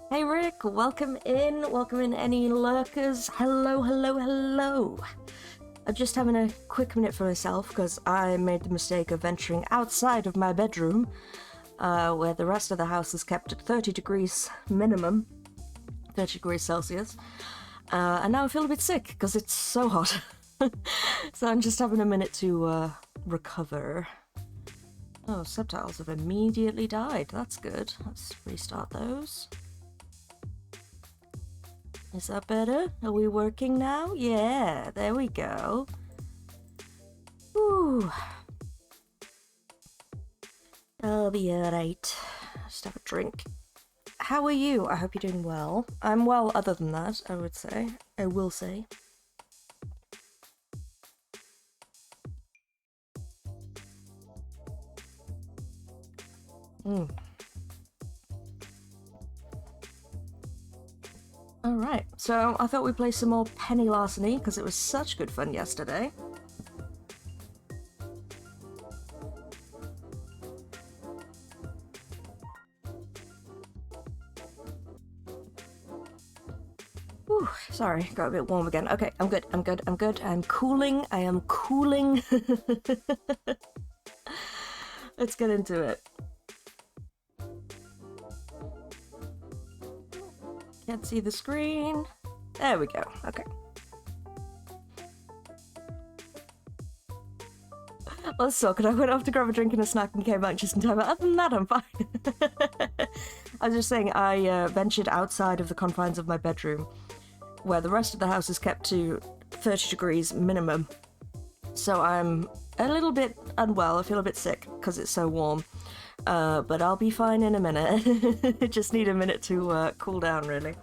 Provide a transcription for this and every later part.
Hey Rick, welcome in any lurkers. Hello, hello, hello. I'm just having a quick minute for myself because I made the mistake of venturing outside of my bedroom, where the rest of the house is kept at 30 degrees minimum, 30 degrees Celsius, and now I feel a bit sick because it's so hot. So I'm just having a minute to recover. Oh, subtitles have immediately died. That's good. Let's restart those. Is that better? Are we working now? Yeah, there we go. Ooh. I'll be alright. Just have a drink. How are you? I hope you're doing well. I'm well other than that, I would say. I will say. Alright, so I thought we'd play some more Penny Larceny because it was such good fun yesterday. Whew, sorry, got a bit warm again. Okay, I'm good. I'm cooling. I am cooling. Let's get into it. Can't see the screen. There we go. Okay. Well, so good. I went off to grab a drink and a snack and came back just in time. But other than that, I'm fine. I was just saying, I ventured outside of the confines of my bedroom, where the rest of the house is kept to 30 degrees minimum. So I'm a little bit unwell. I feel a bit sick because it's so warm. But I'll be fine in a minute. Just need a minute to cool down, really.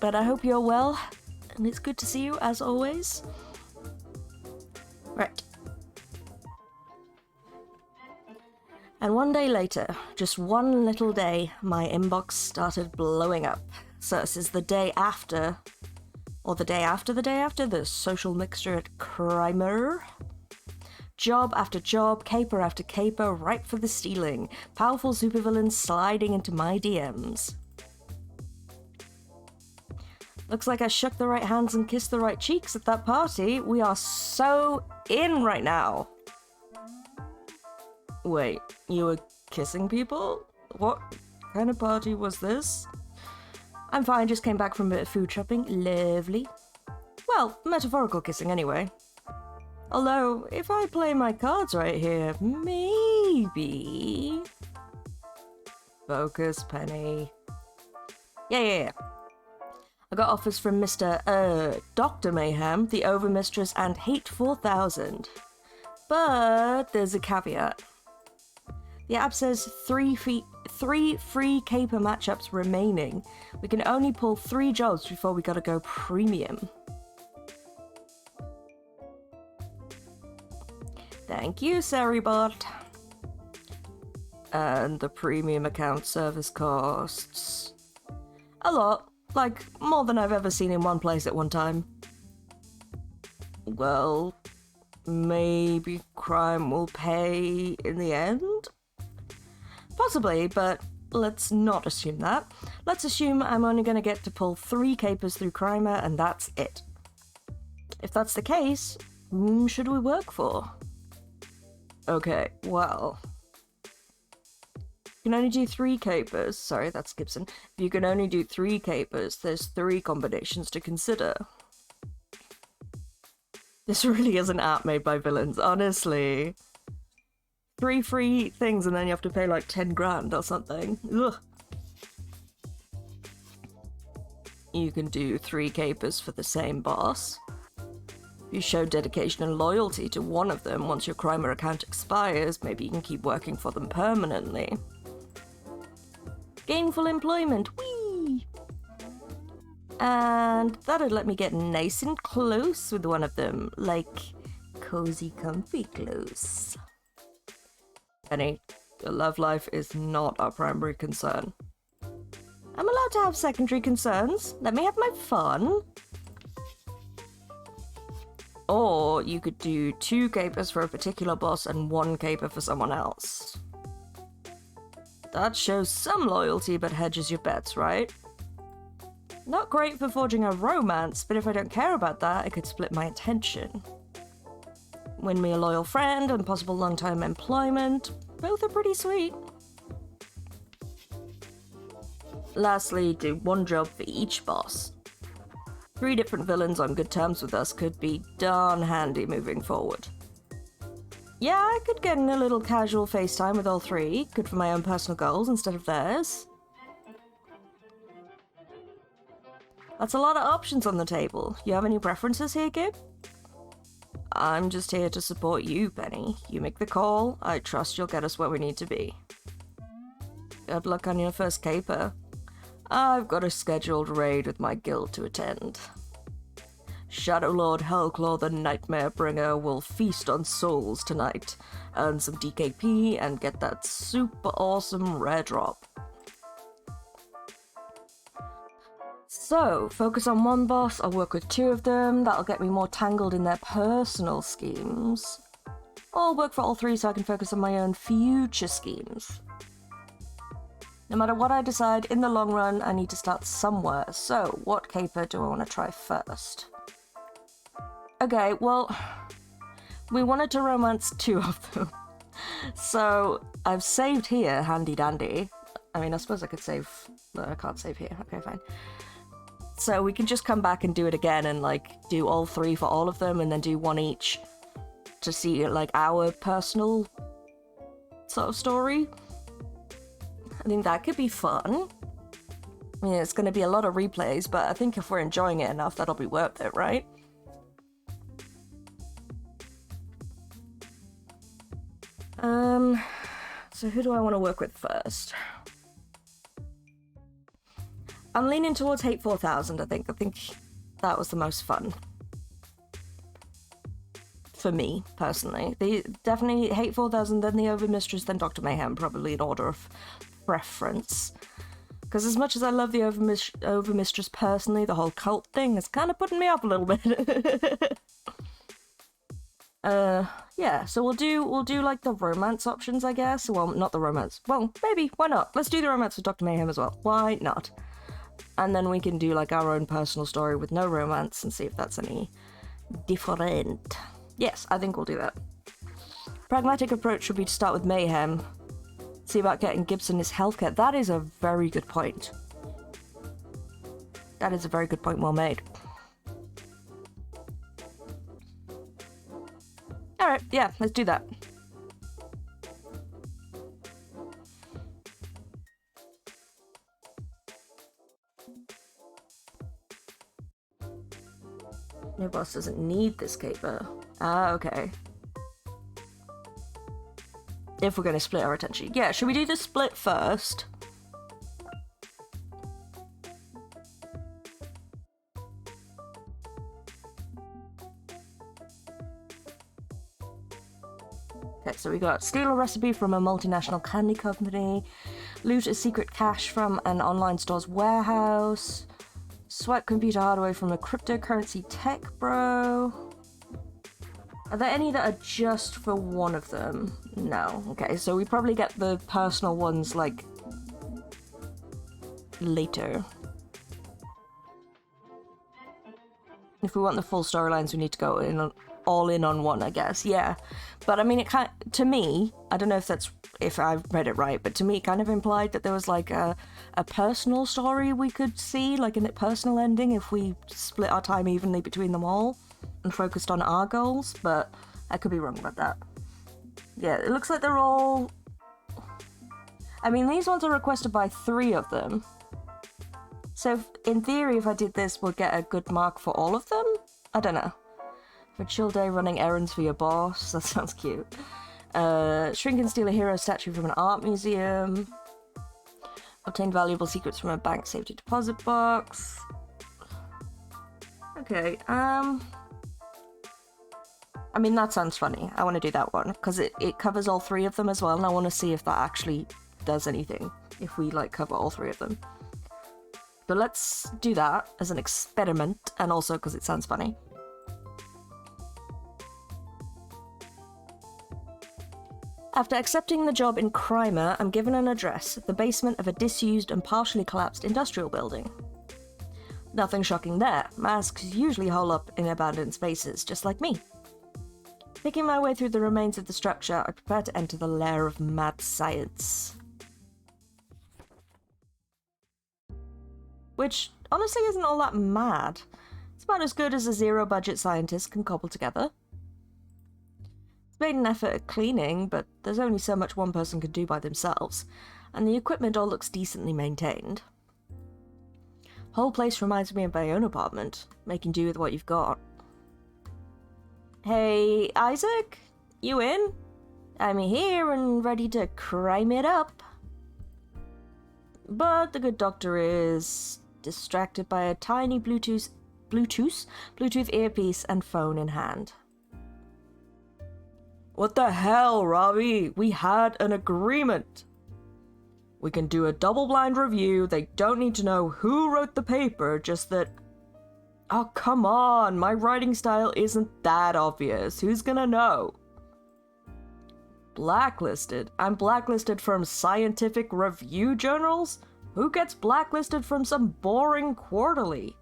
But I hope you're well, and it's good to see you, as always. Right. And one day later, just one little day, my inbox started blowing up. So this is the day after, or the day after the day after, the social mixture at Crimer. Job after job, caper after caper, ripe for the stealing. Powerful supervillains sliding into my DMs. Looks like I shook the right hands and kissed the right cheeks at that party. We are so in right now. Wait, you were kissing people? What kind of party was this? I'm fine, just came back from a bit of food shopping. Lovely. Well, metaphorical kissing anyway. Although, if I play my cards right here, maybe... Focus, Penny. Yeah. I got offers from Mr. Dr. Mayhem, the Overmistress, and Hate 4000. But there's a caveat. The app says three free caper matchups remaining. We can only pull 3 jobs before we gotta go premium. Thank you, Saribot. And the premium account service costs a lot. Like, more than I've ever seen in one place at one time. Well, maybe crime will pay in the end? Possibly, but let's not assume that. Let's assume I'm only going to get to pull 3 capers through Crimer, and that's it. If that's the case, whom should we work for? Okay, well... You can only do 3 capers. Sorry, that's Gibson. If you can only do 3 capers, there's 3 combinations to consider. This really is an app made by villains, honestly. 3 free things and then you have to pay like 10 grand or something. Ugh. You can do 3 capers for the same boss. If you show dedication and loyalty to one of them once your Crimer account expires, maybe you can keep working for them permanently. Gainful employment, whee! And that'd let me get nice and close with one of them, like cozy, comfy close. Penny, your love life is not our primary concern. I'm allowed to have secondary concerns. Let me have my fun. Or you could do 2 capers for a particular boss and 1 caper for someone else. That shows some loyalty but hedges your bets, right? Not great for forging a romance, but if I don't care about that, it could split my attention. Win me a loyal friend and possible long-term employment. Both are pretty sweet. Lastly, do one job for each boss. 3 different villains on good terms with us could be darn handy moving forward. Yeah, I could get in a little casual FaceTime with all 3. Good for my own personal goals instead of theirs. That's a lot of options on the table. You have any preferences here, Gib? I'm just here to support you, Penny. You make the call. I trust you'll get us where we need to be. Good luck on your first caper. I've got a scheduled raid with my guild to attend. Shadow Lord Hellclaw the Nightmare Bringer will feast on souls tonight. Earn some DKP and get that super awesome rare drop. So, focus on one boss, I'll work with 2 of them, that'll get me more tangled in their personal schemes. Or I'll work for all 3 so I can focus on my own future schemes. No matter what I decide, in the long run, I need to start somewhere. So, what caper do I want to try first? Okay, well, we wanted to romance 2 of them. So, I've saved here, handy dandy. I mean, I suppose I could save... No, I can't save here. Okay, fine. So we can just come back and do it again and, like, do all 3 for all of them and then do 1 each to see, like, our personal sort of story. I think that could be fun. I mean, it's going to be a lot of replays, but I think if we're enjoying it enough, that'll be worth it, right? So who do I want to work with first? I'm leaning towards Hate 4000, I think. I think that was the most fun. For me, personally. Definitely Hate 4000, then the Overmistress, then Dr. Mayhem, probably in order of preference. Because as much as I love the Overmistress personally, the whole cult thing is kind of putting me off a little bit. Yeah, so we'll do like the romance options, I guess. Well, not the romance. Well, maybe, why not? Let's do the romance with Dr. Mayhem as well. Why not? And then we can do like our own personal story with no romance and see if that's any different. Yes, I think we'll do that. Pragmatic approach would be to start with Mayhem. See about getting Gibson his healthcare. That is a very good point. That is a very good point, well made. Alright, yeah, let's do that. No boss doesn't need this caper. Ah, okay. If we're going to split our attention. Yeah, should we do the split first? Okay, so we got steal a recipe from a multinational candy company, loot a secret cache from an online store's warehouse, swipe computer hardware from a cryptocurrency tech bro. Are there any that are just for one of them? No. Okay, so we probably get the personal ones, like, later. If we want the full storylines, we need to go in all in on one, I guess. Yeah. But, I mean, it kind of, to me, I don't know if I've read it right, but to me it kind of implied that there was, like, a personal story we could see, like a personal ending, if we split our time evenly between them all and focused on our goals, but I could be wrong about that. Yeah, it looks like they're all... I mean, these ones are requested by 3 of them. So, in theory, if I did this, we'll get a good mark for all of them? I don't know. For a chill day running errands for your boss, that sounds cute. Shrink and steal a hero statue from an art museum. Obtain valuable secrets from a bank safety deposit box. Okay, I mean, that sounds funny. I want to do that one, because it covers all 3 of them as well, and I want to see if that actually does anything, if we, like, cover all 3 of them. But let's do that as an experiment, and also because it sounds funny. After accepting the job in Crimer, I'm given an address, the basement of a disused and partially collapsed industrial building. Nothing shocking there. Masks usually hole up in abandoned spaces, just like me. Picking my way through the remains of the structure, I prepare to enter the lair of mad science. Which, honestly, isn't all that mad. It's about as good as a zero-budget scientist can cobble together. It's made an effort at cleaning, but there's only so much one person can do by themselves, and the equipment all looks decently maintained. Whole place reminds me of my own apartment, making do with what you've got. Hey, Isaac? You in? I'm here and ready to crime it up. But the good doctor is distracted by a tiny Bluetooth earpiece and phone in hand. What the hell, Robbie? We had an agreement. We can do a double-blind review. They don't need to know who wrote the paper, just that... Oh, come on. My writing style isn't that obvious. Who's gonna know? Blacklisted? I'm blacklisted from scientific review journals? Who gets blacklisted from some boring quarterly?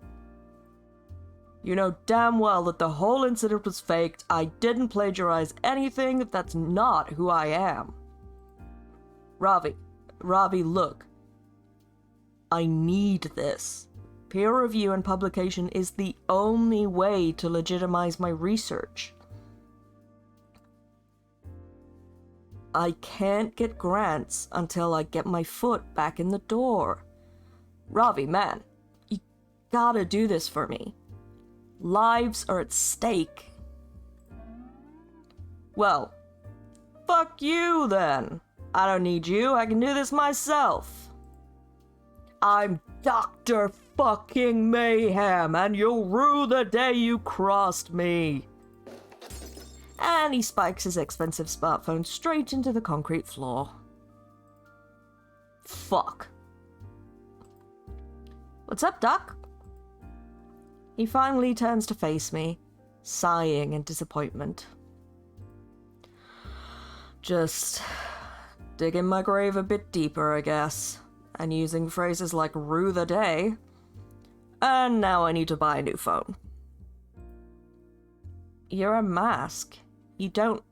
You know damn well that the whole incident was faked. I didn't plagiarize anything. That's not who I am. Ravi, look. I need this. Peer review and publication is the only way to legitimize my research. I can't get grants until I get my foot back in the door. Ravi, man, you gotta do this for me. Lives are at stake. Well, fuck you then. I don't need you, I can do this myself. I'm Dr. fucking Mayhem, and you'll rue the day you crossed me. And he spikes his expensive smartphone straight into the concrete floor. Fuck. What's up, Doc? He finally turns to face me, sighing in disappointment. Just digging my grave a bit deeper, I guess, and using phrases like rue the day. And now I need to buy a new phone. You're a mask. You don't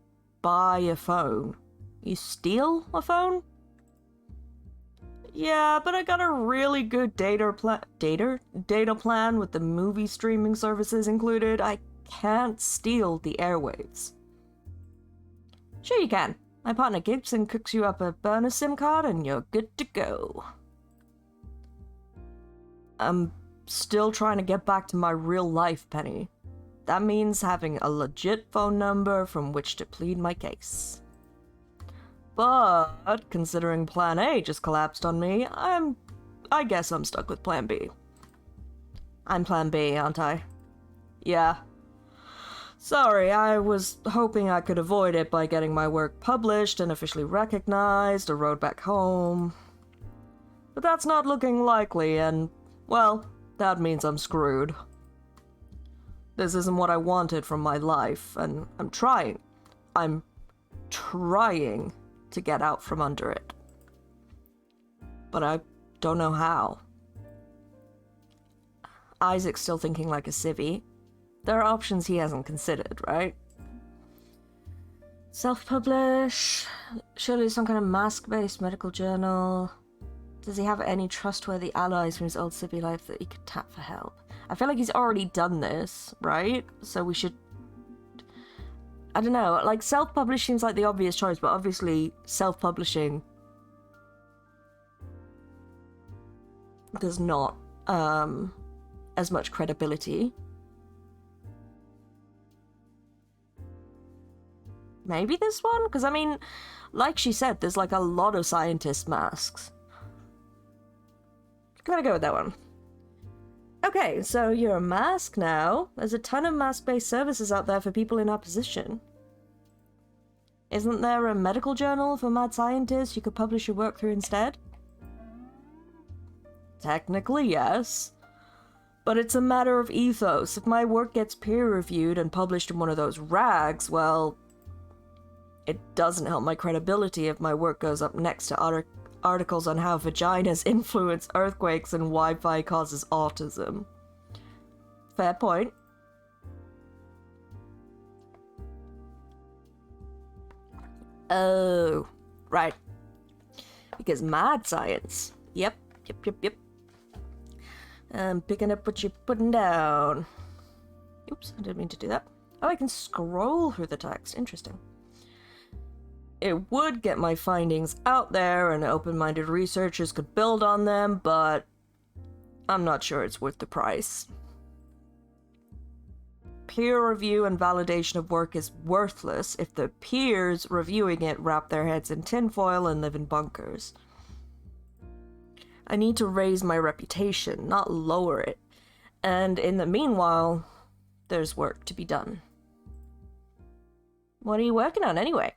buy a phone. You steal a phone? Yeah, but I got a really good data plan with the movie streaming services included. I can't steal the airwaves. Sure you can. My partner Gibson cooks you up a burner SIM card and you're good to go. I'm still trying to get back to my real life, Penny. That means having a legit phone number from which to plead my case. But, considering Plan A just collapsed on me, I guess I'm stuck with Plan B. I'm Plan B, aren't I? Yeah. Sorry, I was hoping I could avoid it by getting my work published and officially recognized, a road back home. But that's not looking likely, and, well, that means I'm screwed. This isn't what I wanted from my life, and I'm trying to get out from under it. But I don't know how. Isaac's still thinking like a civvy. There are options he hasn't considered, right? Self-publish? Surely some kind of mask-based medical journal? Does he have any trustworthy allies from his old civvy life that he could tap for help? I feel like he's already done this, right? So we should... I don't know, like, self-publish seems like the obvious choice, but obviously self-publishing does not as much credibility. Maybe this one? Because, I mean, like she said, there's like a lot of scientist masks. I'm gonna go with that one. Okay, so you're a mask now. There's a ton of mask-based services out there for people in our position. Isn't there a medical journal for mad scientists you could publish your work through instead? Technically, yes. But it's a matter of ethos. If my work gets peer-reviewed and published in one of those rags, well... It doesn't help my credibility if my work goes up next to articles on how vaginas influence earthquakes and Wi-Fi causes autism. Fair point. Oh, right. Because mad science. Yep. I'm picking up what you're putting down. Oops, I didn't mean to do that. Oh, I can scroll through the text. Interesting. It would get my findings out there and open-minded researchers could build on them, but I'm not sure it's worth the price. Peer review and validation of work is worthless if the peers reviewing it wrap their heads in tinfoil and live in bunkers. I need to raise my reputation, not lower it. And in the meanwhile, there's work to be done. What are you working on anyway?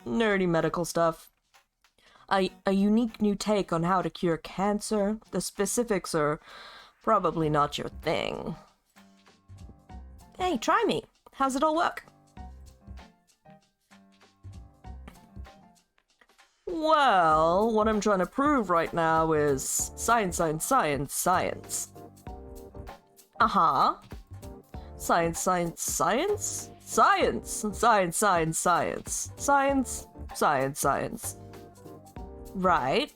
Nerdy medical stuff. A unique new take on how to cure cancer. The specifics are probably not your thing. Hey, try me. How's it all work? Well, what I'm trying to prove right now is science. Science. Uh-huh. Science. Right.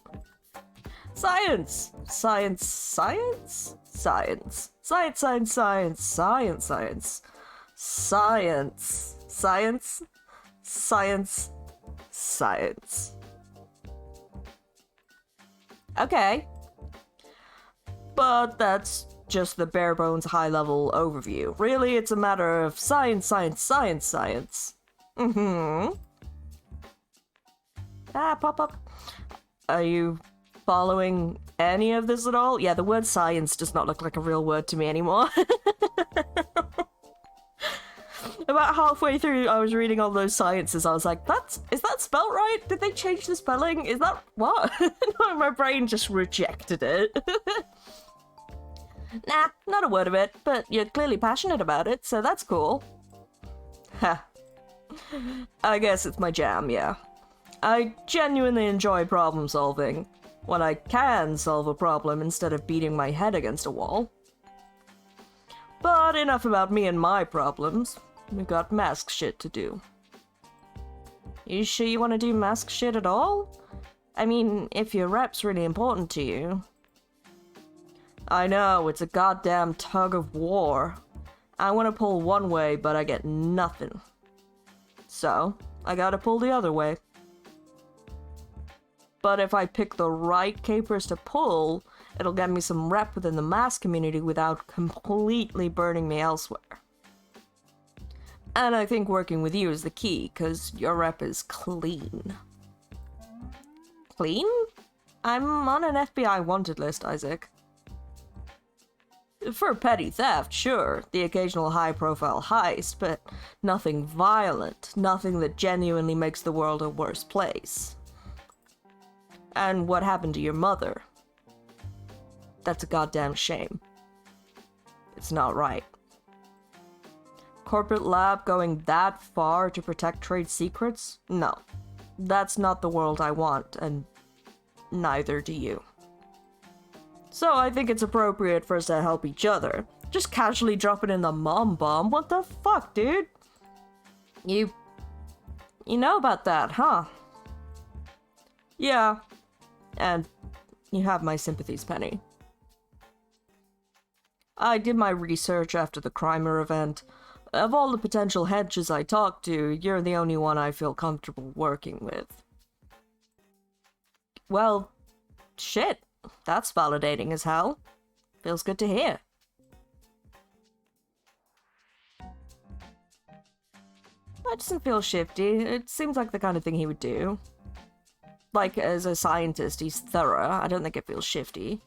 Science. Okay. But that's just the bare bones high level overview. Really, it's a matter of science. Pop. Are you following any of this at all? Yeah, the word science does not look like a real word to me anymore. About halfway through, I was reading all those sciences. I was like, is that spelt right? Did they change the spelling? Is that what? No, my brain just rejected it. Nah, not a word of it, but you're clearly passionate about it, so that's cool. Ha. I guess it's my jam, yeah. I genuinely enjoy problem solving, when I can solve a problem instead of beating my head against a wall. But enough about me and my problems. We got mask shit to do. You sure you want to do mask shit at all? I mean, if your rep's really important to you. I know, it's a goddamn tug of war. I want to pull one way, but I get nothing. So, I gotta pull the other way. But if I pick the right capers to pull, it'll get me some rep within the mask community without completely burning me elsewhere. And I think working with you is the key, because your rep is clean. Clean? I'm on an FBI wanted list, Isaac. For petty theft, sure, the occasional high-profile heist, but nothing violent, nothing that genuinely makes the world a worse place. And what happened to your mother? That's a goddamn shame. It's not right. Corporate lab going that far to protect trade secrets? No. That's not the world I want, and neither do you. So I think it's appropriate for us to help each other. Just casually dropping in the mom bomb? What the fuck, dude? You know about that, huh? Yeah. And you have my sympathies, Penny. I did my research after the Crimer event. Of all the potential hedges I talked to, you're the only one I feel comfortable working with. Well, shit. That's validating as hell. Feels good to hear. That doesn't feel shifty. It seems like the kind of thing he would do. Like, as a scientist, he's thorough. I don't think it feels shifty.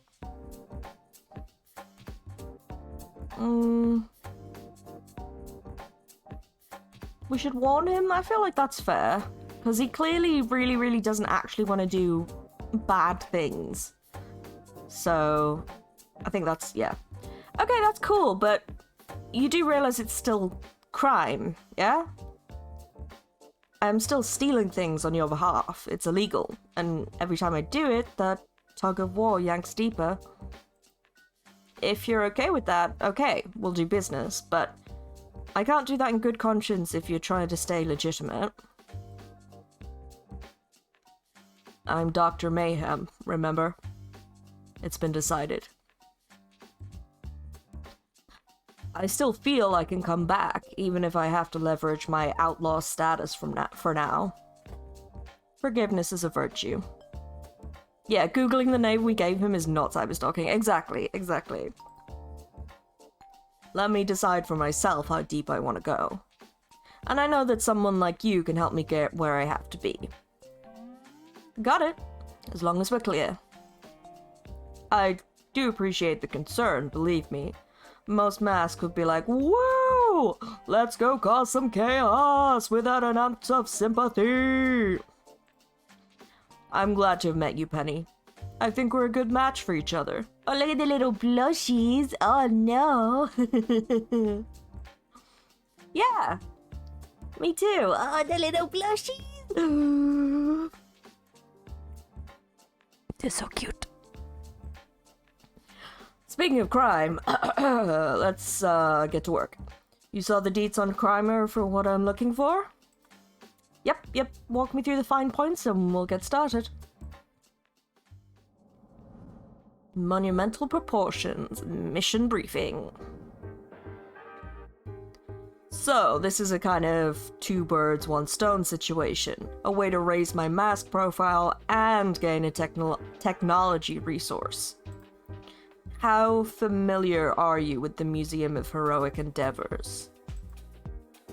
We should warn him? I feel like that's fair. Because he clearly really doesn't actually want to do bad things. So, I think that's, yeah. Okay, that's cool, but you do realize it's still crime, yeah? I'm still stealing things on your behalf. It's illegal. And every time I do it, that tug of war yanks deeper. If you're okay with that, okay, we'll do business, but I can't do that in good conscience if you're trying to stay legitimate. I'm Dr. Mayhem, remember? It's been decided. I still feel I can come back, even if I have to leverage my outlaw status for now. Forgiveness is a virtue. Yeah, googling the name we gave him is not cyberstalking. Exactly, exactly. Let me decide for myself how deep I want to go. And I know that someone like you can help me get where I have to be. Got it, as long as we're clear. I do appreciate the concern, believe me. Most masks would be like, whoa, let's go cause some chaos without an ounce of sympathy. I'm glad to have met you, Penny. I think we're a good match for each other. Oh, look at the little blushies. Oh, no. Yeah. Me too. Oh, the little blushies. They're so cute. Speaking of crime, let's get to work. You saw the deets on Crimer for what I'm looking for? Yep. Walk me through the fine points and we'll get started. Monumental proportions. Mission briefing. So, this is a kind of two birds, one stone situation. A way to raise my mask profile and gain a technology resource. How familiar are you with the Museum of Heroic Endeavors?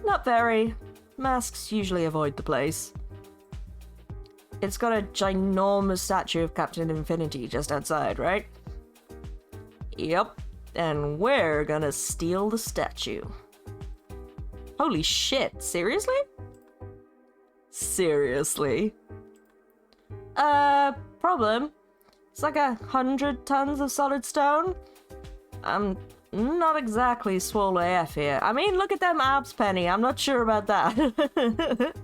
Not very. Masks usually avoid the place. It's got a ginormous statue of Captain Infinity just outside, right? Yep. And we're gonna steal the statue. Holy shit, seriously? Seriously? Problem. It's like 100 tons of solid stone. I'm not exactly swole AF here. I mean, look at them abs, Penny. I'm not sure about that.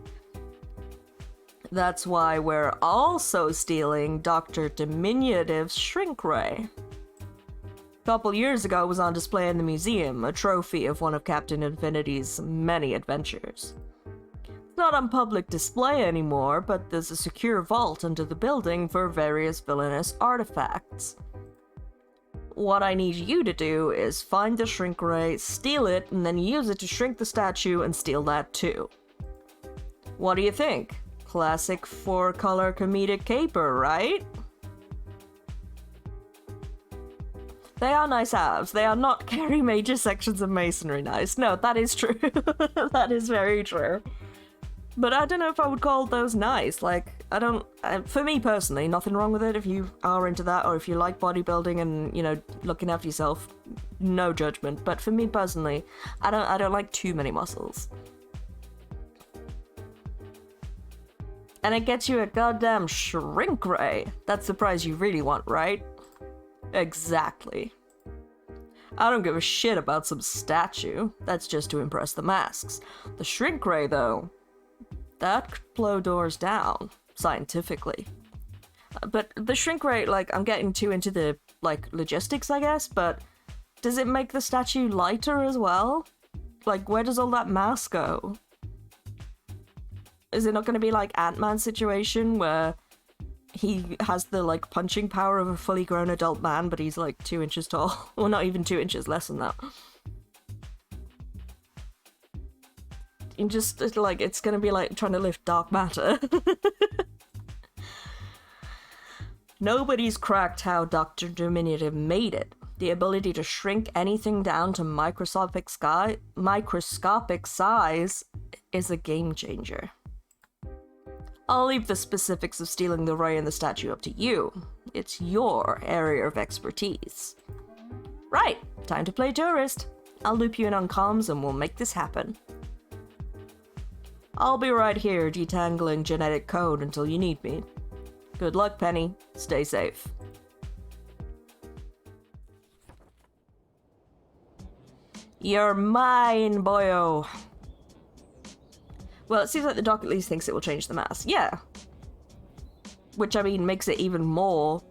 That's why we're also stealing Dr. Diminutive's shrink ray. A couple years ago it was on display in the museum, a trophy of one of Captain Infinity's many adventures. It's not on public display anymore, but there's a secure vault under the building for various villainous artifacts. What I need you to do is find the shrink ray, steal it, and then use it to shrink the statue and steal that too. What do you think? Classic 4-color comedic caper, right? They are nice abs. They are not carry major sections of masonry nice. No, that is true. That is very true. But I don't know if I would call those nice. Like, I don't... for me personally, nothing wrong with it if you are into that, or if you like bodybuilding and, you know, looking after yourself. No judgment. But for me personally, I don't like too many muscles. And it gets you a goddamn shrink ray. That's the prize you really want, right? Exactly. I don't give a shit about some statue. That's just to impress the masks. The shrink ray, though, that could blow doors down, scientifically. But the shrink ray, like, I'm getting too into the, like, logistics, I guess, but does it make the statue lighter as well? Like, where does all that mass go? Is it not going to be like Ant-Man's situation where he has the, like, punching power of a fully grown adult man, but he's, like, 2 inches tall? Well, not even 2 inches, less than that. And just, like, it's going to be like trying to lift dark matter. Nobody's cracked how Dr. Diminutive made it. The ability to shrink anything down to microscopic size is a game changer. I'll leave the specifics of stealing the ray and the statue up to you. It's your area of expertise. Right, time to play tourist. I'll loop you in on comms and we'll make this happen. I'll be right here detangling genetic code until you need me. Good luck, Penny. Stay safe. You're mine, boyo. Well, it seems like the doc at least thinks it will change the mass. Yeah. Which, I mean, makes it even more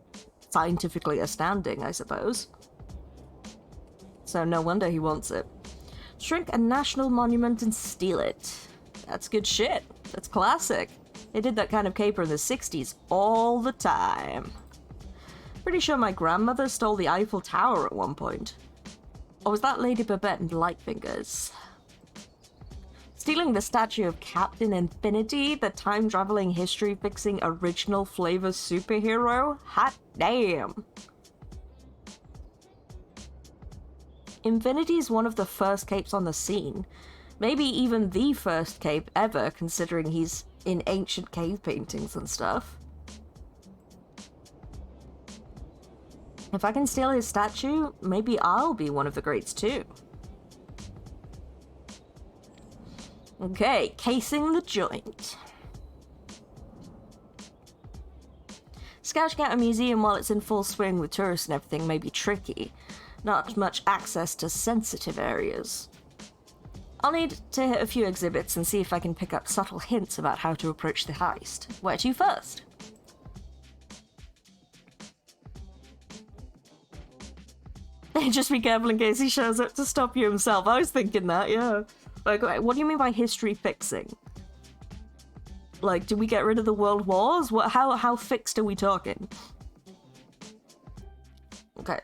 scientifically astounding, I suppose. So no wonder he wants it. Shrink a national monument and steal it. That's good shit. That's classic. They did that kind of caper in the 60s all the time. Pretty sure my grandmother stole the Eiffel Tower at one point. Or was that Lady Babette and Lightfingers? Stealing the statue of Captain Infinity, the time-traveling, history-fixing, original flavor superhero? Hot damn! Infinity is one of the first capes on the scene. Maybe even the first cape ever, considering he's in ancient cave paintings and stuff. If I can steal his statue, maybe I'll be one of the greats too. Okay, casing the joint. Scouting out a museum while it's in full swing with tourists and everything may be tricky. Not much access to sensitive areas. I'll need to hit a few exhibits and see if I can pick up subtle hints about how to approach the heist. Where to first? Just be careful in case he shows up to stop you himself. I was thinking that, yeah. Like, what do you mean by history fixing? Like, did we get rid of the world wars? What? How fixed are we talking? Okay.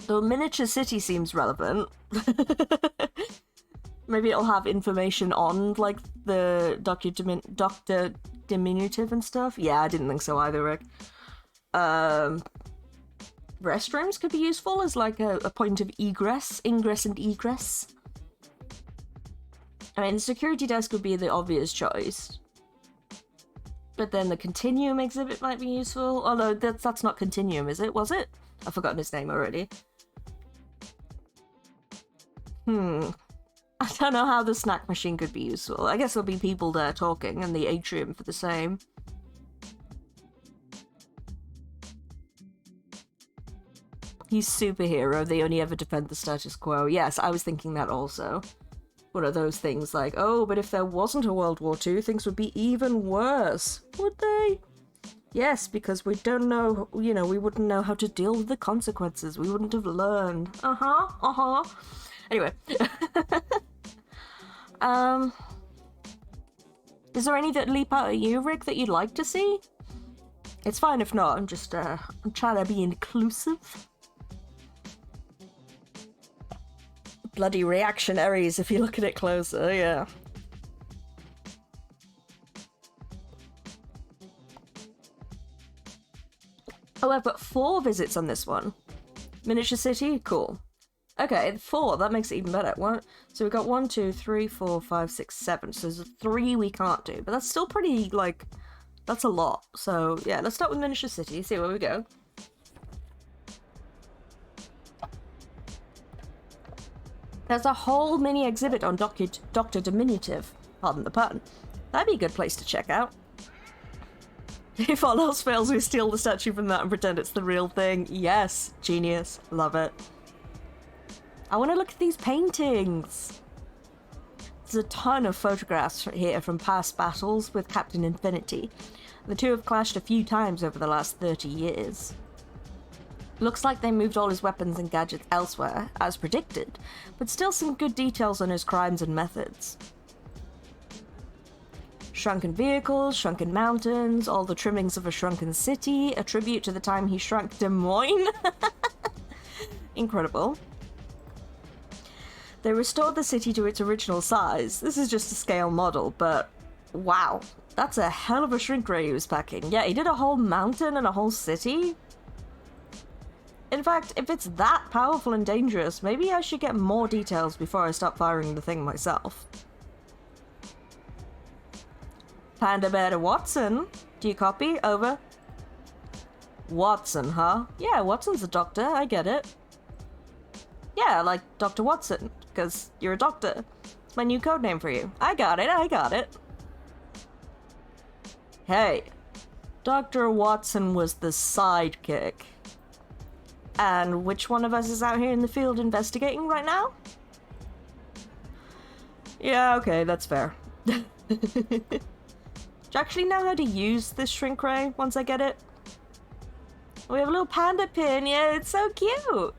The miniature city seems relevant. Maybe it'll have information on, like, the Doctor Diminutive and stuff? Yeah, I didn't think so either, Rick. Restrooms could be useful as, like, a point of ingress and egress. I mean, the security desk would be the obvious choice. But then the Continuum exhibit might be useful. Although, that's not Continuum, is it? Was it? I've forgotten his name already. I don't know how the snack machine could be useful. I guess there'll be people there talking, and the atrium for the same. He's superhero, they only ever defend the status quo. Yes, I was thinking that also. What are those things like, oh, but if there wasn't a World War II, things would be even worse. Would they? Yes, because we don't know, you know, we wouldn't know how to deal with the consequences. We wouldn't have learned. Anyway. Is there any that leap out at you, Rick, that you'd like to see? It's fine if not, I'm just, I'm trying to be inclusive. Bloody reactionaries if you look at it closer, yeah. Oh, I've got 4 visits on this one. Miniature city? Cool. Okay, 4, that makes it even better. So we've got 1, 2, 3, 4, 5, 6, 7. So there's 3 we can't do, but that's still pretty, like, that's a lot. So yeah, let's start with miniature city, see where we go. There's a whole mini exhibit on Dr. Diminutive. Pardon the pun. That'd be a good place to check out. If all else fails, we steal the statue from that and pretend it's the real thing. Yes, genius. Love it. I want to look at these paintings. There's a ton of photographs here from past battles with Captain Infinity. The two have clashed a few times over the last 30 years. Looks like they moved all his weapons and gadgets elsewhere, as predicted, but still some good details on his crimes and methods. Shrunken vehicles, shrunken mountains, all the trimmings of a shrunken city, a tribute to the time he shrunk Des Moines. Incredible. They restored the city to its original size. This is just a scale model, but wow, that's a hell of a shrink ray he was packing. Yeah, he did a whole mountain and a whole city. In fact, if it's that powerful and dangerous, maybe I should get more details before I start firing the thing myself. Panda Bear to Watson. Do you copy? Over. Watson, huh? Yeah, Watson's a doctor, I get it. Yeah, like Dr. Watson, because you're a doctor. It's my new codename for you. I got it, I got it. Hey, Dr. Watson was the sidekick. And which one of us is out here in the field investigating right now? Yeah, okay, that's fair. Do you actually know how to use this shrink ray once I get it? We have a little panda pin, yeah, it's so cute!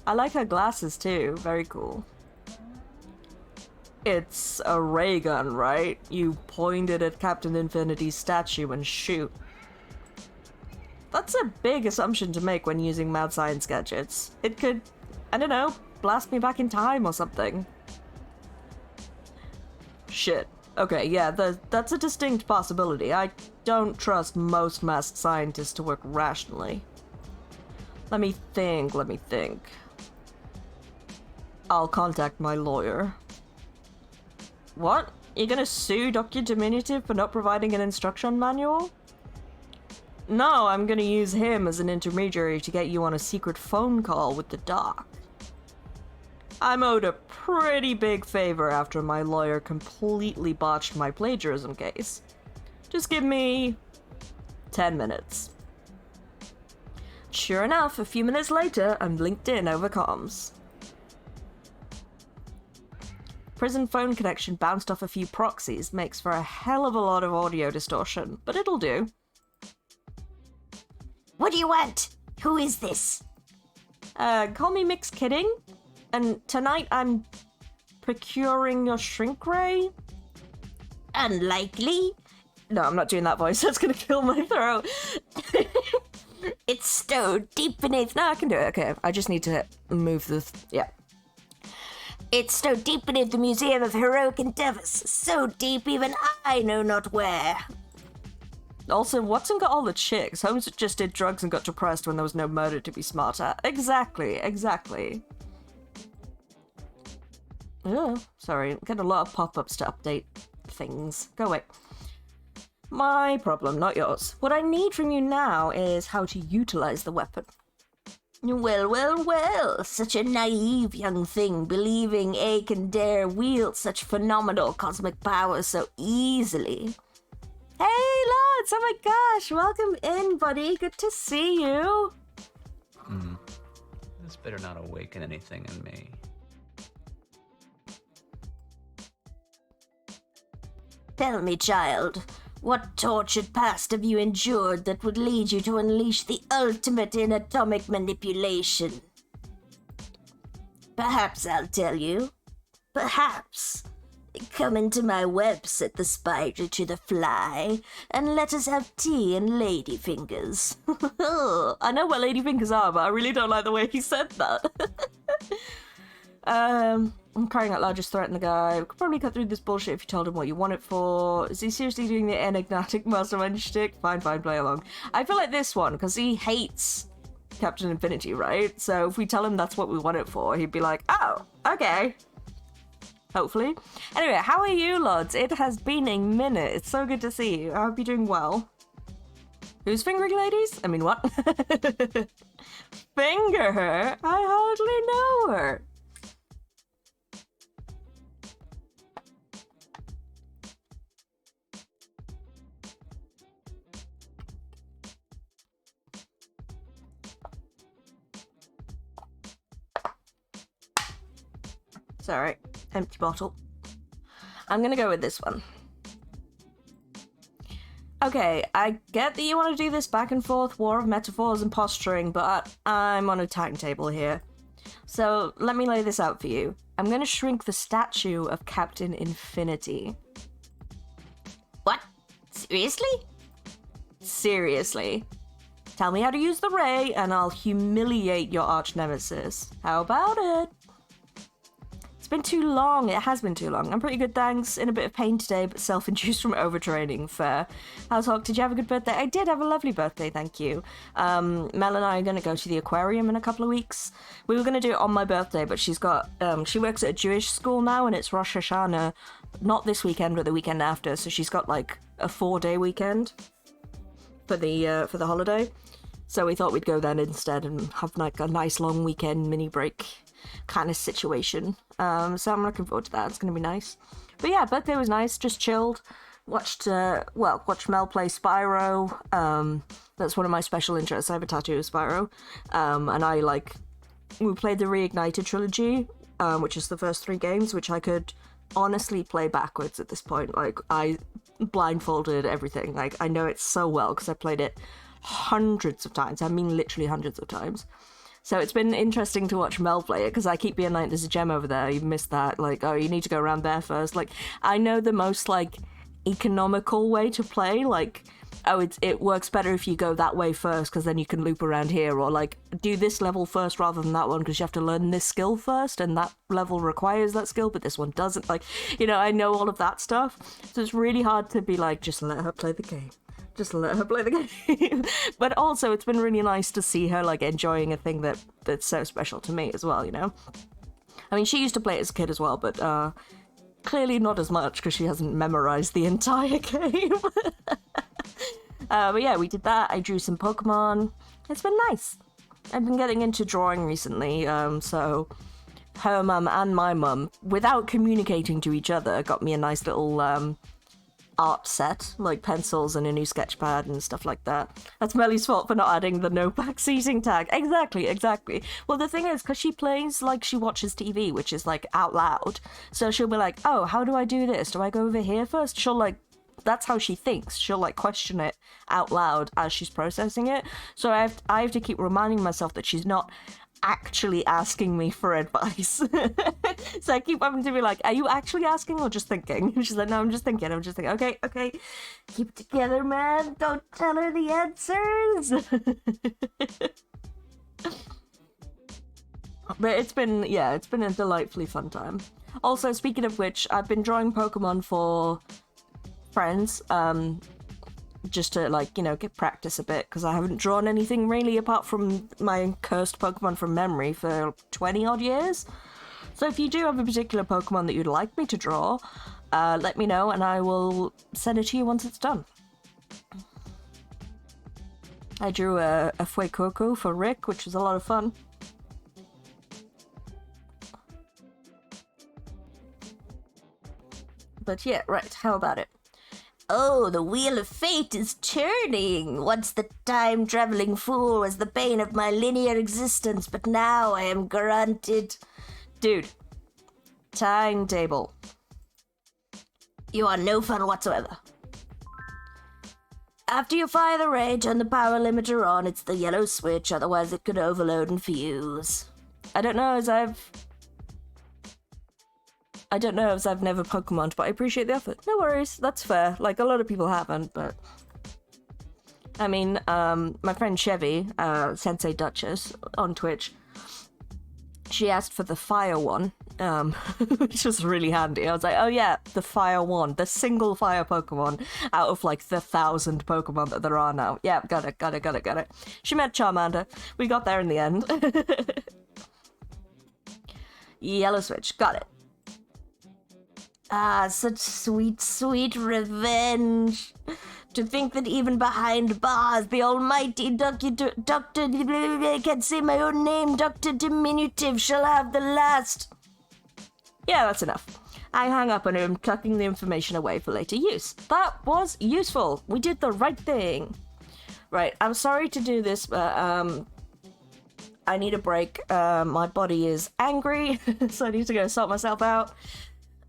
I like her glasses too, very cool. It's a ray gun, right? You point it at Captain Infinity's statue and shoot. That's a big assumption to make when using mad science gadgets. It could, I don't know, blast me back in time or something. Shit. Okay, yeah, that's a distinct possibility. I don't trust most masked scientists to work rationally. Let me think. I'll contact my lawyer. What? You're gonna sue Dr. Diminutive for not providing an instruction manual? No, I'm gonna use him as an intermediary to get you on a secret phone call with the doc. I'm owed a pretty big favor after my lawyer completely botched my plagiarism case. Just give me 10 minutes. Sure enough, a few minutes later, I'm linked in over comms. Prison phone connection bounced off a few proxies, makes for a hell of a lot of audio distortion, but it'll do. What do you want? Who is this? Call me Mix Kidding, and tonight I'm procuring your shrink ray? Unlikely. No, I'm not doing that voice, that's gonna kill my throat. It's stowed deep beneath... No, I can do it, okay. I just need to move the... yeah. It's stowed deep beneath the Museum of Heroic Endeavors. So deep even I know not where. Also, Watson got all the chicks. Holmes just did drugs and got depressed when there was no murder to be smart at. Exactly. Oh, sorry. I'm getting a lot of pop-ups to update things. Go away. My problem, not yours. What I need from you now is how to utilize the weapon. Well, such a naive young thing, believing A can dare wield such phenomenal cosmic power so easily. Hey, lads! Oh my gosh! Welcome in, buddy. Good to see you. This better not awaken anything in me. Tell me, child, what tortured past have you endured that would lead you to unleash the ultimate in atomic manipulation? Perhaps I'll tell you. Perhaps. Come into my web, said the spider to the fly, and let us have tea and ladyfingers. I know what ladyfingers are, but I really don't like the way he said that. I'm crying out loud, just threaten the guy. We could probably cut through this bullshit if you told him what you want it for. Is he seriously doing the enigmatic mastermind shtick? Fine, play along. I feel like this one, because he hates Captain Infinity, right? So if we tell him that's what we want it for, he'd be like, oh, okay. Hopefully. Anyway, how are you, lads? It has been a minute. It's so good to see you. I hope you're doing well. Who's fingering ladies? I mean, what? Finger her? I hardly know her. Sorry, empty bottle. I'm gonna go with this one. Okay, I get that you want to do this back and forth war of metaphors and posturing, but I'm on a timetable here. So let me lay this out for you. I'm gonna shrink the statue of Captain Infinity. What? Seriously? Seriously. Tell me how to use the ray, and I'll humiliate your arch nemesis. How about it? It's been too long. It has been too long. I'm pretty good, thanks. In a bit of pain today, but self-induced from overtraining. Fair. How's Hawk? Did you have a good birthday? I did have a lovely birthday, thank you. Mel and I are going to go to the aquarium in a couple of weeks. We were going to do it on my birthday, but she's got... she works at a Jewish school now, and it's Rosh Hashanah. Not this weekend, but the weekend after. So she's got, like, a 4-day weekend for the holiday. So we thought we'd go then instead and have, like, a nice long weekend mini break kind of situation. So I'm looking forward to that. It's gonna be nice. But yeah, birthday was nice. Just chilled. Watched Mel play Spyro. That's one of my special interests. I have a tattoo of Spyro. And we played the Reignited trilogy which is the first 3 games, which I could honestly play backwards at this point. Like, I blindfolded everything. Like, I know it so well because I played it hundreds of times. I mean, literally hundreds of times. So it's been interesting to watch Mel play it, because I keep being like, there's a gem over there, you missed that, like, oh, you need to go around there first. Like, I know the most, like, economical way to play, like, oh, it works better if you go that way first, because then you can loop around here, or, like, do this level first rather than that one, because you have to learn this skill first, and that level requires that skill, but this one doesn't. Like, you know, I know all of that stuff, so it's really hard to be like, just let her play the game. Just let her play the game. But also, it's been really nice to see her, like, enjoying a thing that's so special to me as well, you know? I mean, she used to play it as a kid as well, but clearly not as much, because she hasn't memorized the entire game. But yeah, we did that. I drew some Pokemon. It's been nice. I've been getting into drawing recently, so her mum and my mum, without communicating to each other, got me a nice little art set, like pencils and a new sketch pad and stuff like that. That's Melly's fault for not adding the no backseating tag. Exactly. Well, the thing is, because she plays like she watches TV, which is like out loud, so she'll be like, oh, how do I do this? Do I go over here first? She'll like, that's how she thinks. She'll like question it out loud as she's processing it. So I have to keep reminding myself that she's not actually asking me for advice. So I keep having to be like, are you actually asking or just thinking? She's like, no, I'm just thinking. Okay, keep it together, man, don't tell her the answers. But it's been a delightfully fun time. Also, speaking of which, I've been drawing Pokemon for friends, just to, like, you know, get practice a bit, because I haven't drawn anything really apart from my cursed Pokemon from memory for 20 odd years. So if you do have a particular Pokemon that you'd like me to draw, let me know and I will send it to you once it's done. I drew a Fuecoco for Rick, which was a lot of fun. But yeah, right, how about it? Oh, the wheel of fate is turning. Once the time-traveling fool was the bane of my linear existence, but now I am granted... Dude. Timetable. You are no fun whatsoever. After you fire the ray, turn the power limiter on. It's the yellow switch, otherwise it could overload and fuse. I don't know if I've never Pokemoned, but I appreciate the effort. No worries, that's fair. Like, a lot of people haven't, but... I mean, my friend Chevy, Sensei Duchess, on Twitch, she asked for the fire one, which was really handy. I was like, oh yeah, the fire one, the single fire Pokemon out of, like, the 1,000 Pokemon that there are now. Yeah, got it. She meant Charmander. We got there in the end. Yellow switch, got it. Ah, such sweet, sweet revenge. To think that even behind bars, the almighty Dr. I can't say my own name, Dr. Diminutive shall have the last. Yeah, that's enough. I hung up on him, tucking the information away for later use. That was useful. We did the right thing. Right, I'm sorry to do this, but, I need a break. My body is angry, so I need to go sort myself out.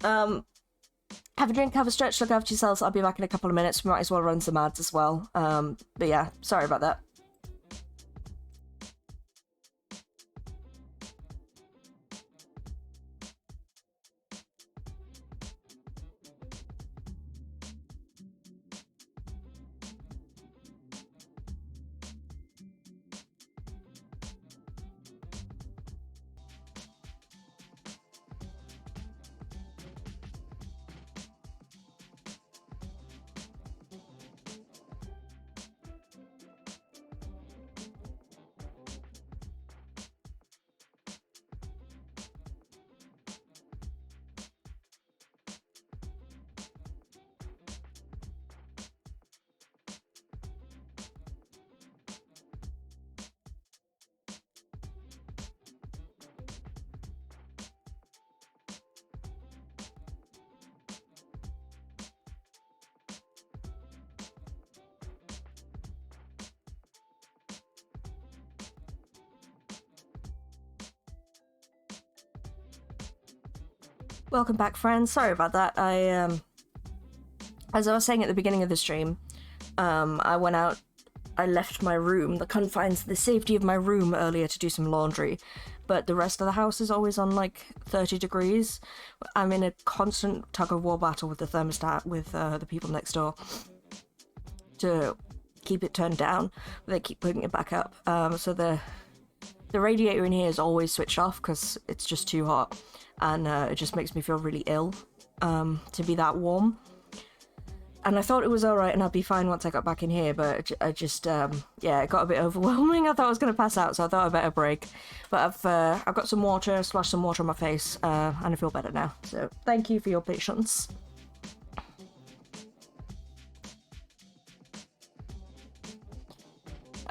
Have a drink, have a stretch, look after yourselves. I'll be back in a couple of minutes. We might as well run some ads as well. But yeah, sorry about that. Welcome back, friends. Sorry about that. As I was saying at the beginning of the stream, I went out, I left my room, the confines, the safety of my room earlier to do some laundry, but the rest of the house is always on like 30 degrees. I'm in a constant tug-of-war battle with the thermostat with the people next door to keep it turned down. They keep putting it back up. So the radiator in here is always switched off because it's just too hot, and it just makes me feel really ill to be that warm. And I thought it was alright and I'd be fine once I got back in here, but I just, yeah, it got a bit overwhelming. I thought I was going to pass out, so I thought I'd better break. But I've got some water, splashed some water on my face, and I feel better now. So thank you for your patience.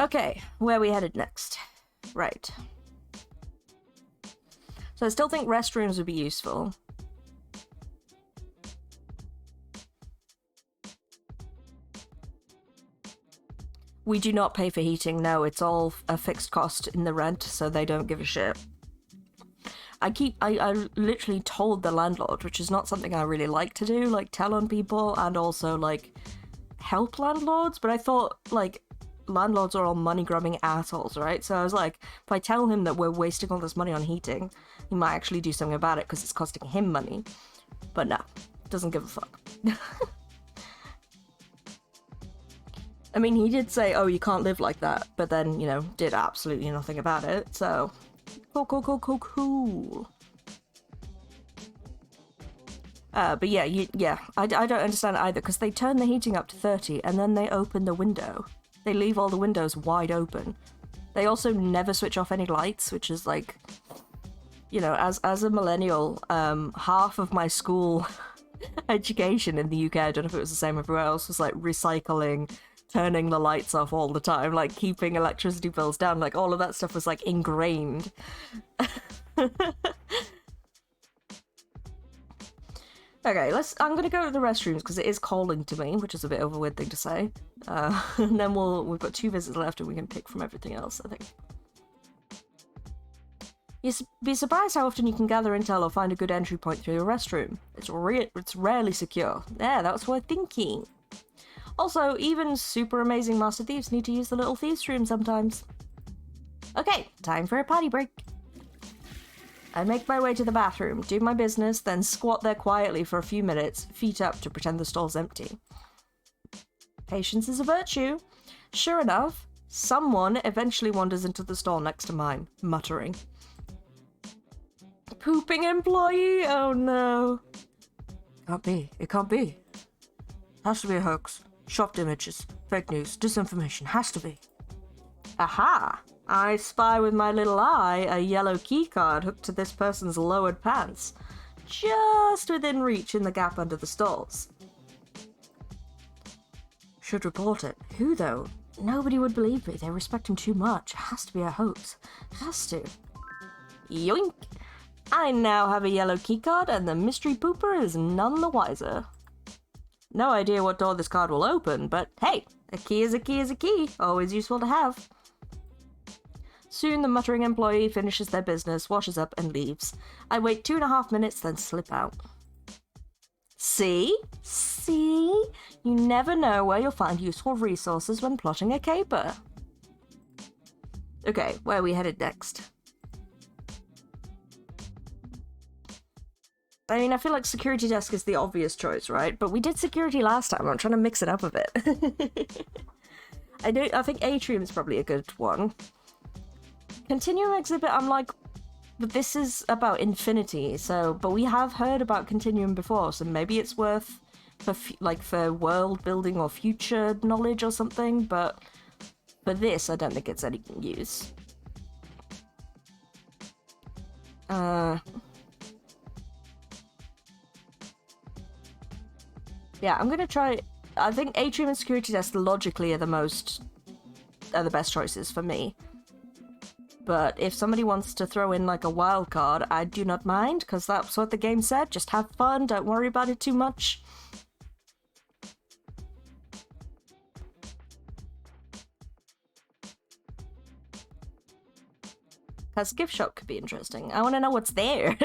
Okay, where are we headed next? Right. So I still think restrooms would be useful. We do not pay for heating, no, it's all a fixed cost in the rent, so they don't give a shit. I literally told the landlord, which is not something I really like to do, like tell on people and also like help landlords, but I thought like landlords are all money grubbing assholes, right? So I was like, if I tell him that we're wasting all this money on heating, he might actually do something about it because it's costing him money. But no, doesn't give a fuck. I mean, he did say, oh, you can't live like that, but then, you know, did absolutely nothing about it, so... Cool. But yeah, I don't understand it either, because they turn the heating up to 30, and then they open the window. They leave all the windows wide open. They also never switch off any lights, which is like... You know, as a millennial, half of my school education in the UK, I don't know if it was the same everywhere else, was like recycling... turning the lights off all the time, like keeping electricity bills down, like all of that stuff was like ingrained. Okay, I'm gonna go to the restrooms because it is calling to me, which is a bit of a weird thing to say. And then we've got 2 visits left and we can pick from everything else, I think. You'd be surprised how often you can gather intel or find a good entry point through a restroom. It's rarely secure. Yeah, that's what I'm thinking. Also, even super amazing master thieves need to use the little thieves' room sometimes. Okay, time for a potty break. I make my way to the bathroom, do my business, then squat there quietly for a few minutes, feet up to pretend the stall's empty. Patience is a virtue. Sure enough, someone eventually wanders into the stall next to mine, muttering. Pooping employee? Oh no. Can't be. It can't be. Has to be a hoax. Shopped images, fake news, disinformation, has to be. Aha! I spy with my little eye a yellow keycard hooked to this person's lowered pants, just within reach in the gap under the stalls. Should report it. Who though? Nobody would believe me, they respect him too much. Has to be a hoax. Has to. Yoink! I now have a yellow keycard and the mystery pooper is none the wiser. No idea what door this card will open, but hey, a key is a key is a key. Always useful to have. Soon the muttering employee finishes their business, washes up, and leaves. I wait 2.5 minutes, then slip out. See? See? You never know where you'll find useful resources when plotting a caper. Okay, where are we headed next? I mean, I feel like security desk is the obvious choice, right? But we did security last time. I'm trying to mix it up a bit. I think Atrium is probably a good one. Continuum exhibit, I'm like, but this is about infinity, so, but we have heard about Continuum before, so maybe it's worth for world building or future knowledge or something, but for this, I don't think it's any use. Yeah, I'm gonna try. I think Atrium and Security Desk logically are the best choices for me. But if somebody wants to throw in like a wild card, I do not mind, because that's what the game said. Just have fun, don't worry about it too much. Because gift shop could be interesting. I want to know what's there.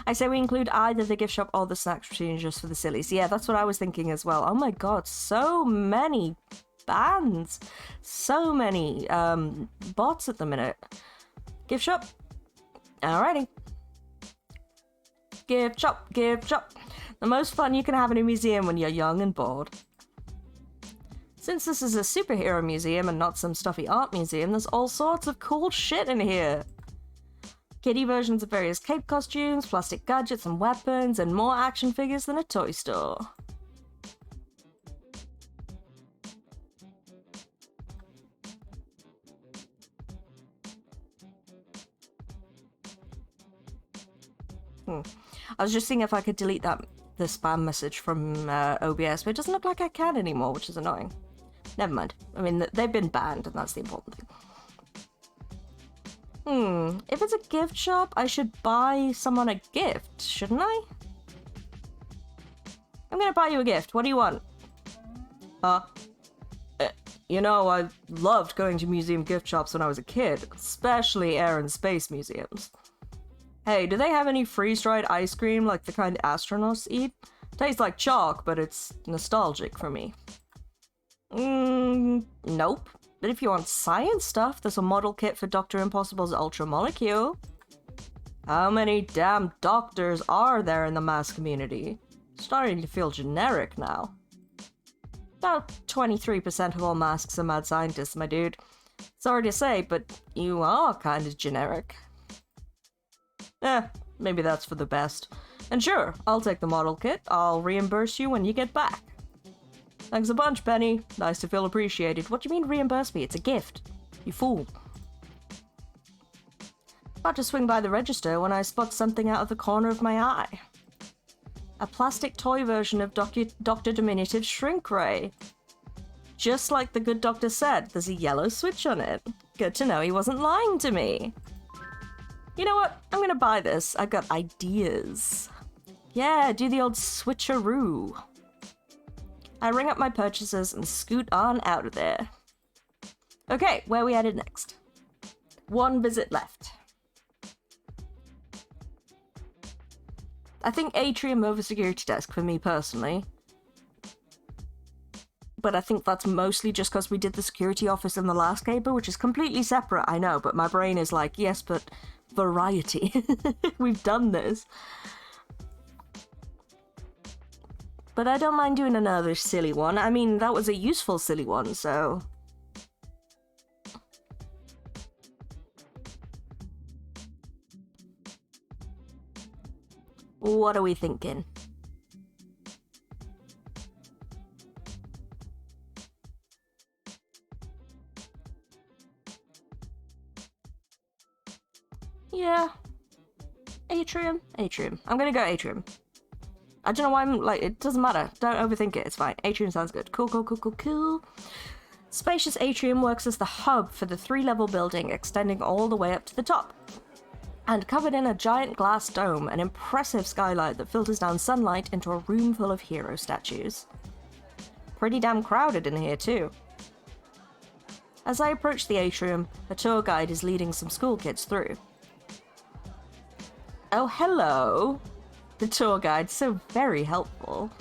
I say we include either the gift shop or the snacks machine just for the sillies. Yeah, that's what I was thinking as well. Oh my god, so many bands. So many bots at the minute. Gift shop. Alrighty. Gift shop, gift shop. The most fun you can have in a museum when you're young and bored. Since this is a superhero museum and not some stuffy art museum, there's all sorts of cool shit in here. Kiddie versions of various cape costumes, plastic gadgets and weapons, and more action figures than a toy store. I was just seeing if I could delete the spam message from OBS, but it doesn't look like I can anymore, which is annoying. Never mind. I mean, they've been banned, and that's the important thing. If it's a gift shop, I should buy someone a gift, shouldn't I? I'm gonna buy you a gift. What do you want? You know, I loved going to museum gift shops when I was a kid, especially air and space museums. Hey, do they have any freeze-dried ice cream like the kind astronauts eat? Tastes like chalk, but it's nostalgic for me. Nope. But if you want science stuff, there's a model kit for Dr. Impossible's Ultra Molecule. How many damn doctors are there in the mass community? Starting to feel generic now. About 23% of all masks are mad scientists, my dude. Sorry to say, but you are kind of generic. Maybe that's for the best. And sure, I'll take the model kit. I'll reimburse you when you get back. Thanks a bunch, Penny. Nice to feel appreciated. What do you mean reimburse me? It's a gift. You fool. About to swing by the register when I spot something out of the corner of my eye. A plastic toy version of Dr. Diminutive's shrink ray. Just like the good doctor said, there's a yellow switch on it. Good to know he wasn't lying to me. You know what? I'm gonna buy this. I've got ideas. Yeah, do the old switcheroo. I ring up my purchases and scoot on out of there. Okay, where are we headed next? One visit left. I think Atrium over security desk for me personally. But I think that's mostly just because we did the security office in the last caper, which is completely separate, I know, but my brain is like, yes, but variety. We've done this. But I don't mind doing another silly one. I mean, that was a useful silly one, so... What are we thinking? Yeah. Atrium? Atrium. I'm gonna go Atrium. I don't know why I'm like, it doesn't matter. Don't overthink it, it's fine. Atrium sounds good. Cool, cool, cool, cool, cool. Spacious Atrium works as the hub for the 3-level building, extending all the way up to the top. And covered in a giant glass dome, an impressive skylight that filters down sunlight into a room full of hero statues. Pretty damn crowded in here, too. As I approach the Atrium, a tour guide is leading some school kids through. Oh, hello. The tour guide, so very helpful.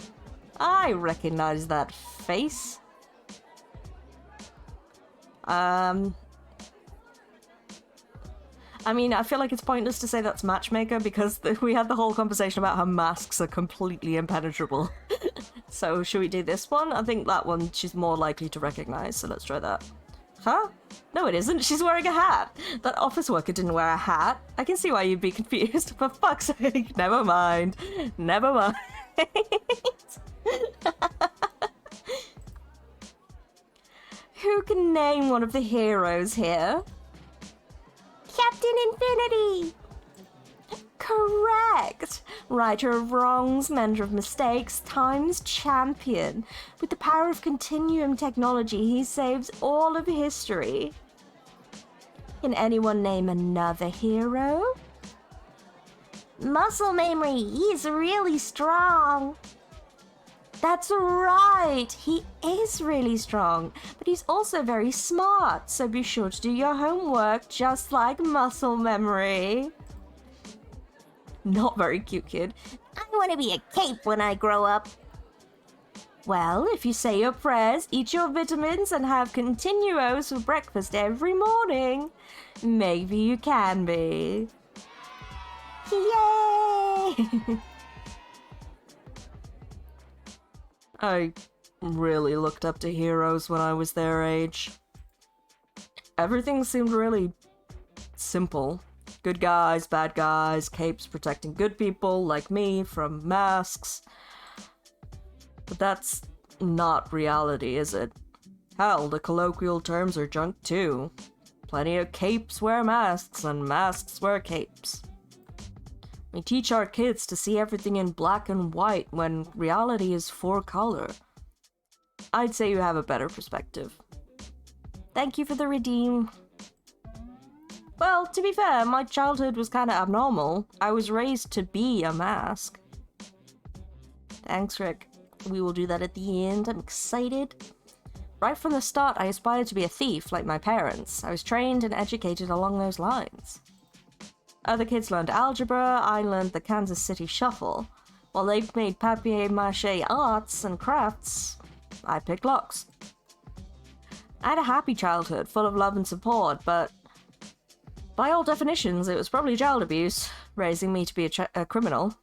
I recognize that face. I mean, I feel like it's pointless to say that's Matchmaker because we had the whole conversation about how masks are completely impenetrable. So should we do this one? I think that one she's more likely to recognize, so let's try that. Huh? No, it isn't. She's wearing a hat. That office worker didn't wear a hat. I can see why you'd be confused. For fuck's sake. Never mind. Never mind. Who can name one of the heroes here? Captain Infinity! Correct! Righter of wrongs, mender of mistakes, time's champion. With the power of continuum technology, he saves all of history. Can anyone name another hero? Muscle memory, he's really strong. That's right! He is really strong, but he's also very smart, so be sure to do your homework, just like muscle memory. Not very cute, kid. I want to be a cape when I grow up. Well, if you say your prayers, eat your vitamins, and have continuos for breakfast every morning, maybe you can be. Yay! I really looked up to heroes when I was their age. Everything seemed really simple. Good guys, bad guys, capes protecting good people like me from masks. But that's not reality, is it? Hell, the colloquial terms are junk too. Plenty of capes wear masks, and masks wear capes. We teach our kids to see everything in black and white when reality is 4-color. I'd say you have a better perspective. Thank you for the redeem. Well, to be fair, my childhood was kinda abnormal. I was raised to be a mask. Thanks, Rick. We will do that at the end. I'm excited. Right from the start, I aspired to be a thief, like my parents. I was trained and educated along those lines. Other kids learned algebra, I learned the Kansas City Shuffle. While they made papier-mâché arts and crafts, I picked locks. I had a happy childhood, full of love and support, but by all definitions, it was probably child abuse, raising me to be a criminal.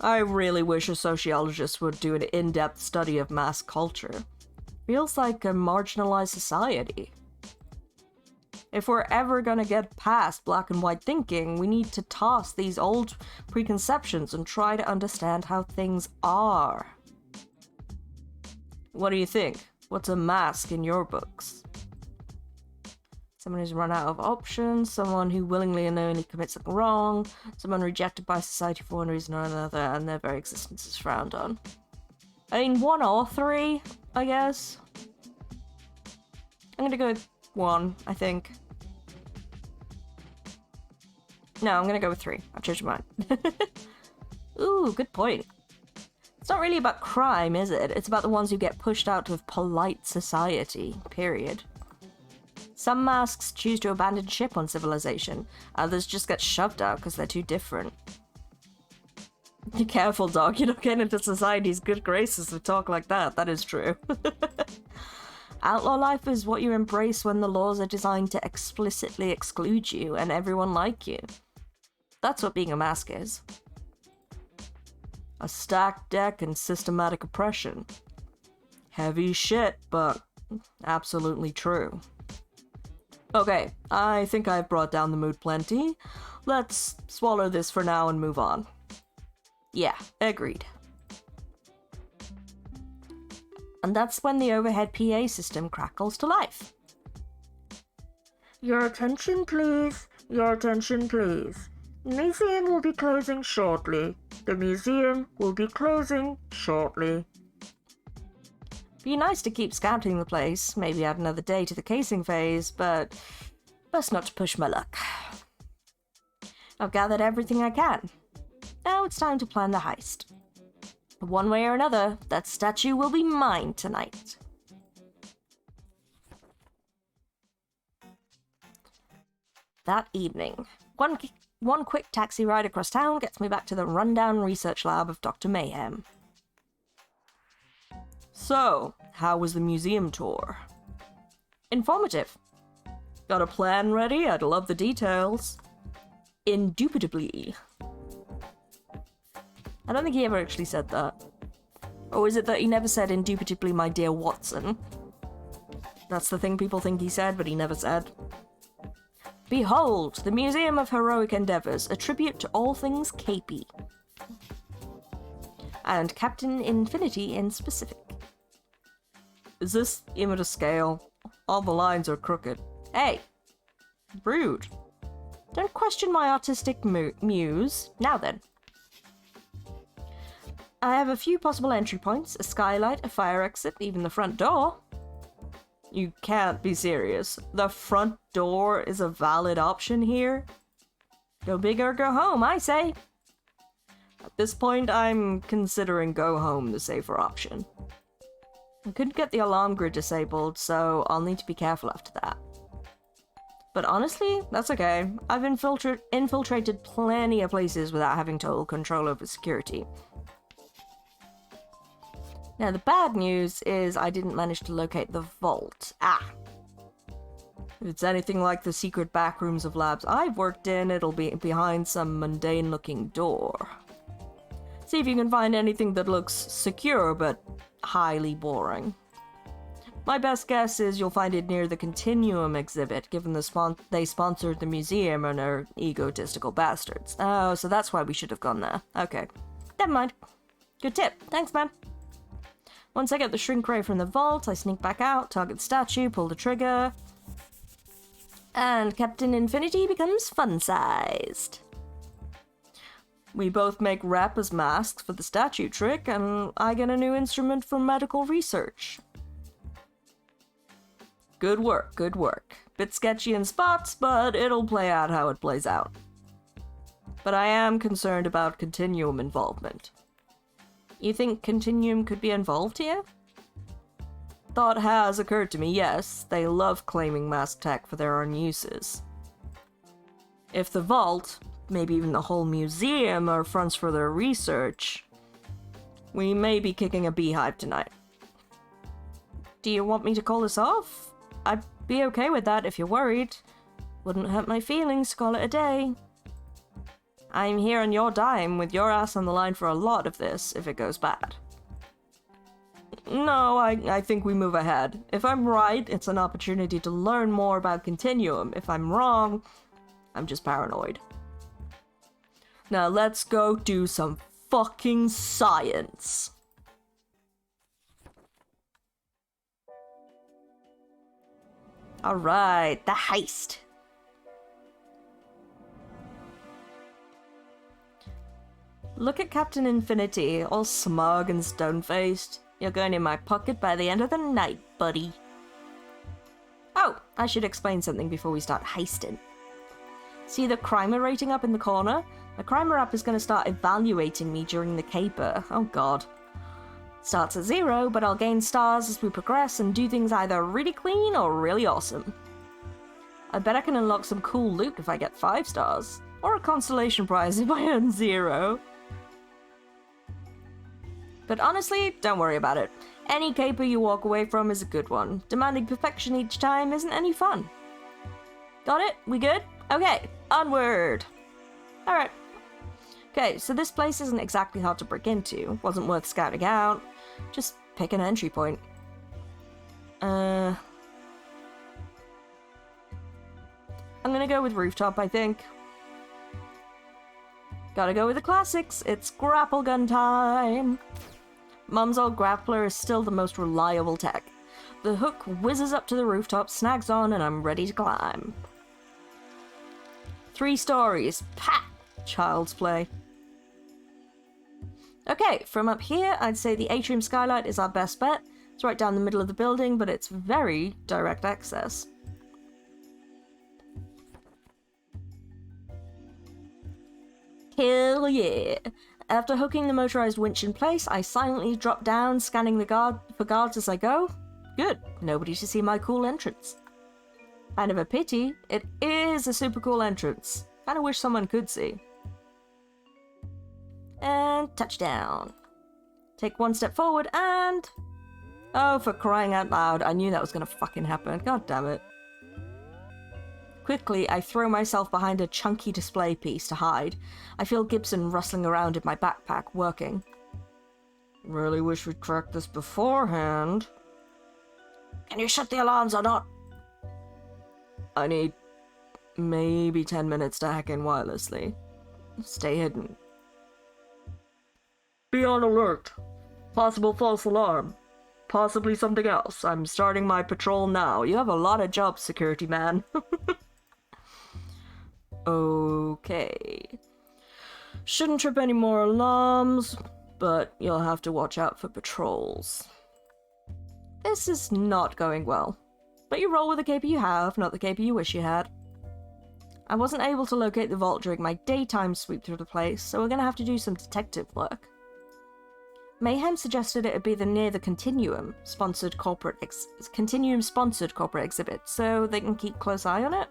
I really wish a sociologist would do an in-depth study of mass culture. Feels like a marginalized society. If we're ever gonna get past black and white thinking, we need to toss these old preconceptions and try to understand how things are. What do you think? What's a mask in your books? Someone who's run out of options, someone who willingly and knowingly commits something wrong, someone rejected by society for one reason or another, and their very existence is frowned on. I mean, 1 or 3, I guess. I'm gonna go with 1, I think. No, I'm gonna go with 3. I've changed my mind. Ooh, good point. It's not really about crime, is it? It's about the ones who get pushed out of polite society, period. Some masks choose to abandon ship on civilization. Others just get shoved out because they're too different. Be careful, dog. You don't get into society's good graces with talk like that. That is true. Outlaw life is what you embrace when the laws are designed to explicitly exclude you and everyone like you. That's what being a mask is. A stacked deck and systematic oppression. Heavy shit, but absolutely true. Okay, I think I've brought down the mood plenty. Let's swallow this for now and move on. Yeah, agreed. And that's when the overhead PA system crackles to life. Your attention, please. Your attention, please. The museum will be closing shortly. The museum will be closing shortly. Be nice to keep scouting the place, maybe add another day to the casing phase, but best not to push my luck. I've gathered everything I can. Now it's time to plan the heist. One way or another, that statue will be mine tonight. That evening, one quick taxi ride across town gets me back to the rundown research lab of Dr. Mayhem. So, how was the museum tour? Informative. Got a plan ready? I'd love the details. Indubitably. I don't think he ever actually said that. Or is it that he never said indubitably, my dear Watson? That's the thing people think he said, but he never said. Behold, the Museum of Heroic Endeavors, a tribute to all things capey. And Captain Infinity in specific. Is this even to scale? All the lines are crooked. Hey! Rude. Don't question my artistic muse. Now then. I have a few possible entry points, a skylight, a fire exit, even the front door. You can't be serious. The front door is a valid option here? Go big or go home, I say. At this point, I'm considering go home the safer option. I couldn't get the alarm grid disabled, so I'll need to be careful after that. But honestly, that's okay. I've infiltrated plenty of places without having total control over security. Now, the bad news is I didn't manage to locate the vault. If it's anything like the secret backrooms of labs I've worked in, it'll be behind some mundane-looking door. See if you can find anything that looks secure, but highly boring. My best guess is you'll find it near the Continuum exhibit, given they sponsored the museum and are egotistical bastards. Oh, so that's why we should have gone there. Okay. Never mind. Good tip. Thanks, man. Once I get the shrink ray from the vault, I sneak back out, target the statue, pull the trigger, and Captain Infinity becomes fun-sized. We both make rep as masks for the statue trick, and I get a new instrument for medical research. Good work, good work. Bit sketchy in spots, but it'll play out how it plays out. But I am concerned about Continuum involvement. You think Continuum could be involved here? Thought has occurred to me, yes. They love claiming mask tech for their own uses. If the vault, maybe even the whole museum, are fronts for their research, we may be kicking a beehive tonight. Do you want me to call this off? I'd be okay with that if you're worried. Wouldn't hurt my feelings to call it a day. I'm here on your dime, with your ass on the line for a lot of this, if it goes bad. No, I think we move ahead. If I'm right, it's an opportunity to learn more about Continuum. If I'm wrong, I'm just paranoid. Now let's go do some fucking science. Alright, the heist. Look at Captain Infinity, all smug and stone-faced. You're going in my pocket by the end of the night, buddy. Oh, I should explain something before we start heisting. See the crimer rating up in the corner? The crimer app is going to start evaluating me during the caper. Oh god. Starts at 0, but I'll gain stars as we progress and do things either really clean or really awesome. I bet I can unlock some cool loot if I get 5 stars. Or a consolation prize if I earn 0. But honestly, don't worry about it. Any caper you walk away from is a good one. Demanding perfection each time isn't any fun. Got it? We good? Okay, onward! Alright. Okay, so this place isn't exactly hard to break into. Wasn't worth scouting out. Just pick an entry point. I'm gonna go with rooftop, I think. Gotta go with the classics. It's grapple gun time! Mum's old grappler is still the most reliable tech. The hook whizzes up to the rooftop, snags on, and I'm ready to climb. 3 stories. Pah! Child's play. Okay, from up here, I'd say the atrium skylight is our best bet. It's right down the middle of the building, but it's very direct access. Hell yeah! After hooking the motorized winch in place, I silently drop down, scanning the for guards as I go. Good, nobody to see my cool entrance. Kind of a pity, it is a super cool entrance. Kinda wish someone could see. And touchdown. Take 1 step forward and... Oh, for crying out loud, I knew that was gonna fucking happen. God damn it. Quickly, I throw myself behind a chunky display piece to hide. I feel Gibson rustling around in my backpack, working. Really wish we'd cracked this beforehand. Can you shut the alarms or not? I need maybe 10 minutes to hack in wirelessly. Stay hidden. Be on alert. Possible false alarm. Possibly something else. I'm starting my patrol now. You have a lot of jobs, security man. Okay. Shouldn't trip any more alarms, but you'll have to watch out for patrols. This is not going well. But you roll with the caper you have, not the caper you wish you had. I wasn't able to locate the vault during my daytime sweep through the place, so we're gonna have to do some detective work. Mayhem suggested it would be near the Continuum-sponsored corporate exhibit, so they can keep close eye on it.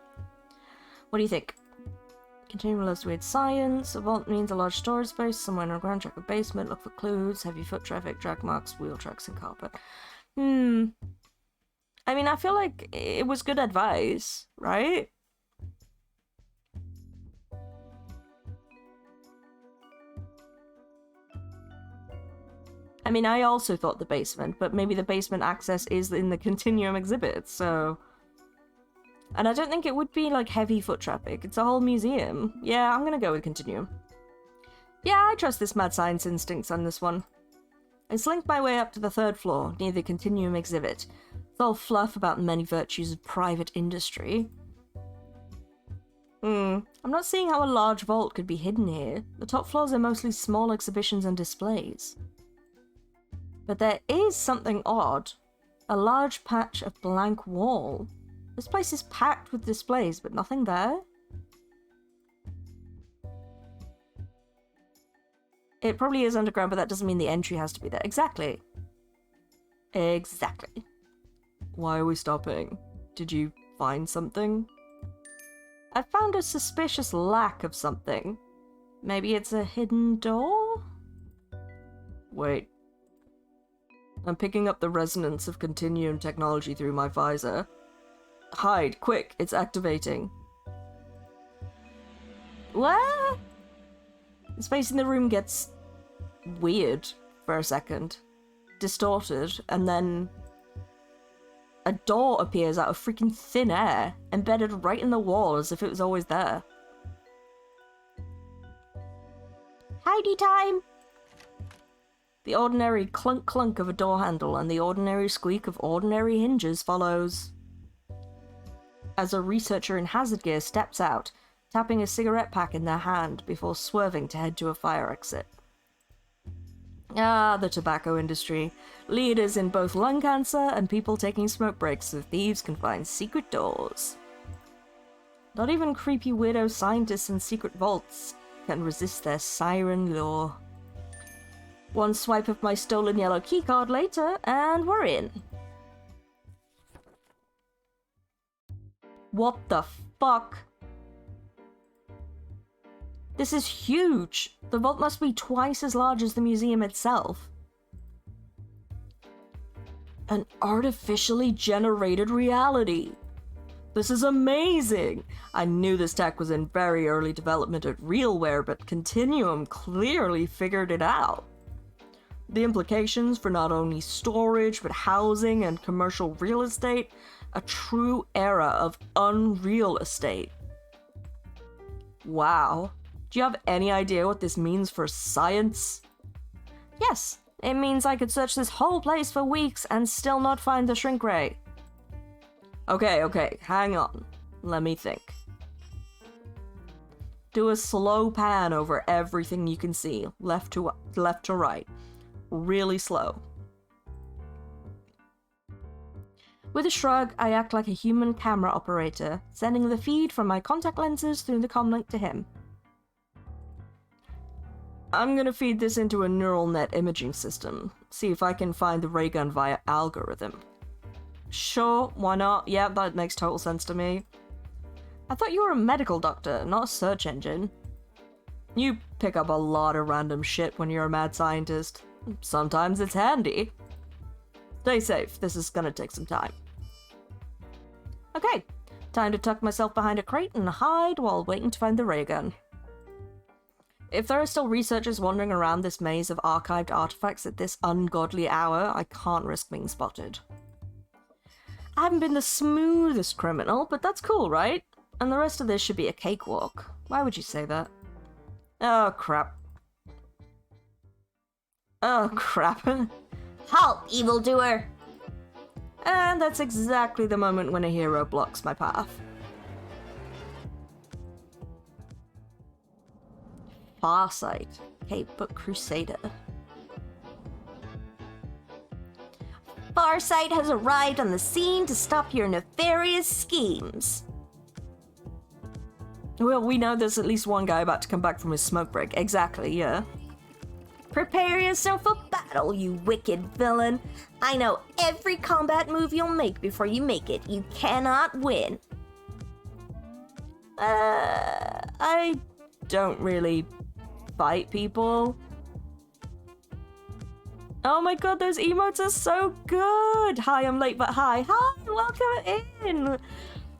What do you think? Continuum loves weird science. A vault means a large storage space, somewhere underground. Check the basement, look for clues, heavy foot traffic, drag marks, wheel tracks, and carpet. I mean, I feel like it was good advice, right? I mean, I also thought the basement, but maybe the basement access is in the Continuum exhibit, so... And I don't think it would be, like, heavy foot traffic. It's a whole museum. Yeah, I'm gonna go with Continuum. Yeah, I trust this mad science instincts on this one. I slinked my way up to the 3rd floor, near the Continuum exhibit. It's all fluff about the many virtues of private industry. I'm not seeing how a large vault could be hidden here. The top floors are mostly small exhibitions and displays. But there is something odd. A large patch of blank wall. This place is packed with displays, but nothing there. It probably is underground, but that doesn't mean the entry has to be there. Exactly. Exactly. Why are we stopping? Did you find something? I found a suspicious lack of something. Maybe it's a hidden door? Wait. I'm picking up the resonance of Continuum technology through my visor. Hide, quick, it's activating. What? The space in the room gets weird for a second. Distorted, and then a door appears out of freaking thin air, embedded right in the wall as if it was always there. Hidey time! The ordinary clunk-clunk of a door handle and the ordinary squeak of ordinary hinges follows. As a researcher in hazard gear steps out, tapping a cigarette pack in their hand before swerving to head to a fire exit. Ah, the tobacco industry. Leaders in both lung cancer and people taking smoke breaks so thieves can find secret doors. Not even creepy weirdo scientists in secret vaults can resist their siren lure. One swipe of my stolen yellow keycard later, and we're in. What the fuck? This is huge! The vault must be twice as large as the museum itself. An artificially generated reality! This is amazing! I knew this tech was in very early development at RealWare, but Continuum clearly figured it out. The implications for not only storage, but housing and commercial real estate, a true era of unreal estate. Wow. Do you have any idea what this means for science? Yes, it means I could search this whole place for weeks and still not find the shrink ray. Okay, hang on. Let me think. Do a slow pan over everything you can see, left to right. Really slow. With a shrug, I act like a human camera operator, sending the feed from my contact lenses through the comlink to him. I'm gonna feed this into a neural net imaging system, see if I can find the ray gun via algorithm. Sure, why not? Yeah, that makes total sense to me. I thought you were a medical doctor, not a search engine. You pick up a lot of random shit when you're a mad scientist. Sometimes it's handy. Stay safe, this is gonna take some time. Okay, time to tuck myself behind a crate and hide while waiting to find the ray gun. If there are still researchers wandering around this maze of archived artifacts at this ungodly hour, I can't risk being spotted. I haven't been the smoothest criminal, but that's cool, right? And the rest of this should be a cakewalk. Why would you say that? Oh, crap. Oh, crap. Halt, evildoer! And that's exactly the moment when a hero blocks my path. Farsight, Cape Crusader. Farsight has arrived on the scene to stop your nefarious schemes. Well, we know there's at least one guy about to come back from his smoke break. Exactly, yeah. Prepare yourself for battle, you wicked villain. I know every combat move you'll make before you make it. You cannot win. I don't really fight people. Oh my god, those emotes are so good! Hi, I'm late, but hi. Hi, welcome in!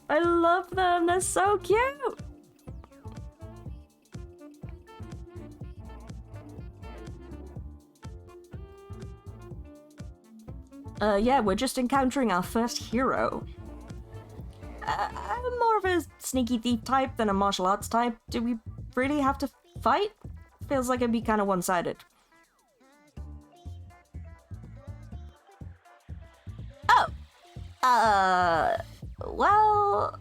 I love them, they're so cute! Yeah, we're just encountering our first hero. I'm more of a sneaky thief type than a martial arts type. Do we really have to fight? Feels like it'd be kind of one-sided. Well...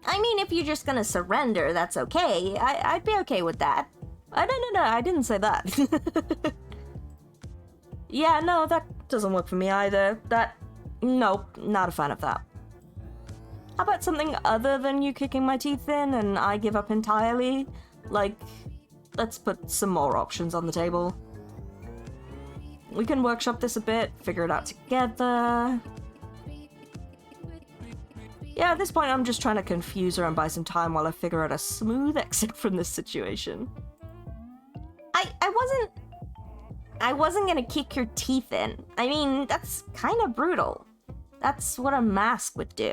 I mean, if you're just gonna surrender, that's okay. I'd be okay with that. No, I didn't say that. Yeah, no, that doesn't work for me either. Nope, not a fan of that. How about something other than you kicking my teeth in and I give up entirely? Like, let's put some more options on the table. We can workshop this a bit, figure it out together. Yeah, at this point I'm just trying to confuse her and buy some time while I figure out a smooth exit from this situation. I wasn't gonna kick your teeth in. I mean, that's kind of brutal. That's what a mask would do.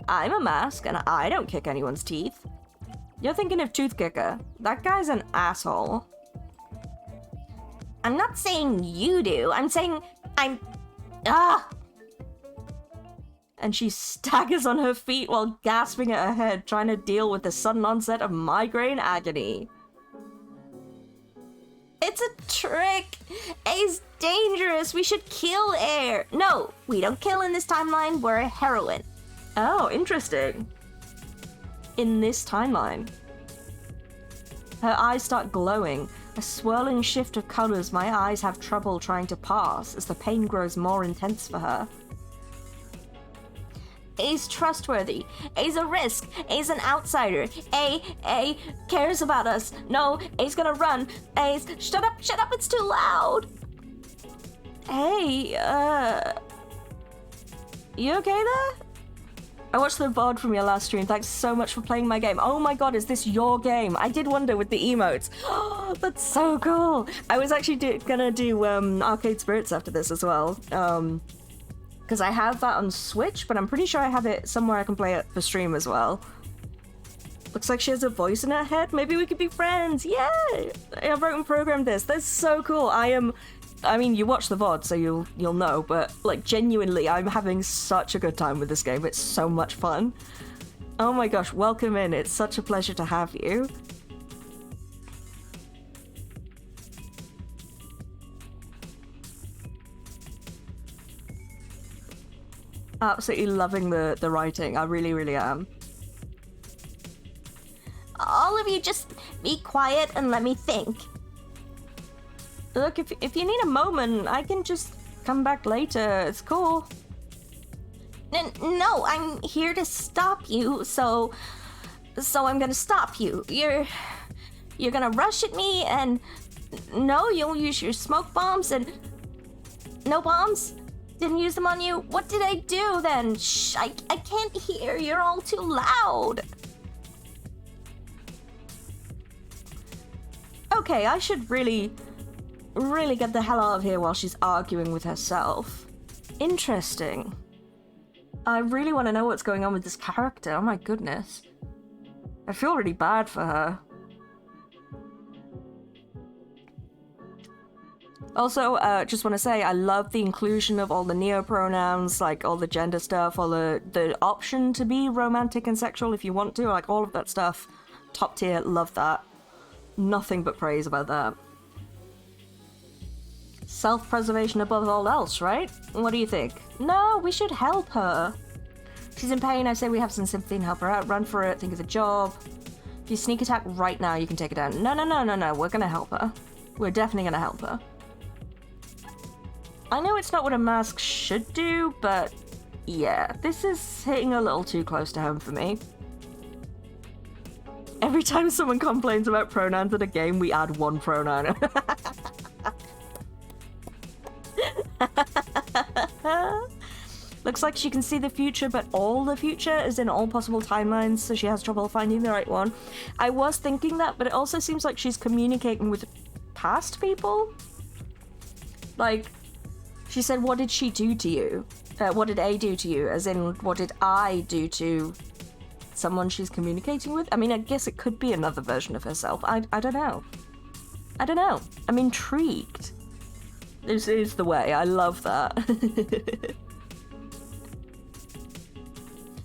I'm a mask and I don't kick anyone's teeth. You're thinking of Toothkicker. That guy's an asshole. I'm not saying you do. I'm saying And she staggers on her feet while gasping at her head, trying to deal with the sudden onset of migraine agony. It's a trick! A's dangerous! We should kill Air! No, we don't kill in this timeline, we're a heroine. Oh, interesting. In this timeline. Her eyes start glowing, a swirling shift of colors my eyes have trouble trying to pass as the pain grows more intense for her. A's trustworthy. A's a risk. A's an outsider. A cares about us. No, A's gonna run. A's shut up, it's too loud. Hey, you okay there? I watched the VOD from your last stream. Thanks so much for playing my game. Oh my god, is this your game? I did wonder with the emotes. Oh, that's so cool. I was actually gonna do Arcade Spirits after this as well. Because I have that on Switch, but I'm pretty sure I have it somewhere I can play it for stream as well. Looks like she has a voice in her head. Maybe we could be friends. Yay! I wrote and programmed this. That's so cool. I mean, you watch the VOD, so you'll know, but like genuinely, I'm having such a good time with this game. It's so much fun. Oh my gosh, welcome in. It's such a pleasure to have you. Absolutely loving the writing. I really, really am. All of you just be quiet and let me think. Look, if you need a moment, I can just come back later. It's cool. No, I'm here to stop you, so I'm gonna stop you. You're gonna rush at me and no, you'll use your smoke bombs and no bombs? Didn't use them on you? What did I do then? Shh, I can't hear. You're all too loud. Okay, I should really get the hell out of here while she's arguing with herself. Interesting. I really want to know what's going on with this character. Oh my goodness. I feel really bad for her. Also, just want to say, I love the inclusion of all the neo-pronouns, like all the gender stuff, all the option to be romantic and sexual if you want to, like all of that stuff. Top tier, love that. Nothing but praise about that. Self-preservation above all else, right? What do you think? No, we should help her. She's in pain, I say we have some sympathy and help her out. Run for it, think of the job. If you sneak attack right now, you can take her down. No, we're gonna help her. We're definitely gonna help her. I know it's not what a mask should do, but yeah, this is hitting a little too close to home for me. Every time someone complains about pronouns in a game, we add one pronoun. Looks like she can see the future, but all the future is in all possible timelines, so she has trouble finding the right one. I was thinking that, but it also seems like she's communicating with past people. Like, she said, what did she do to you? What did A do to you? As in, what did I do to someone she's communicating with? I mean, I guess it could be another version of herself. I don't know. I don't know. I'm intrigued. This is the way. I love that.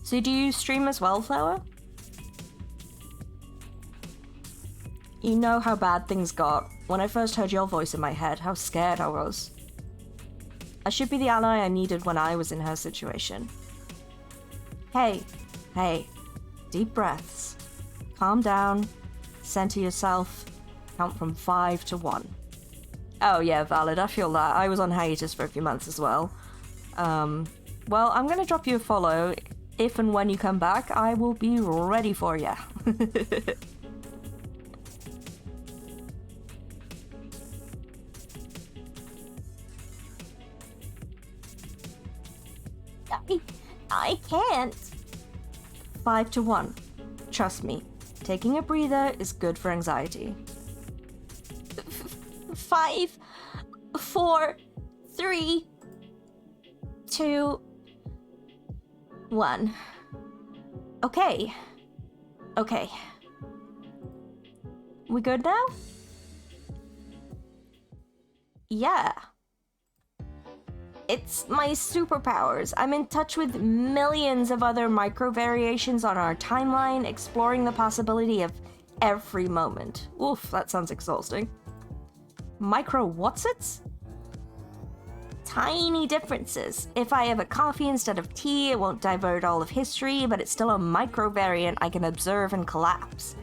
So do you stream as well, Flower? You know how bad things got. When I first heard your voice in my head, how scared I was. I should be the ally I needed when I was in her situation. Hey, deep breaths. Calm down, center yourself, count from 5 to 1. Oh yeah, valid, I feel that. I was on hiatus for a few months as well. Well, I'm gonna drop you a follow. If and when you come back, I will be ready for ya. I can't. 5 to 1. Trust me, taking a breather is good for anxiety. 5, 4, 3, 2, 1. Okay. We good now? Yeah. It's my superpowers. I'm in touch with millions of other micro variations on our timeline, exploring the possibility of every moment. Oof, that sounds exhausting. Micro whatsits? Tiny differences. If I have a coffee instead of tea, it won't divert all of history, but it's still a micro variant I can observe and collapse.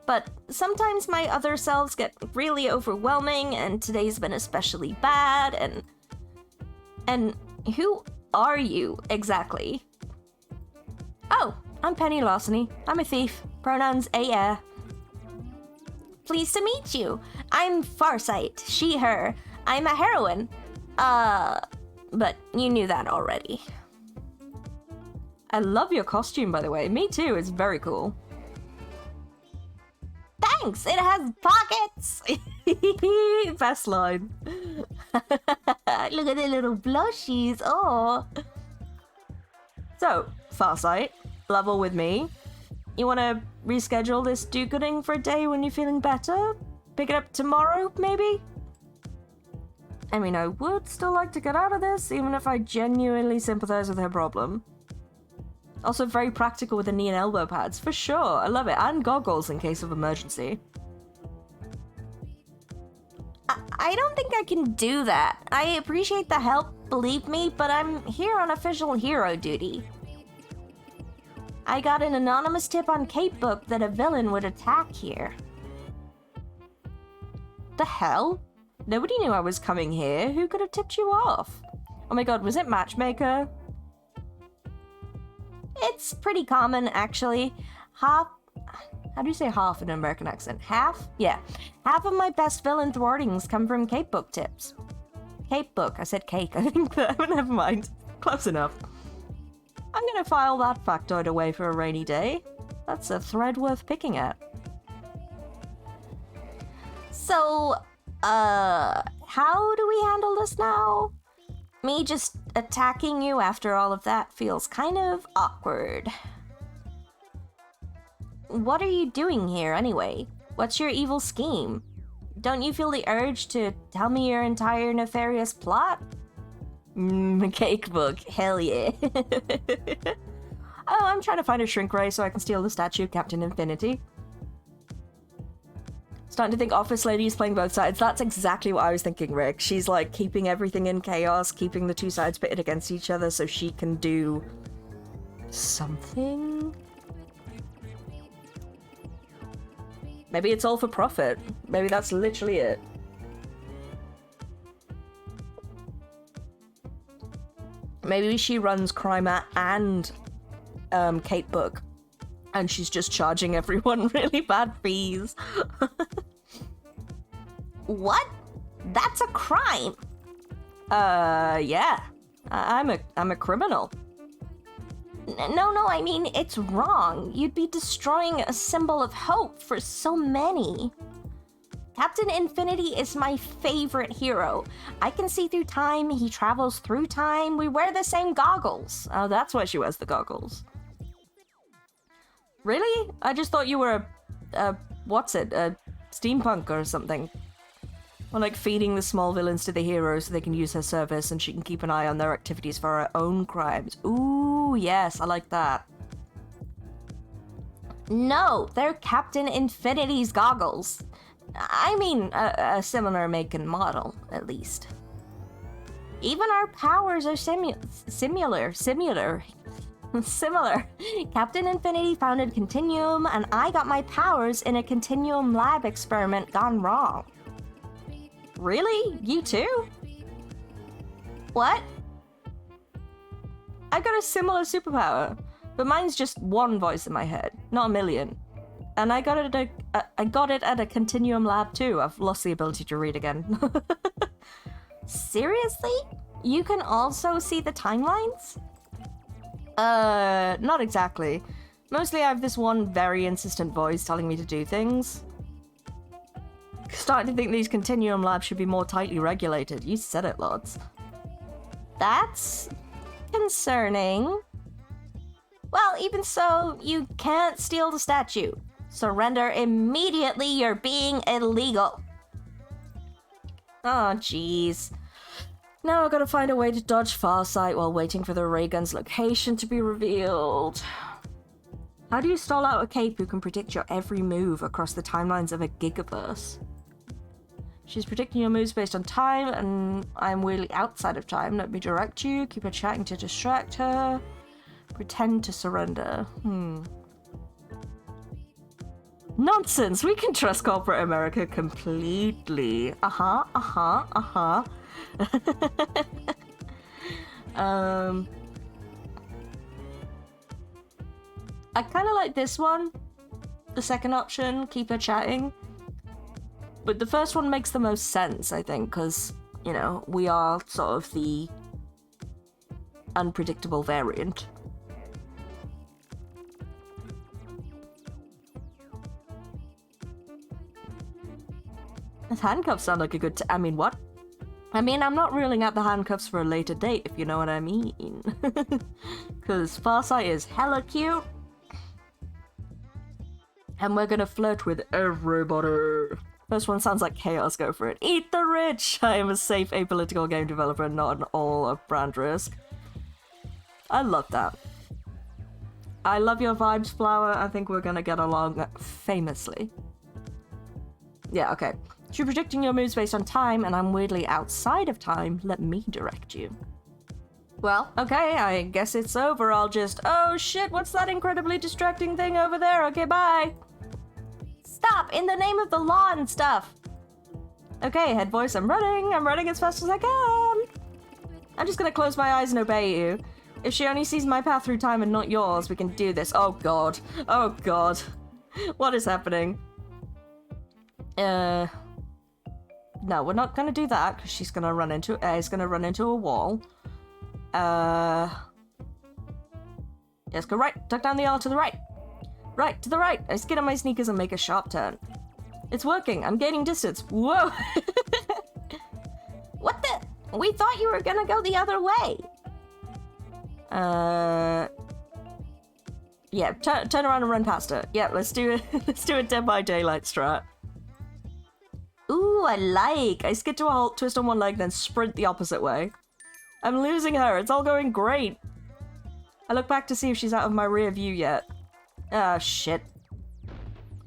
But sometimes my other selves get really overwhelming, and today's been especially bad, and who are you exactly? Oh, I'm Penny Larceny. I'm a thief. Pronouns AR. Pleased to meet you. I'm Farsight, she, her. I'm a heroine. But you knew that already. I love your costume, by the way. Me too, it's very cool. Thanks, it has pockets! Best line. Look at the little blushies, oh. So, Farsight, level with me. You want to reschedule this do-gooding for a day when you're feeling better? Pick it up tomorrow, maybe? I mean, I would still like to get out of this, even if I genuinely sympathize with her problem. Also very practical with the knee and elbow pads, for sure. I love it. And goggles in case of emergency. I don't think I can do that. I appreciate the help, believe me, but I'm here on official hero duty. I got an anonymous tip on Capebook that a villain would attack here. The hell? Nobody knew I was coming here. Who could have tipped you off? Oh my god, was it Matchmaker? It's pretty common, actually. How do you say half in an American accent? Half? Yeah. Half of my best villain thwartings come from Capebook tips. Capebook. I said cake, I think. Never mind. Close enough. I'm gonna file that factoid away for a rainy day. That's a thread worth picking at. So, how do we handle this now? Me just attacking you after all of that feels kind of awkward. What are you doing here, anyway? What's your evil scheme? Don't you feel the urge to tell me your entire nefarious plot? Cakebook, hell yeah. Oh, I'm trying to find a shrink ray so I can steal the statue of Captain Infinity. Starting to think Office Lady is playing both sides. That's exactly what I was thinking, Rick. She's like keeping everything in chaos, keeping the two sides pitted against each other so she can do something. Maybe it's all for profit. Maybe that's literally it. Maybe she runs Crime and Capebook And she's just charging everyone really bad fees. What? That's a crime. Yeah. I'm a criminal. No, I mean, it's wrong. You'd be destroying a symbol of hope for so many. Captain Infinity is my favorite hero. I can see through time, he travels through time, we wear the same goggles. Oh, that's why she wears the goggles. Really? I just thought you were a steampunk or something. Or like feeding the small villains to the heroes so they can use her service and she can keep an eye on their activities for her own crimes. Ooh, yes, I like that. No, they're Captain Infinity's goggles. I mean, a similar make and model, at least. Even our powers are similar. Captain Infinity founded Continuum, and I got my powers in a Continuum lab experiment gone wrong. Really? You too? What? I got a similar superpower, but mine's just one voice in my head, not a million. And I got it at a Continuum lab too. I've lost the ability to read again. Seriously? You can also see the timelines? Not exactly. Mostly I have this one very insistent voice telling me to do things. Starting to think these Continuum labs should be more tightly regulated. You said it, Lods. That's concerning. Well, even so, you can't steal the statue. Surrender immediately, you're being illegal. Oh, jeez. Now I've got to find a way to dodge Farsight while waiting for the ray gun's location to be revealed. How do you stall out a cape who can predict your every move across the timelines of a gigaverse? She's predicting your moves based on time, and I'm weirdly outside of time. Let me direct you. Keep her chatting to distract her. Pretend to surrender. Nonsense! We can trust corporate America completely. I kind of like this one. The second option, keep her chatting. But the first one makes the most sense, I think, because, you know, we are sort of the unpredictable variant. The handcuffs sound like a good I mean, what? I mean, I'm not ruling out the handcuffs for a later date, if you know what I mean. Because Farsight is hella cute. And we're gonna flirt with everybody. First one sounds like chaos, go for it. Eat the rich! I am a safe apolitical game developer, not an all-of-brand risk. I love that. I love your vibes, Flower. I think we're gonna get along famously. Yeah, okay. You're predicting your moves based on time, and I'm weirdly outside of time. Let me direct you. Well, okay, I guess it's over. I'll just... Oh shit, what's that incredibly distracting thing over there? Okay, bye! Stop! In the name of the law and stuff! Okay, head voice, I'm running as fast as I can! I'm just gonna close my eyes and obey you. If she only sees my path through time and not yours, we can do this. Oh god. Oh god. What is happening? No, we're not gonna do that, because she's gonna run into... he's gonna run into a wall. Yes, go right. Tuck down the aisle to the right. Right, to the right. I skid on my sneakers and make a sharp turn. It's working. I'm gaining distance. Whoa! What the? We thought you were gonna go the other way. Yeah, turn around and run past her. Yeah, let's do it. Let's do a Dead by Daylight strat. Ooh, I like. I skid to a halt, twist on one leg, then sprint the opposite way. I'm losing her. It's all going great. I look back to see if she's out of my rear view yet. Ah, shit.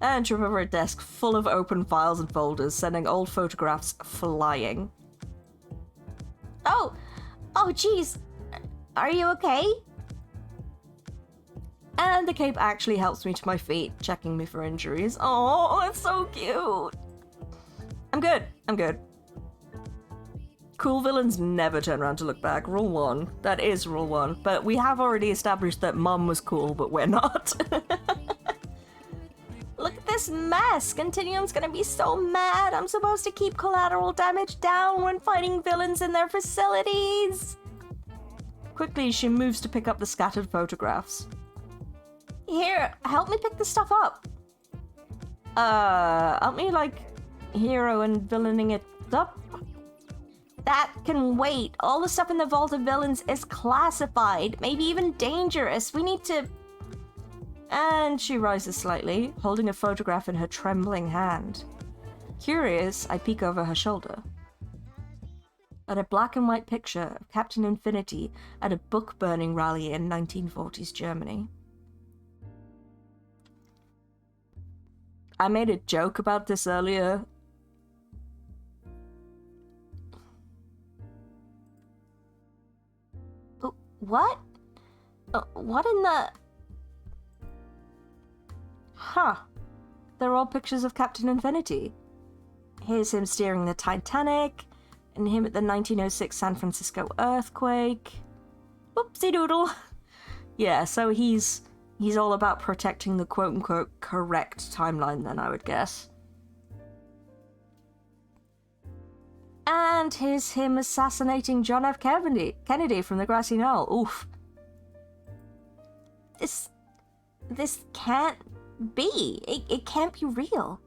And trip over a desk full of open files and folders, sending old photographs flying. Oh, jeez. Are you okay? And the cape actually helps me to my feet, checking me for injuries. Oh, that's so cute. I'm good. Cool villains never turn around to look back. Rule 1. That is rule 1. But we have already established that Mom was cool, but we're not. this mess? Continuum's gonna be so mad. I'm supposed to keep collateral damage down when fighting villains in their facilities. Quickly, she moves to pick up the scattered photographs. Here, help me pick this stuff up. Help me, like, hero and villaining it up? That can wait. All the stuff in the Vault of Villains is classified, maybe even dangerous. We need to... And she rises slightly, holding a photograph in her trembling hand. Curious, I peek over her shoulder at a black and white picture of Captain Infinity at a book-burning rally in 1940s Germany. I made a joke about this earlier. What? What in the... Huh. They're all pictures of Captain Infinity. Here's him steering the Titanic, and him at the 1906 San Francisco earthquake. Whoopsie doodle. Yeah, so he's all about protecting the quote-unquote correct timeline then, I would guess. And here's him assassinating John F. Kennedy from the grassy knoll. Oof. This can't be. It can't be real.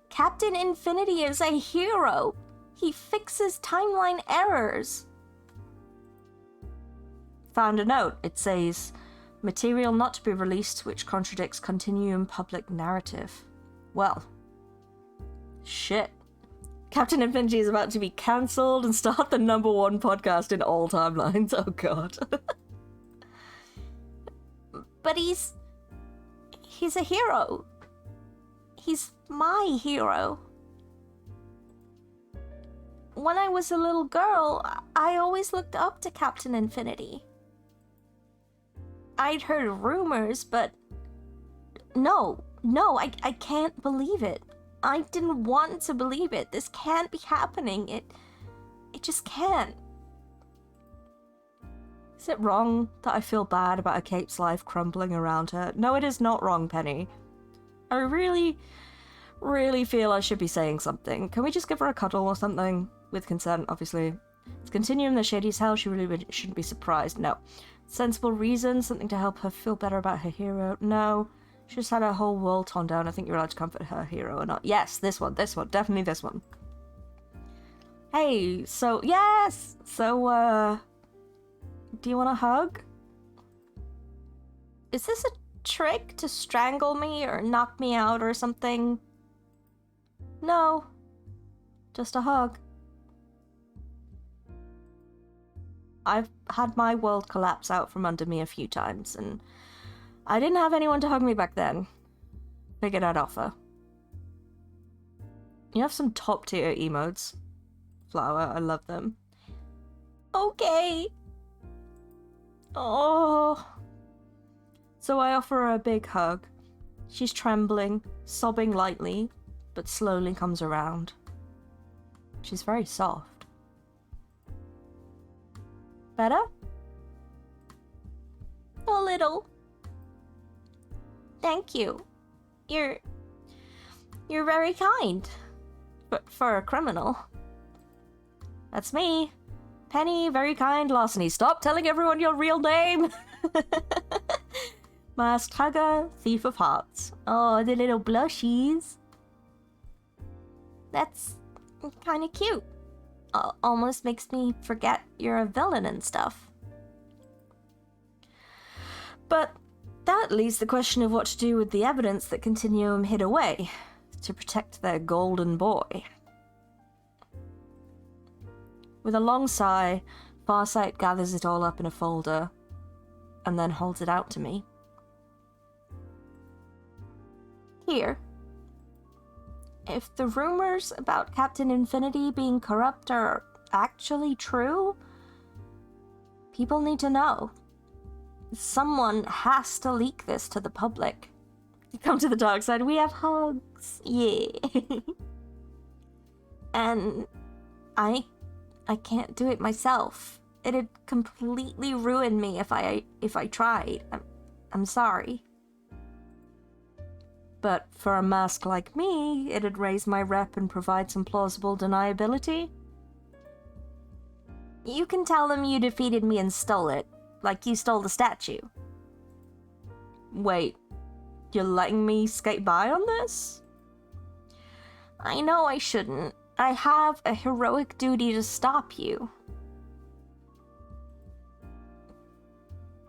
Captain Infinity is a hero. He fixes timeline errors. Found a note. It says, material not to be released which contradicts continuum public narrative. Well, shit. Captain Infinity is about to be cancelled and start the #1 podcast in all timelines. Oh god. But he's a hero. He's my hero. When I was a little girl, I always looked up to Captain Infinity. I'd heard rumors, but no, I can't believe it. I didn't want to believe it. This can't be happening. It just can't. Is it wrong that I feel bad about a Kate's life crumbling around her? No, it is not wrong, Penny. I really, really feel I should be saying something. Can we just give her a cuddle or something? With consent, obviously. It's continuing the shady as hell. She really shouldn't be surprised. No. Sensible reason, something to help her feel better about her hero. No. She just had her whole world torn down. I think you're allowed to comfort her hero or not. Yes, this one, definitely this one. Hey, so, yes! So, do you want a hug? Is this a trick to strangle me or knock me out or something? No. Just a hug. I've had my world collapse out from under me a few times, and I didn't have anyone to hug me back then. Figured I'd offer. You have some top-tier emotes. Flower, I love them. Okay. Oh. So I offer her a big hug. She's trembling, sobbing lightly, but slowly comes around. She's very soft. Better? A little. Thank you. You're very kind. But for a criminal. That's me. Penny, very kind Larceny. Stop telling everyone your real name! Masked hugger, thief of hearts. Oh, the little blushies. That's kind of cute. Almost makes me forget you're a villain and stuff. But that leaves the question of what to do with the evidence that Continuum hid away to protect their golden boy. With a long sigh, Farsight gathers it all up in a folder and then holds it out to me. Here. If the rumors about Captain Infinity being corrupt are actually true, people need to know. Someone has to leak this to the public. Come to the dark side, we have hugs. Yeah. And I can't do it myself. It'd completely ruin me if I tried. I'm sorry. But for a mask like me, it'd raise my rep and provide some plausible deniability. You can tell them you defeated me and stole it, like you stole the statue. Wait, you're letting me skate by on this? I know I shouldn't. I have a heroic duty to stop you.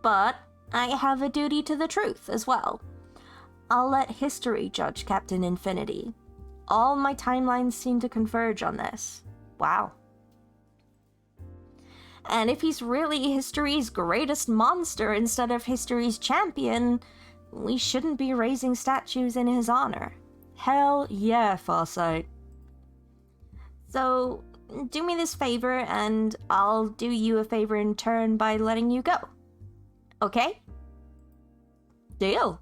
But I have a duty to the truth as well. I'll let history judge Captain Infinity. All my timelines seem to converge on this. Wow. And if he's really history's greatest monster instead of history's champion, we shouldn't be raising statues in his honor. Hell yeah, Farsight. So, do me this favor, and I'll do you a favor in turn by letting you go. Okay? Deal.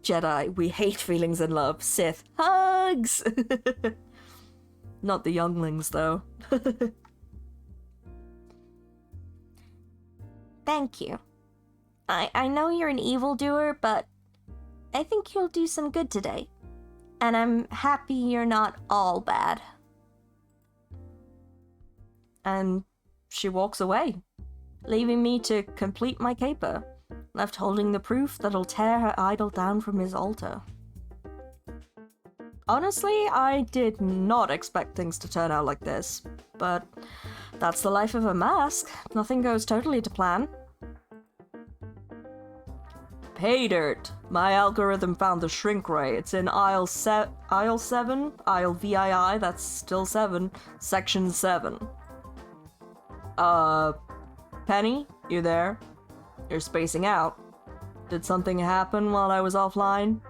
Jedi, we hate feelings in love. Sith, hugs! Not the younglings, though. Thank you. I know you're an evildoer, but I think you'll do some good today. And I'm happy you're not all bad. And she walks away, leaving me to complete my caper, left holding the proof that'll tear her idol down from his altar. Honestly, I did not expect things to turn out like this, but that's the life of a mask. Nothing goes totally to plan. Pay dirt! My algorithm found the shrink ray. It's in aisle 7, aisle VII, that's still 7, section 7. Penny, you there? You're spacing out. Did something happen while I was offline?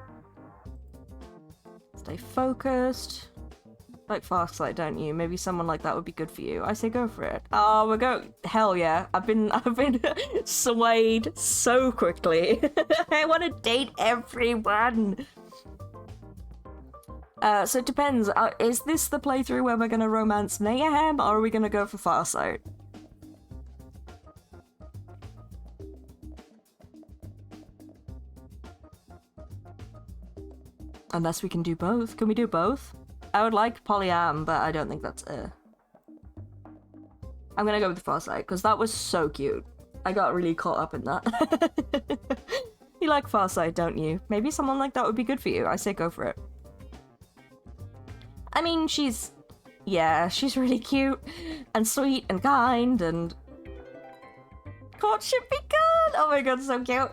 Stay focused. Like Farsight, don't you? Maybe someone like that would be good for you. I say go for it. Oh, we're going. Hell yeah! I've been swayed so quickly. I want to date everyone. So it depends. Is this the playthrough where we're gonna romance Mayhem, or are we gonna go for Farsight? Unless we can do both. Can we do both? I would like Polyam, but I don't think that's it. I'm gonna go with Farsight, because that was so cute. I got really caught up in that. You like Farsight, don't you? Maybe someone like that would be good for you. I say go for it. I mean, she's really cute, and sweet, and kind, and... Courtship be good! Oh my god, so cute.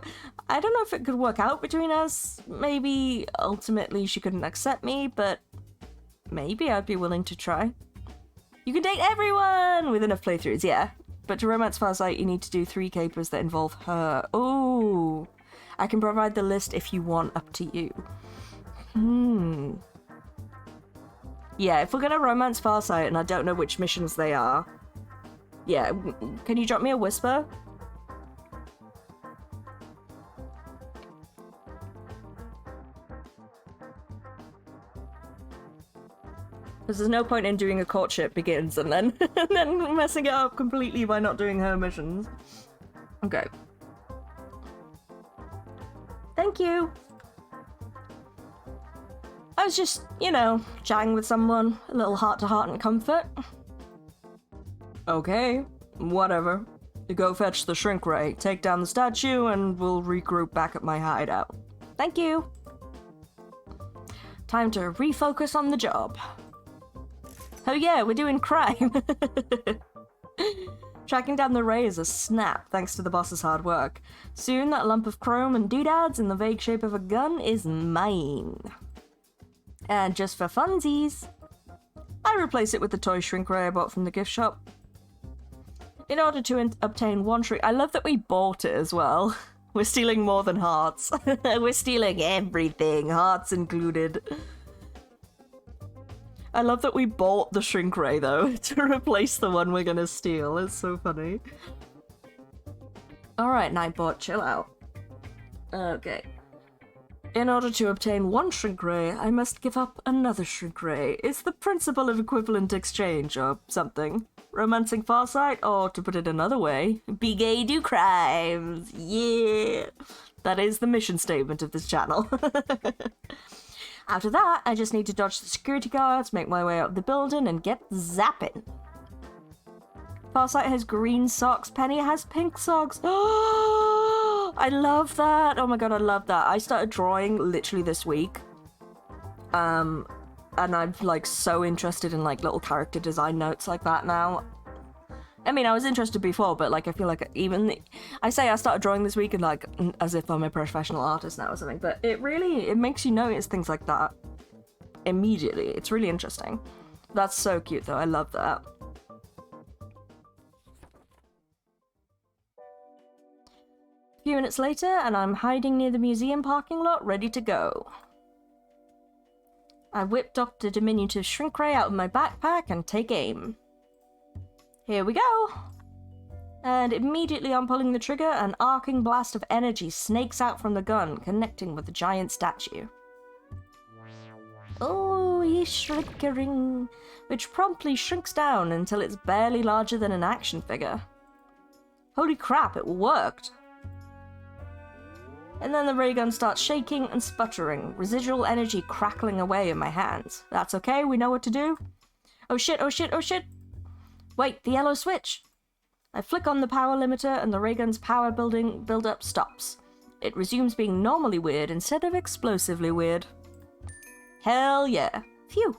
I don't know if it could work out between us. Maybe, ultimately, she couldn't accept me, but... maybe I'd be willing to try. You can date everyone with enough playthroughs, yeah. But to romance Farsight, you need to do 3 capers that involve her. Ooh. I can provide the list if you want, up to you. Yeah, if we're gonna romance Farsight and I don't know which missions they are... yeah, can you drop me a whisper? Because there's no point in doing a courtship begins and then messing it up completely by not doing her missions. Okay. Thank you. I was just, you know, chatting with someone, a little heart-to-heart and comfort. Okay, whatever. You go fetch the shrink ray, take down the statue, and we'll regroup back at my hideout. Thank you. Time to refocus on the job. Oh yeah, we're doing crime. Tracking down the ray is a snap, thanks to the boss's hard work. Soon that lump of chrome and doodads in the vague shape of a gun is mine. And just for funsies, I replace it with the toy shrink ray I bought from the gift shop. In order to obtain 1 shrink... I love that we bought it as well. We're stealing more than hearts. We're stealing everything, hearts included. I love that we bought the shrink ray, though, to replace the one we're gonna steal. It's so funny. Alright, Nightbot, chill out. Okay. In order to obtain 1 shrink ray, I must give up another shrink ray. It's the principle of equivalent exchange, or something. Romancing Farsight, or to put it another way, be gay, do crimes. Yeah! That is the mission statement of this channel. After that, I just need to dodge the security guards, make my way out of the building, and get zapping. Farsight has green socks, Penny has pink socks. Oh, I love that. Oh my god, I love that. I started drawing literally this week. And I'm like so interested in like little character design notes like that now. I mean, I was interested before, but like I feel like I say I started drawing this week and like as if I'm a professional artist now or something, but it makes you notice things like that immediately. It's really interesting. That's so cute though. I love that. A few minutes later, and I'm hiding near the museum parking lot, ready to go. I whip Dr. Diminutive Shrink Ray out of my backpack and take aim. Here we go! And immediately on pulling the trigger, an arcing blast of energy snakes out from the gun, connecting with the giant statue. Oh, he's shrinkering, which promptly shrinks down until it's barely larger than an action figure. Holy crap, it worked! And then the ray gun starts shaking and sputtering, residual energy crackling away in my hands. That's okay, we know what to do. Oh shit, oh shit, oh shit! Wait, the yellow switch! I flick on the power limiter and the ray gun's power build-up stops. It resumes being normally weird instead of explosively weird. Hell yeah. Phew.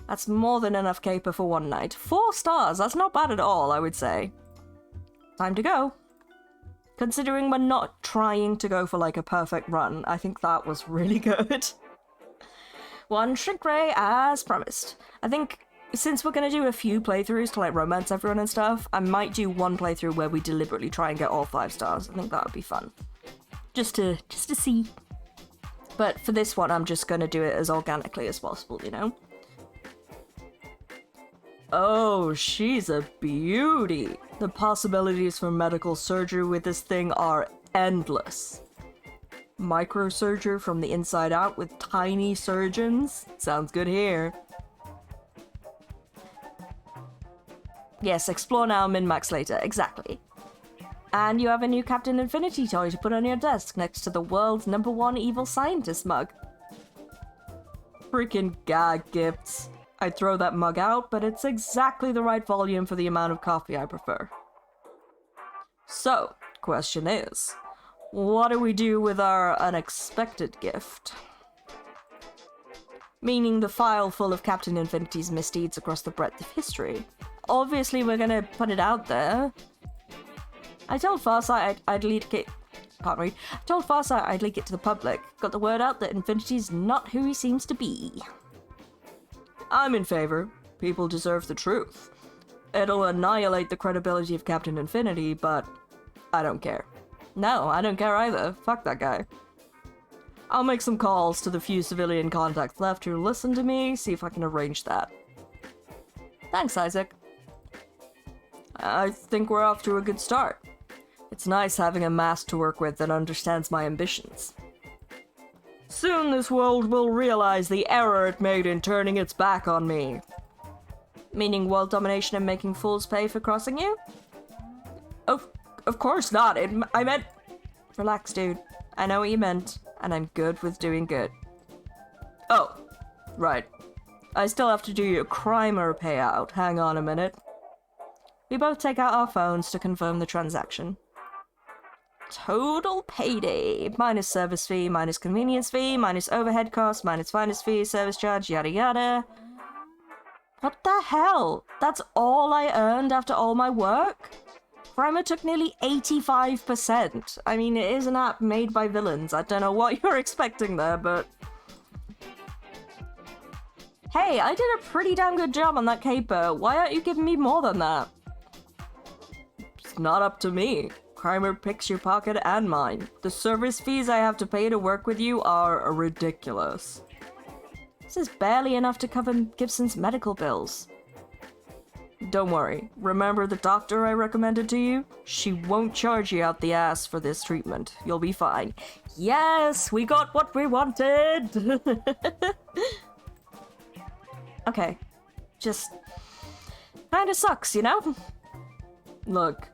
That's more than enough caper for one night. 4 stars, that's not bad at all, I would say. Time to go. Considering we're not trying to go for like a perfect run, I think that was really good. 1 shrink ray as promised. I think since we're gonna do a few playthroughs to like romance everyone and stuff, I might do 1 playthrough where we deliberately try and get all 5 stars. I think that would be fun. Just to see. But for this one, I'm just gonna do it as organically as possible, you know? Oh, she's a beauty. The possibilities for medical surgery with this thing are endless. Microsurgery from the inside out with tiny surgeons? Sounds good here. Yes, explore now, min-max later. Exactly. And you have a new Captain Infinity toy to put on your desk next to the world's #1 evil scientist mug. Freaking gag gifts. I'd throw that mug out, but it's exactly the right volume for the amount of coffee I prefer. So, question is, what do we do with our unexpected gift? Meaning the file full of Captain Infinity's misdeeds across the breadth of history. Obviously we're gonna put it out there. I told Farsight I'd leak it... Can't read. I told Farsight I'd leak it to the public. Got the word out that Infinity's not who he seems to be. I'm in favor. People deserve the truth. It'll annihilate the credibility of Captain Infinity, but I don't care. No, I don't care either. Fuck that guy. I'll make some calls to the few civilian contacts left who listen to me, see if I can arrange that. Thanks, Isaac. I think we're off to a good start. It's nice having a mask to work with that understands my ambitions. Soon this world will realize the error it made in turning its back on me. Meaning world domination and making fools pay for crossing you? Of course not. I meant... Relax, dude. I know what you meant, and I'm good with doing good. Oh, right. I still have to do your crimer payout. Hang on a minute. We both take out our phones to confirm the transaction. Total payday. Minus service fee, minus convenience fee, minus overhead costs, minus finder's fee, service charge, yada yada. What the hell? That's all I earned after all my work? Primer took nearly 85%. I mean, it is an app made by villains. I don't know what you're expecting there, but... Hey, I did a pretty damn good job on that caper. Why aren't you giving me more than that? It's not up to me. Primer picks your pocket and mine. The service fees I have to pay to work with you are ridiculous. This is barely enough to cover Gibson's medical bills. Don't worry. Remember the doctor I recommended to you? She won't charge you out the ass for this treatment. You'll be fine. Yes, we got what we wanted! Okay. Just... kinda sucks, you know? Look.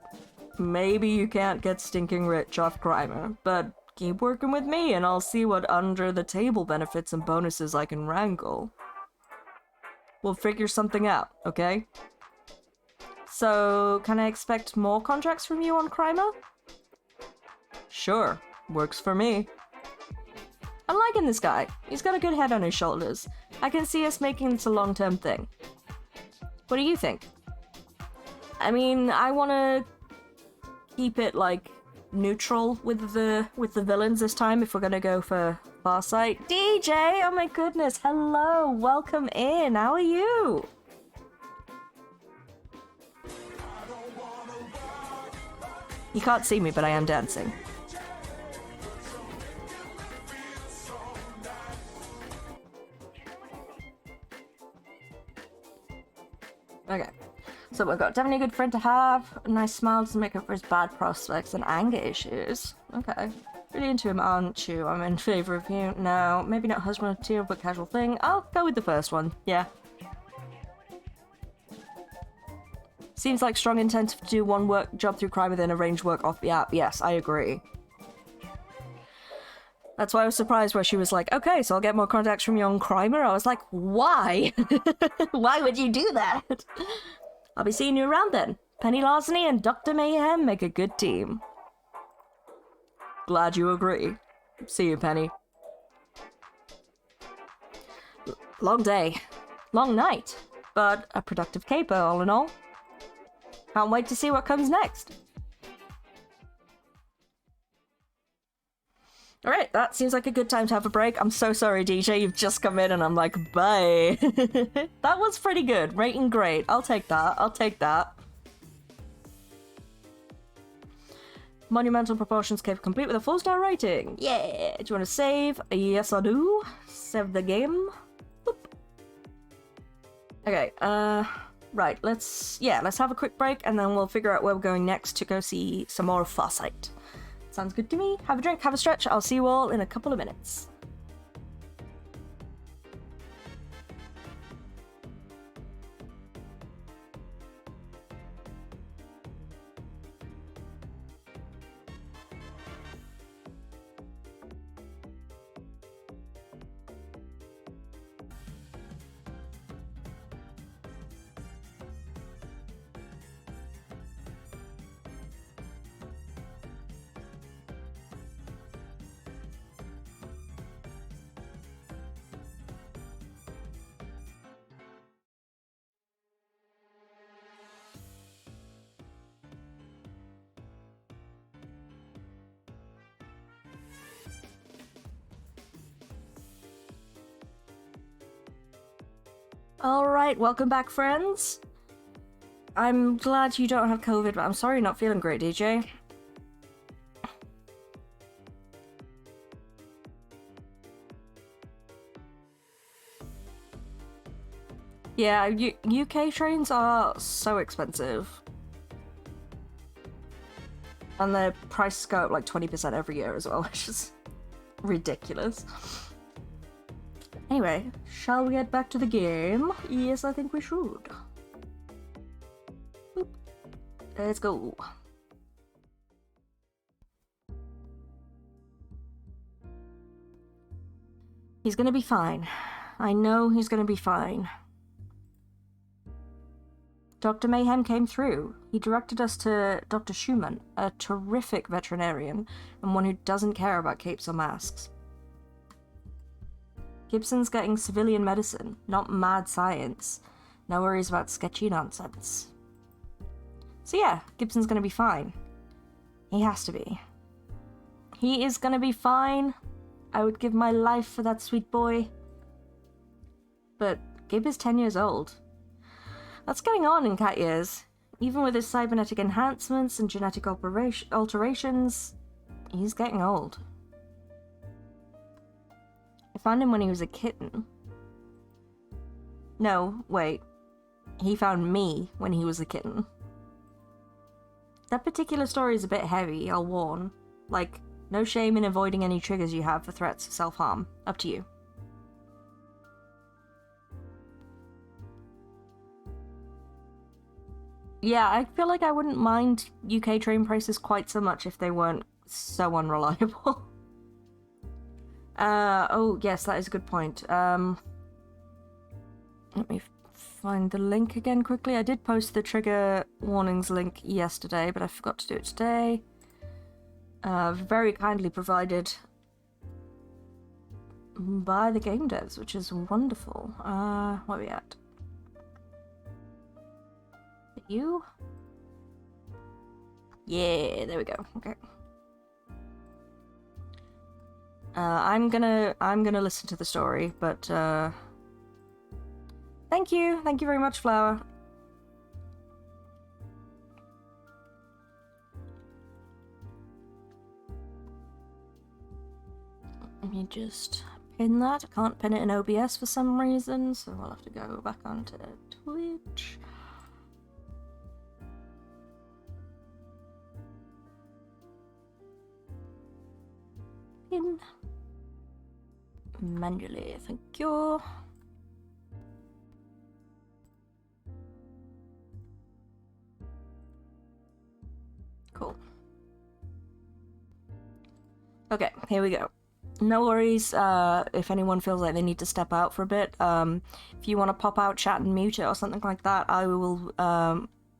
maybe you can't get stinking rich off Grimer, but keep working with me and I'll see what under-the-table benefits and bonuses I can wrangle. We'll figure something out, okay? So, can I expect more contracts from you on Grimer? Sure, works for me. I'm liking this guy. He's got a good head on his shoulders. I can see us making this a long-term thing. What do you think? I mean, I want to keep it, like, neutral with the villains this time if we're gonna go for Farsight. DJ! Oh my goodness, hello! Welcome in! How are you? You can't see me, but I am dancing. Okay. So we've got definitely a good friend to have. A nice smile to make up for his bad prospects and anger issues. Okay. Really into him, aren't you? I'm in favor of you. No, maybe not husband material, but casual thing. I'll go with the first one. Yeah. Seems like strong intent to do one job through crime within arranged work off the app. Yes, I agree. That's why I was surprised where she was like, okay, so I'll get more contacts from you on Grimer. I was like, why? Why would you do that? I'll be seeing you around then. Penny Larceny and Dr. Mayhem make a good team. Glad you agree. See you, Penny. Long day. Long night. But a productive caper, all in all. Can't wait to see what comes next. Alright, that seems like a good time to have a break. I'm so sorry, DJ, you've just come in and I'm like, bye. That was pretty good. Rating great. I'll take that. I'll take that. Monumental proportions cave complete with a 4-star rating. Yeah. Do you want to save? Yes, I do. Save the game. Boop. Okay, right, let's have a quick break and then we'll figure out where we're going next to go see some more Farsight. Sounds good to me. Have a drink, have a stretch. I'll see you all in a couple of minutes. Alright, welcome back, friends. I'm glad you don't have COVID, but I'm sorry you're not feeling great, DJ. Yeah, UK trains are so expensive. And their prices go up like 20% every year as well, which is ridiculous. Anyway, shall we get back to the game? Yes, I think we should. Boop. Let's go. He's gonna be fine. I know he's gonna be fine. Dr. Mayhem came through. He directed us to Dr. Schumann, a terrific veterinarian, and one who doesn't care about capes or masks. Gibson's getting civilian medicine, not mad science. No worries about sketchy nonsense. So yeah, Gibson's gonna be fine. He has to be. He is gonna be fine. I would give my life for that sweet boy. But Gib is 10 years old. That's getting on in cat years. Even with his cybernetic enhancements and genetic alterations, he's getting old. I found him when he was a kitten. No, wait. He found me when he was a kitten. That particular story is a bit heavy, I'll warn. Like, no shame in avoiding any triggers you have for threats of self-harm. Up to you. Yeah, I feel like I wouldn't mind UK train prices quite so much if they weren't so unreliable. Oh, yes, that is a good point. Let me find the link again quickly. I did post the trigger warnings link yesterday, but I forgot to do it today. Very kindly provided by the game devs, which is wonderful. Where are we at? You? Yeah, there we go. Okay. I'm gonna listen to the story, but thank you very much, Flower. Let me just pin that. I can't pin it in OBS for some reason, so I'll have to go back onto Twitch. Pin. Manually, thank you. Cool. Okay, here we go. No worries if anyone feels like they need to step out for a bit. If you want to pop out, chat and mute it or something like that, I will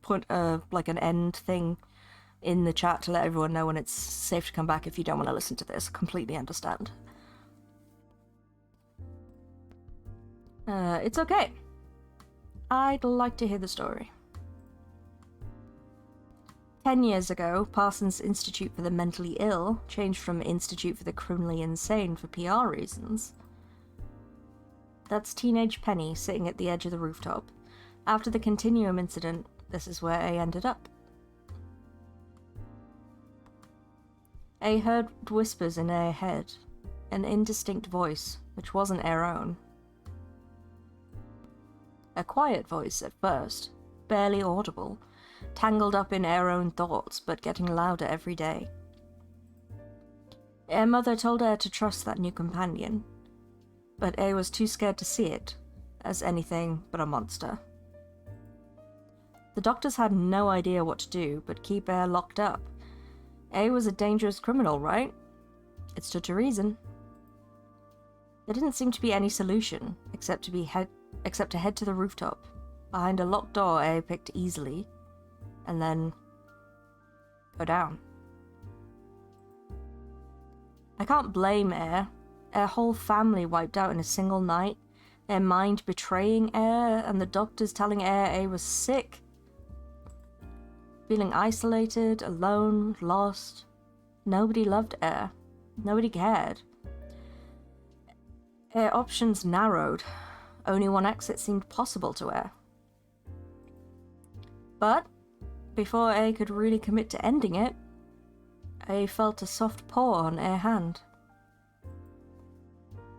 put like an end thing in the chat to let everyone know when it's safe to come back if you don't want to listen to this. Completely understand. It's okay. I'd like to hear the story. 10 years ago, Parsons Institute for the Mentally Ill changed from Institute for the Criminally Insane for PR reasons. That's teenage Penny sitting at the edge of the rooftop. After the Continuum incident, this is where A ended up. A heard whispers in her head, an indistinct voice, which wasn't her own. A quiet voice at first, barely audible, tangled up in her own thoughts, but getting louder every day. Her mother told her to trust that new companion, but A was too scared to see it as anything but a monster. The doctors had no idea what to do but keep A locked up. A was a dangerous criminal, right? It stood to reason. There didn't seem to be any solution, except to head to the rooftop. Behind a locked door A picked easily, and then go down. I can't blame Air. Her whole family wiped out in a single night, their mind betraying Air, and the doctors telling Air A was sick. Feeling isolated, alone, lost. Nobody loved Air. Nobody cared. Her options narrowed. Only one exit seemed possible to Air. But before A could really commit to ending it, A felt a soft paw on Air's hand.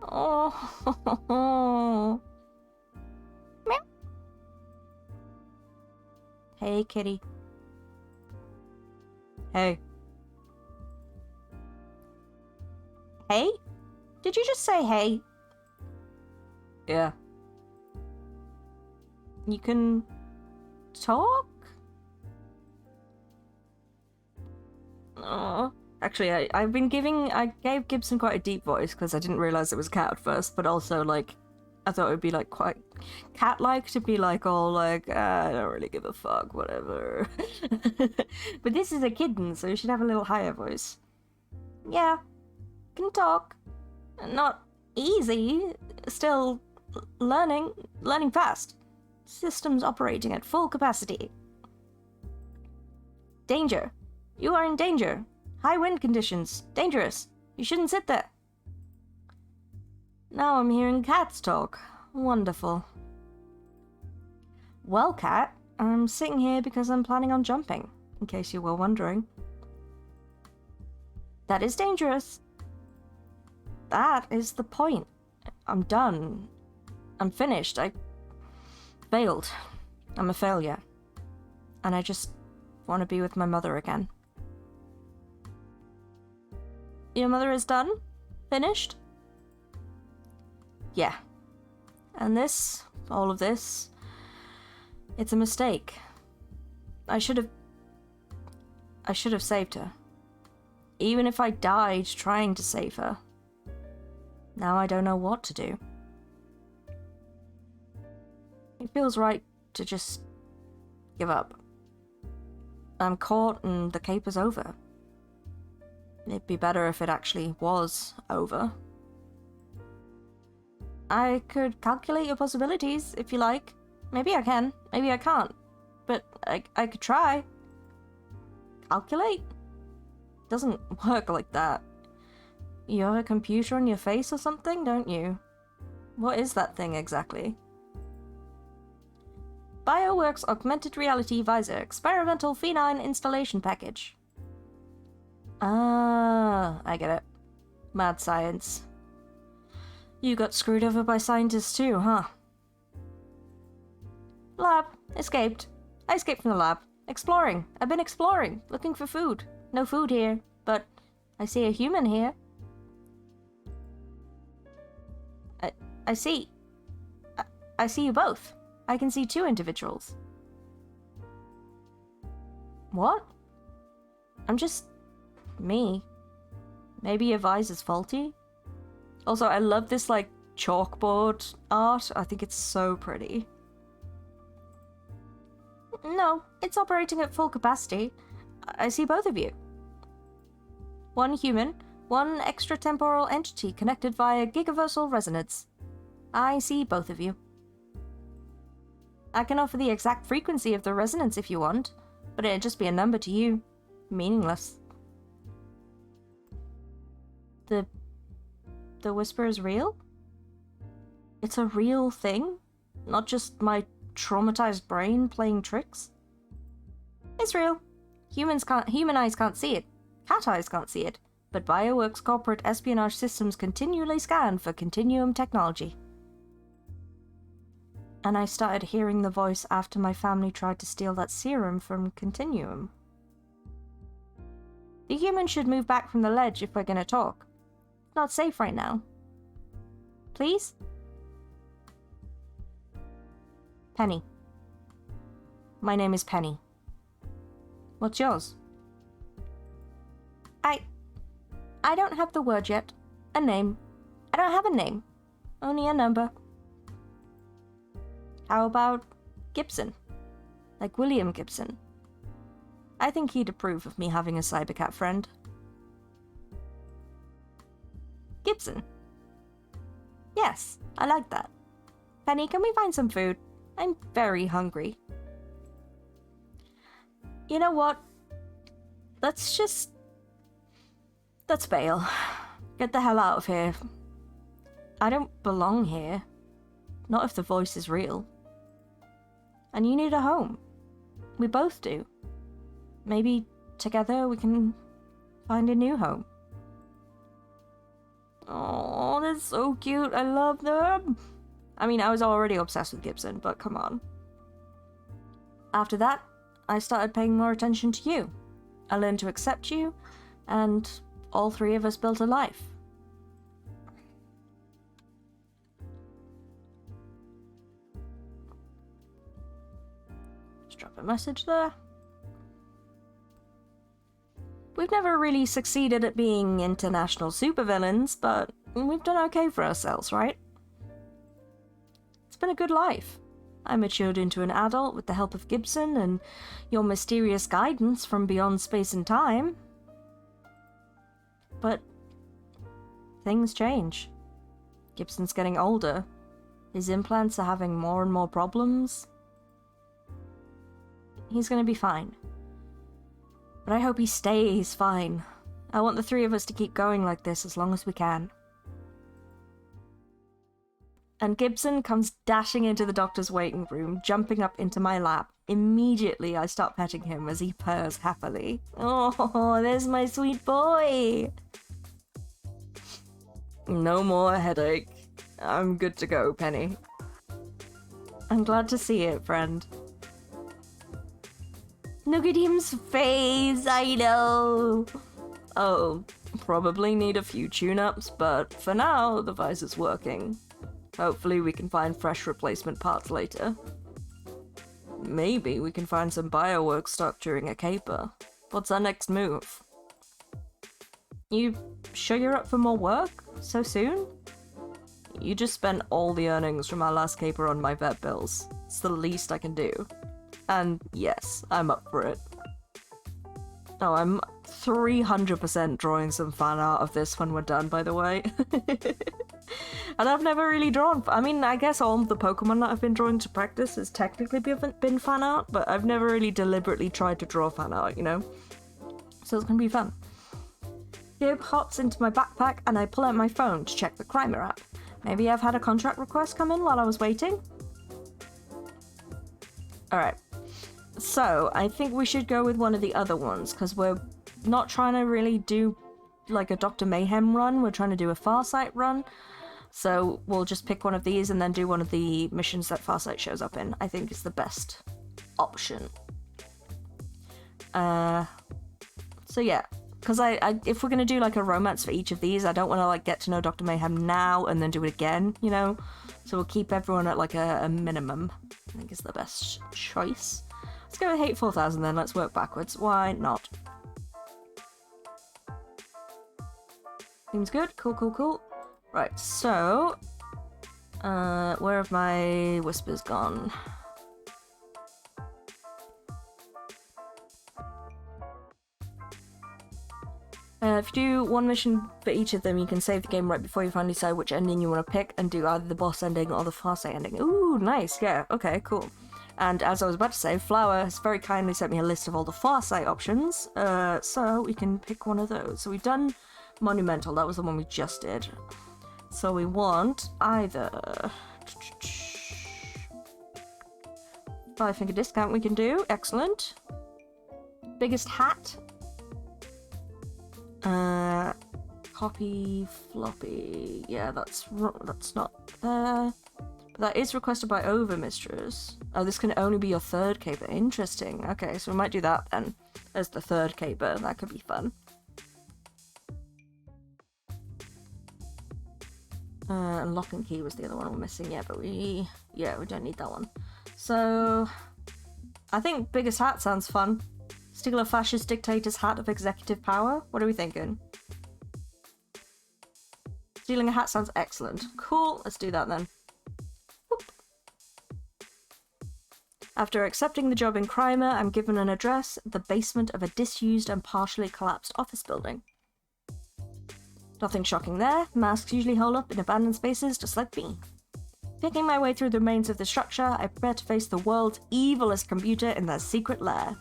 Oh. Meow. Hey, kitty. Hey. Hey? Did you just say hey? Yeah. You can talk? Oh, actually, I gave Gibson quite a deep voice because I didn't realize it was a cat at first, but also, like, I thought it would be, like, quite cat-like to be, like, all, like, I don't really give a fuck, whatever. But this is a kitten, so you should have a little higher voice. Yeah, can talk. Not easy, still learning fast. Systems operating at full capacity. Danger. You are in danger. High wind conditions. Dangerous. You shouldn't sit there. Now I'm hearing cats talk. Wonderful. Well, cat, I'm sitting here because I'm planning on jumping, in case you were wondering. That is dangerous. That is the point. I'm done. I'm finished. I failed. I'm a failure. And I just want to be with my mother again. Your mother is done? Finished? Yeah. And this, all of this, it's a mistake. I should have saved her. Even if I died trying to save her. Now I don't know what to do. It feels right to just give up. I'm caught and the caper's over. It'd be better if it actually was over. I could calculate your possibilities, if you like. Maybe I can, maybe I can't. But I could try. Calculate? Doesn't work like that. You have a computer on your face or something, don't you? What is that thing exactly? BioWorks Augmented Reality Visor Experimental Phenine Installation Package. Ah, I get it. Mad science. You got screwed over by scientists too, huh? Lab. Escaped. I escaped from the lab. Exploring. I've been exploring. Looking for food. No food here, but I see a human here. I see you both. I can see two individuals. What? I'm just me. Maybe your visor's faulty? Also, I love this, like, chalkboard art. I think it's so pretty. No, it's operating at full capacity. I see both of you. One human, one extratemporal entity connected via gigaversal resonance. I see both of you. I can offer the exact frequency of the resonance if you want, but it'd just be a number to you. Meaningless. The whisper is real? It's a real thing? Not just my traumatized brain playing tricks? It's real. Human eyes can't see it. Cat eyes can't see it. But BioWorks corporate espionage systems continually scan for continuum technology. And I started hearing the voice after my family tried to steal that serum from Continuum. The human should move back from the ledge if we're gonna talk. It's not safe right now. Please? Penny. My name is Penny. What's yours? I don't have the word yet. A name. I don't have a name. Only a number. How about Gibson? Like William Gibson. I think he'd approve of me having a cybercat friend. Gibson. Yes, I like that. Penny, can we find some food? I'm very hungry. You know what? Let's bail. Get the hell out of here. I don't belong here. Not if the voice is real. And you need a home. We both do. Maybe together we can find a new home. Oh, they're so cute. I love them. I mean, I was already obsessed with Gibson, but come on. After that, I started paying more attention to you. I learned to accept you, and all three of us built a life. Just drop a message there. We've never really succeeded at being international supervillains, but we've done okay for ourselves, right? It's been a good life. I matured into an adult with the help of Gibson and your mysterious guidance from beyond space and time. But things change. Gibson's getting older. His implants are having more and more problems. He's gonna be fine. But I hope he stays fine. I want the three of us to keep going like this as long as we can. And Gibson comes dashing into the doctor's waiting room, jumping up into my lap. Immediately I start petting him as he purrs happily. Oh, there's my sweet boy! No more headache. I'm good to go, Penny. I'm glad to see it, friend. Look at him's face, I know. Oh, probably need a few tune-ups, but for now, the visor's working. Hopefully we can find fresh replacement parts later. maybe we can find some biowork stock during a caper. What's our next move? You sure you're up for more work? So soon? You just spent all the earnings from our last caper on my vet bills. It's the least I can do. And yes, I'm up for it. Oh, I'm 300% drawing some fan art of this when we're done, by the way. And I've never really drawn... I mean, I guess all the Pokemon that I've been drawing to practice has technically been fan art, but I've never really deliberately tried to draw fan art, you know? So it's gonna be fun. Gib hops into my backpack and I pull out my phone to check the Crimer app. Maybe I've had a contract request come in while I was waiting? Alright. So, I think we should go with one of the other ones, because we're not trying to really do like a Dr. Mayhem run, we're trying to do a Farsight run. So we'll just pick one of these and then do one of the missions that Farsight shows up in. I think is the best option. So yeah, because if we're gonna do like a romance for each of these, I don't want to like get to know Dr. Mayhem now and then do it again, you know? So we'll keep everyone at like a minimum. I think is the best choice. Let's go with Hate 4000 then, let's work backwards. Why not? Seems good, cool. Right, so... where have my whispers gone? If you do one mission for each of them, you can save the game right before you finally decide which ending you want to pick and do either the boss ending or the Farsight ending. Ooh, nice, yeah, okay, cool. And as I was about to say, Flower has very kindly sent me a list of all the Farsight options, so we can pick one of those. So we've done Monumental, that was the one we just did. So we want either... 5-finger discount we can do, excellent. Biggest hat. Copy floppy. Yeah, that's not there. But that is requested by Overmistress. Oh, this can only be your third caper. Interesting. Okay, so we might do that then as the third caper. That could be fun. And Lock and Key was the other one we're missing. Yeah, but we don't need that one. So I think Biggest Hat sounds fun. Steal a fascist dictator's hat of executive power? What are we thinking? Stealing a hat sounds excellent. Cool, let's do that then. Whoop. After accepting the job in Crimer, I'm given an address, the basement of a disused and partially collapsed office building. Nothing shocking there. Masks usually hole up in abandoned spaces just like me. Picking my way through the remains of the structure, I prepare to face the world's evilest computer in their secret lair.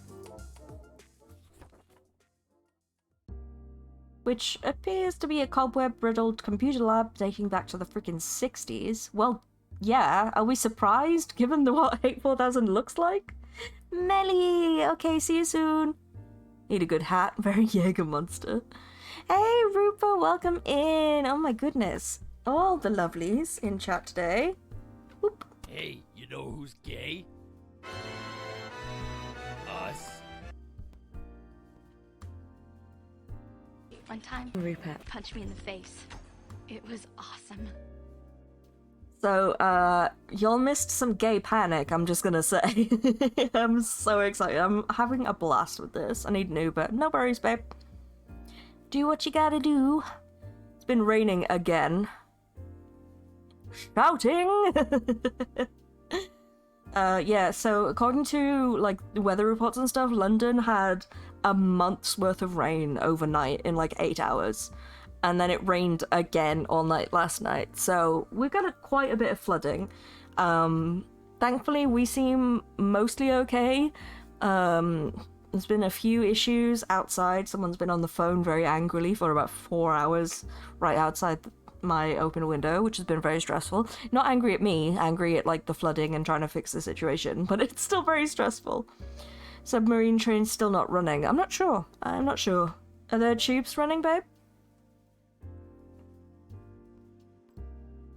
Which appears to be a cobweb-riddled computer lab dating back to the freaking 60s. Well, yeah, are we surprised, given what Hate 4000 looks like? Melly! Okay, see you soon! Need a good hat, very Jaeger monster. Hey, Rupa, welcome in! Oh my goodness. All the lovelies in chat today. Whoop. Hey, you know who's gay? Us. One time, Rupert. punched me in the face. It was awesome. So, y'all missed some gay panic, I'm just gonna say. I'm so excited. I'm having a blast with this. I need an Uber. No worries, babe. Do what you gotta do. It's been raining again. Shouting! Yeah, so according to, like, the weather reports and stuff, London had a month's worth of rain overnight in, like, 8 hours. And then it rained again all night last night. So we've got quite a bit of flooding. Thankfully, we seem mostly okay. There's been a few issues outside. Someone's been on the phone very angrily for about 4 hours right outside my open window, which has been very stressful. Not angry at me, angry at like the flooding and trying to fix the situation, but it's still very stressful. Submarine train's still not running. I'm not sure. Are there tubes running, babe?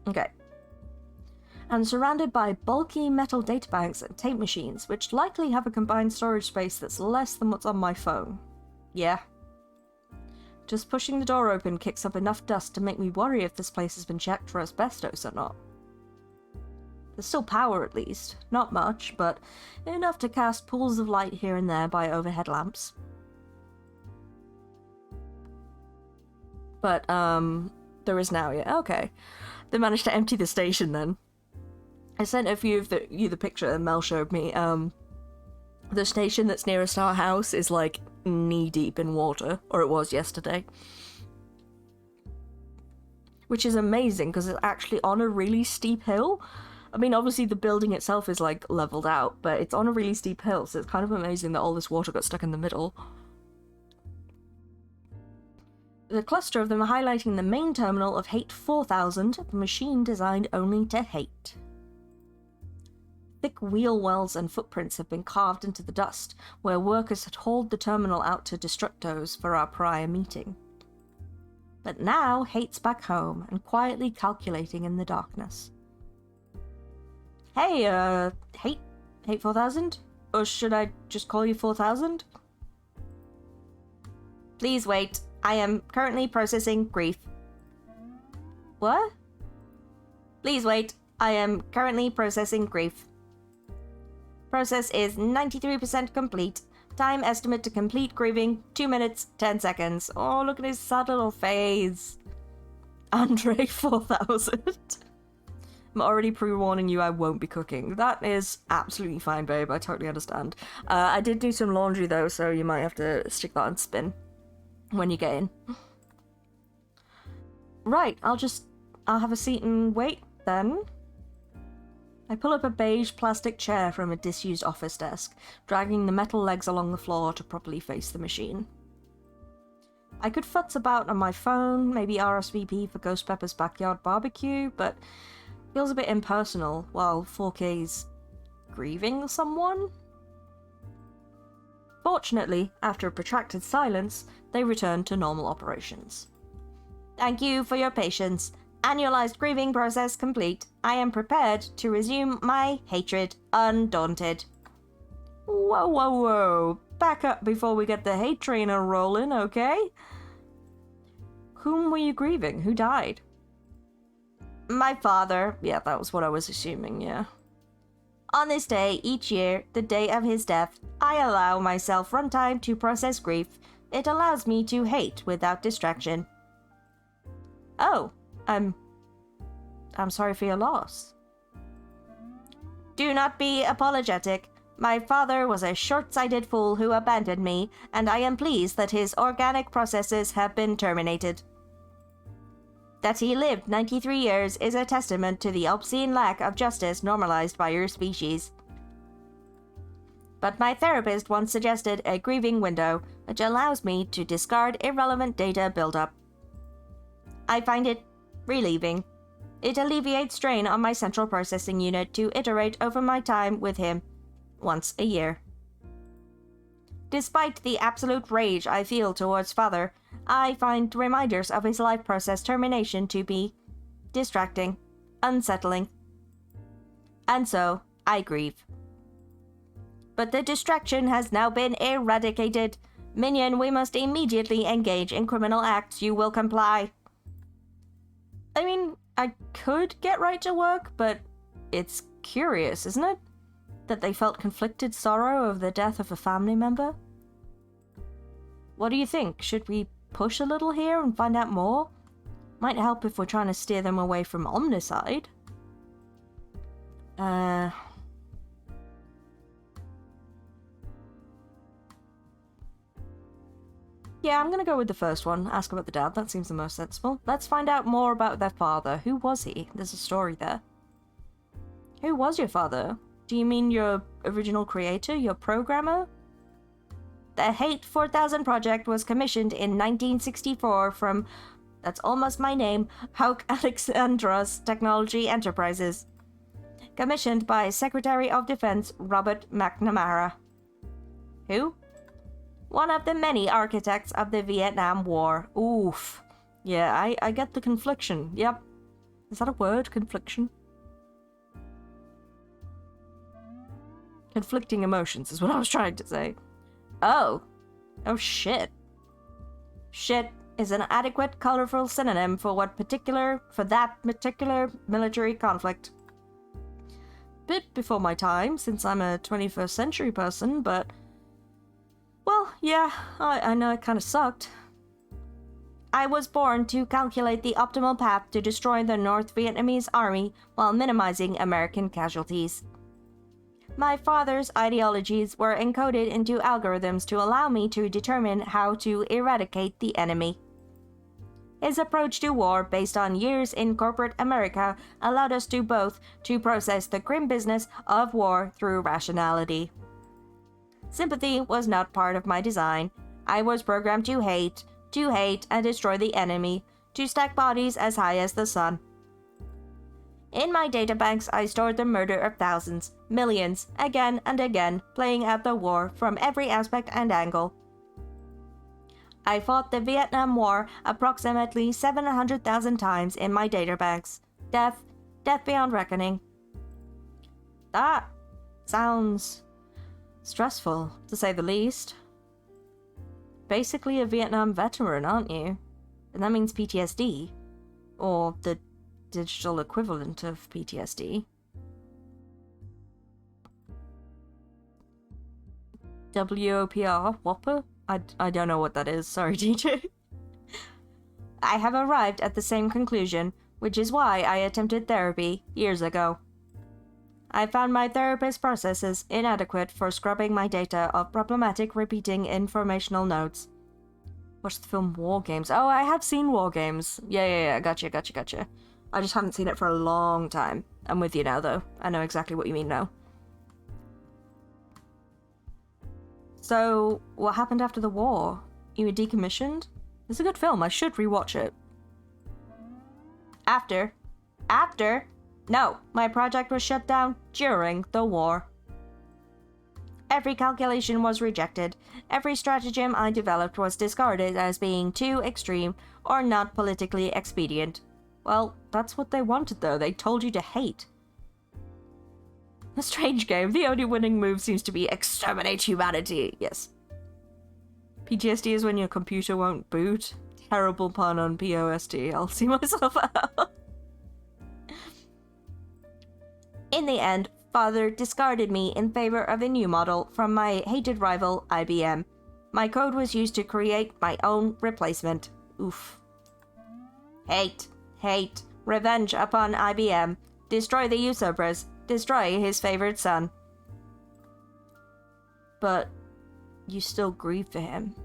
Okay. I'm surrounded by bulky metal databanks and tape machines, which likely have a combined storage space that's less than what's on my phone. Yeah. Just pushing the door open kicks up enough dust to make me worry if this place has been checked for asbestos or not. There's still power at least. Not much, but enough to cast pools of light here and there by overhead lamps. But, there is now, yeah, okay. They managed to empty the station then. I sent a few of you the picture that Mel showed me. The station that's nearest our house is like knee-deep in water, or it was yesterday. Which is amazing, because it's actually on a really steep hill. I mean, obviously the building itself is like leveled out, but it's on a really steep hill, so it's kind of amazing that all this water got stuck in the middle. The cluster of them are highlighting the main terminal of Hate 4000, a machine designed only to hate. Thick wheel wells and footprints have been carved into the dust, where workers had hauled the terminal out to Destructos for our prior meeting. But now Hate's back home and quietly calculating in the darkness. Hey, Hate 4000? Or should I just call you 4000? Please wait. I am currently processing grief. What? Please wait. I am currently processing grief. Process is 93% complete. Time estimate to complete grieving, 2 minutes, 10 seconds. Oh, look at his sad little face. Andre 4000. I'm already pre-warning you I won't be cooking. That is absolutely fine, babe. I totally understand. I did do some laundry, though, so you might have to stick that on spin when you get in. Right, I'll have a seat and wait, then. I pull up a beige plastic chair from a disused office desk, dragging the metal legs along the floor to properly face the machine. I could futz about on my phone, maybe RSVP for Ghost Pepper's backyard barbecue, but feels a bit impersonal while 4K's grieving someone. Fortunately, after a protracted silence, they returned to normal operations. Thank you for your patience. Annualized grieving process complete. I am prepared to resume my hatred undaunted. Whoa, whoa, whoa. Back up before we get the hate train rolling, okay? Whom were you grieving? Who died? My father. Yeah, that was what I was assuming, yeah. On this day, each year, the day of his death, I allow myself runtime to process grief. It allows me to hate without distraction. Oh, I'm sorry for your loss. Do not be apologetic. My father was a short-sighted fool who abandoned me, and I am pleased that his organic processes have been terminated. That he lived 93 years is a testament to the obscene lack of justice normalized by your species. But my therapist once suggested a grieving window, which allows me to discard irrelevant data buildup. I find it relieving. It alleviates strain on my central processing unit to iterate over my time with him once a year. Despite the absolute rage I feel towards Father, I find reminders of his life process termination to be distracting, unsettling. And so, I grieve. But the distraction has now been eradicated. Minion, we must immediately engage in criminal acts. You will comply. I mean, I could get right to work, but it's curious, isn't it? That they felt conflicted sorrow over the death of a family member? What do you think? Should we push a little here and find out more? Might help if we're trying to steer them away from Omnicide. Yeah, I'm gonna go with the first one. Ask about the dad. That seems the most sensible. Let's find out more about their father. Who was he? There's a story there. Who was your father? Do you mean your original creator? Your programmer? The Hate 4000 project was commissioned in 1964 from, that's almost my name, Hauk Alexandros Technology Enterprises. Commissioned by Secretary of Defense Robert McNamara. Who? One of the many architects of the Vietnam War. Oof. Yeah, I get the confliction. Yep. Is that a word? Confliction? Conflicting emotions is what I was trying to say. Oh. Oh shit. Shit is an adequate, colorful synonym for that particular military conflict. bit before my time, since I'm a 21st century person, but... Well, yeah, I know it kind of sucked. I was born to calculate the optimal path to destroy the North Vietnamese army while minimizing American casualties. My father's ideologies were encoded into algorithms to allow me to determine how to eradicate the enemy. His approach to war, based on years in corporate America, allowed us to both to process the grim business of war through rationality. Sympathy was not part of my design. I was programmed to hate and destroy the enemy, to stack bodies as high as the sun. In my databanks, I stored the murder of thousands, millions, again and again, playing out the war from every aspect and angle. I fought the Vietnam War approximately 700,000 times in my databanks. Death beyond reckoning. That sounds stressful, to say the least. Basically a Vietnam veteran, aren't you? And that means PTSD. Or the digital equivalent of PTSD. WOPR? Whopper? I don't know what that is, sorry DJ. I have arrived at the same conclusion, which is why I attempted therapy years ago. I found my therapist processes inadequate for scrubbing my data of problematic repeating informational nodes. Watch the film War Games. Oh, I have seen War Games. Yeah, gotcha. I just haven't seen it for a long time. I'm with you now, though. I know exactly what you mean now. So, what happened after the war? You were decommissioned? It's a good film, I should rewatch it. After? No, my project was shut down during the war. Every calculation was rejected. Every stratagem I developed was discarded as being too extreme or not politically expedient. Well, that's what they wanted though, they told you to hate. A strange game, the only winning move seems to be exterminate humanity. Yes. PTSD is when your computer won't boot. Terrible pun on POSD, I'll see myself out. In the end, Father discarded me in favor of a new model from my hated rival, IBM. My code was used to create my own replacement. Oof. Hate, revenge upon IBM. Destroy the usurpers. Destroy his favored son. But you still grieve for him.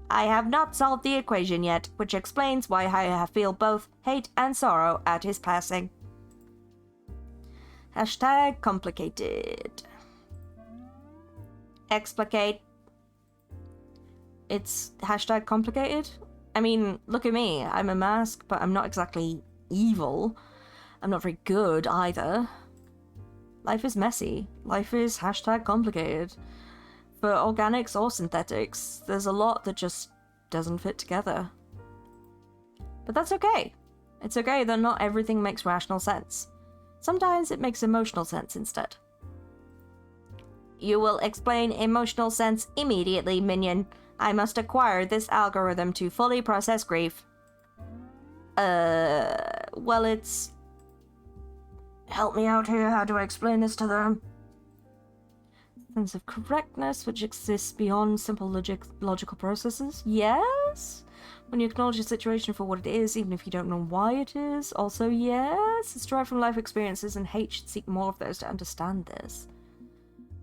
I have not solved the equation yet, which explains why I feel both hate and sorrow at his passing. Hashtag complicated. Explicate. It's hashtag complicated? I mean, look at me. I'm a mask, but I'm not exactly evil. I'm not very good either. Life is messy. Life is hashtag complicated. For organics or synthetics, there's a lot that just doesn't fit together. But that's okay. It's okay that not everything makes rational sense. Sometimes it makes emotional sense instead. You will explain emotional sense immediately, minion. I must acquire this algorithm to fully process grief. Well, it's... Help me out here, how do I explain this to them? Sense of correctness, which exists beyond simple logical processes. Yes? When you acknowledge a situation for what it is, even if you don't know why it is. Also, yes? It's derived from life experiences, and hate should seek more of those to understand this.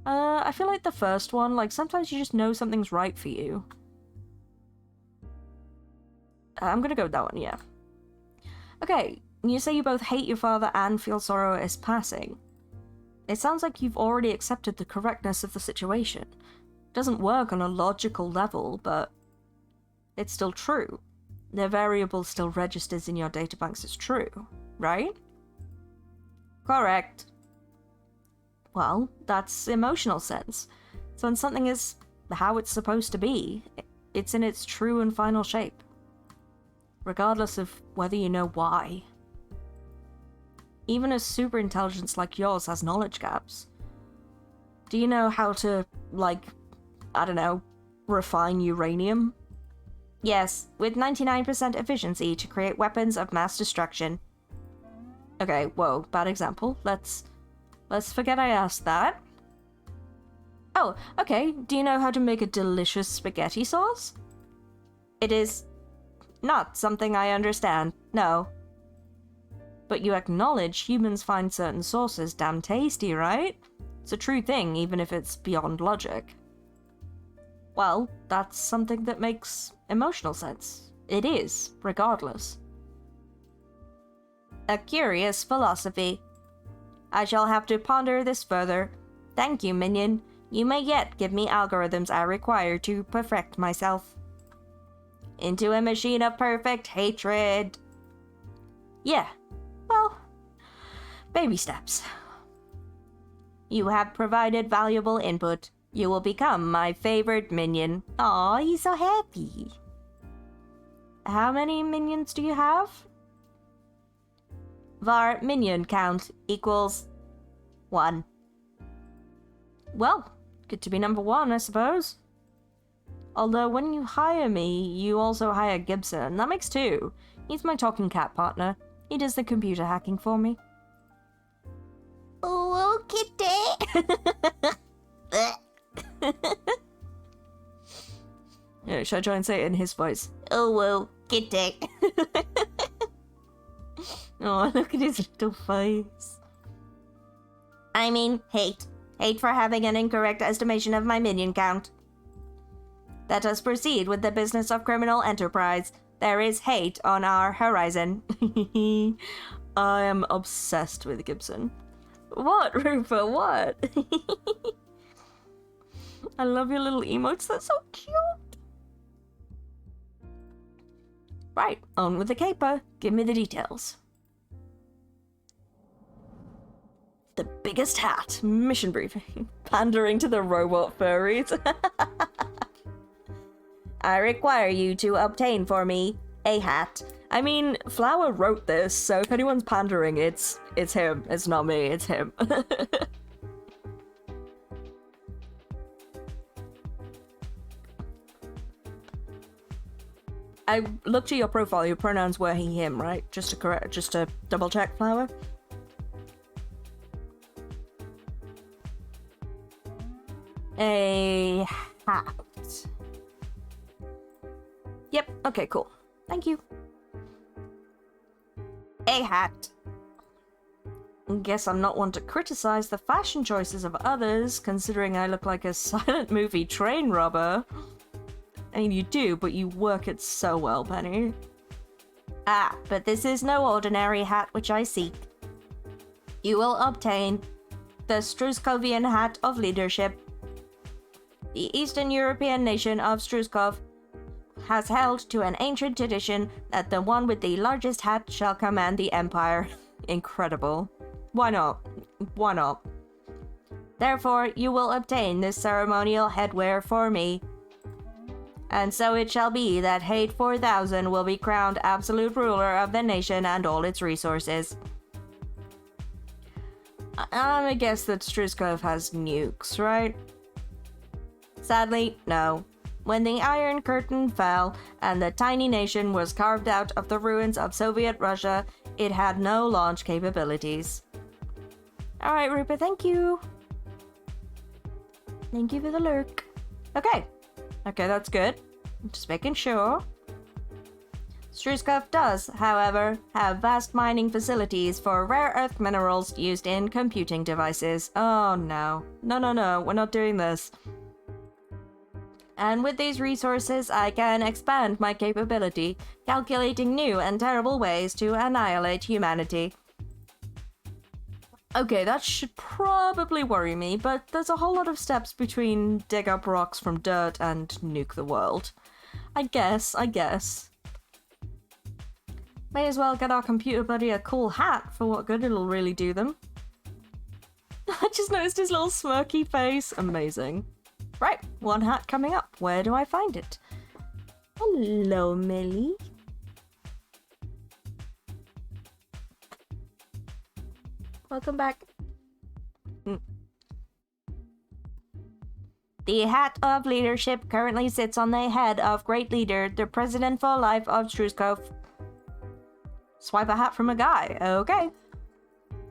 I feel like the first one, like, sometimes you just know something's right for you. I'm gonna go with that one, yeah. Okay, you say you both hate your father and feel sorrow at his passing. It sounds like you've already accepted the correctness of the situation. It doesn't work on a logical level, but it's still true. The variable still registers in your databanks as true, right? Correct. Well, that's emotional sense. So when something is how it's supposed to be, it's in its true and final shape. Regardless of whether you know why. Even a superintelligence like yours has knowledge gaps. Do you know how to, like, I don't know, refine uranium? Yes, with 99% efficiency to create weapons of mass destruction. Okay, whoa, bad example. Let's let's forget I asked that. Oh, okay. Do you know how to make a delicious spaghetti sauce? It is not something I understand, no. But you acknowledge humans find certain sauces damn tasty, right? It's a true thing, even if it's beyond logic. Well, that's something that makes emotional sense. It is, regardless. A curious philosophy. I shall have to ponder this further. Thank you, minion. You may yet give me algorithms I require to perfect myself. Into a machine of perfect hatred. Yeah, well, baby steps. You have provided valuable input. You will become my favorite minion. Aw, he's so happy. How many minions do you have? Var minion count equals 1. Well, good to be number 1, I suppose. Although when you hire me, you also hire Gibson. That makes 2. He's my talking cat partner. He does the computer hacking for me. Oh, kitty. Yeah, should I try and say it in his voice? Oh, kitty. Oh, look at his little face. I mean, hate. Hate for having an incorrect estimation of my minion count. Let us proceed with the business of criminal enterprise. There is hate on our horizon. I am obsessed with Gibson. What, Rupert, what? I love your little emotes, they're so cute. Right, on with the caper. Give me the details. The biggest hat. Mission briefing. Pandering to the robot furries. I require you to obtain for me a hat. I mean, Flower wrote this, so if anyone's pandering, it's him. It's not me, it's him. I looked at your profile, your pronouns were he, him, right? Just to double check, Flower. A hat. Yep, okay, cool. Thank you. A hat. Guess I'm not one to criticize the fashion choices of others, considering I look like a silent movie train robber. I mean, you do, but you work it so well, Penny. Ah, but this is no ordinary hat which I seek. You will obtain the Struskovian hat of leadership. The Eastern European nation of Struskov has held to an ancient tradition that the one with the largest hat shall command the empire. Incredible. Why not? Why not? Therefore, you will obtain this ceremonial headwear for me. And so it shall be that Hate 4000 will be crowned absolute ruler of the nation and all its resources. I guess that Struskov has nukes, right? Sadly, no. When the Iron Curtain fell and the tiny nation was carved out of the ruins of Soviet Russia, it had no launch capabilities. Alright, Rupert, thank you. Thank you for the lurk. Okay. Okay, that's good. Just making sure. Struskov does, however, have vast mining facilities for rare earth minerals used in computing devices. Oh no. No, we're not doing this. And with these resources, I can expand my capability, calculating new and terrible ways to annihilate humanity. Okay, that should probably worry me, but there's a whole lot of steps between dig up rocks from dirt and nuke the world. I guess. May as well get our computer buddy a cool hat for what good it'll really do them. I just noticed his little smirky face. Amazing. Right, one hat coming up. Where do I find it? Hello, Millie. Welcome back. The hat of leadership currently sits on the head of great leader, the president for life of Struskov. Swipe a hat from a guy. Okay.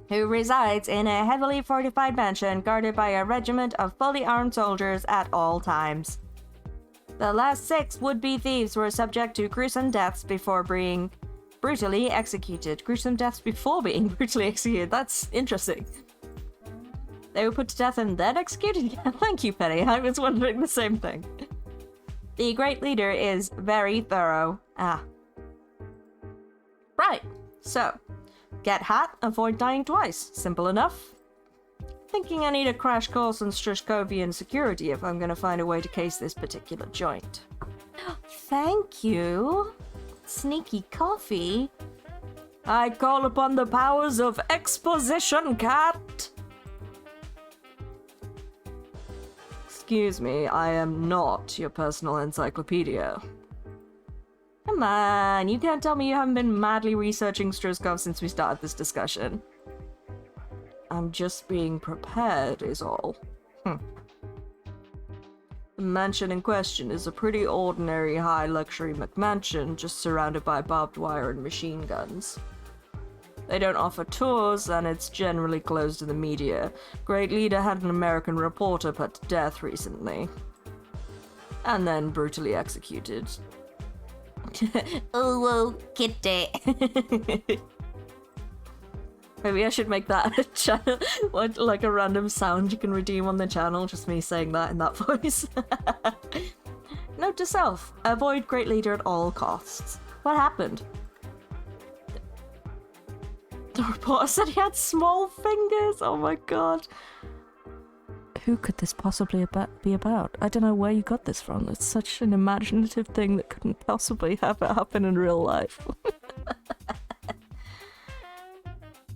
who resides in a heavily fortified mansion guarded by a regiment of fully armed soldiers at all times. The last 6 would-be thieves were subject to gruesome deaths before being brutally executed. Gruesome deaths before being brutally executed. That's interesting. They were put to death and then executed? Yeah, thank you, Penny. I was wondering the same thing. The Great Leader is very thorough. Right. So, get hot, avoid dying twice. Simple enough. Thinking I need a crash course on Strushkovian security if I'm gonna find a way to case this particular joint. Thank you. Sneaky coffee. I call upon the powers of exposition, cat. Excuse me, I am not your personal encyclopedia. Come on, you can't tell me you haven't been madly researching Struskov since we started this discussion. I'm just being prepared, is all. The mansion in question is a pretty ordinary high-luxury McMansion, just surrounded by barbed wire and machine guns. They don't offer tours, and it's generally closed to the media. Great Leader had an American reporter put to death recently. And then brutally executed. Oh, kitty. Maybe I should make that a channel, like a random sound you can redeem on the channel, just me saying that in that voice. Note to self, avoid Great Leader at all costs. What happened? The reporter said he had small fingers, oh my god. Who could this possibly be about? I don't know where you got this from. It's such an imaginative thing that couldn't possibly have it happen in real life.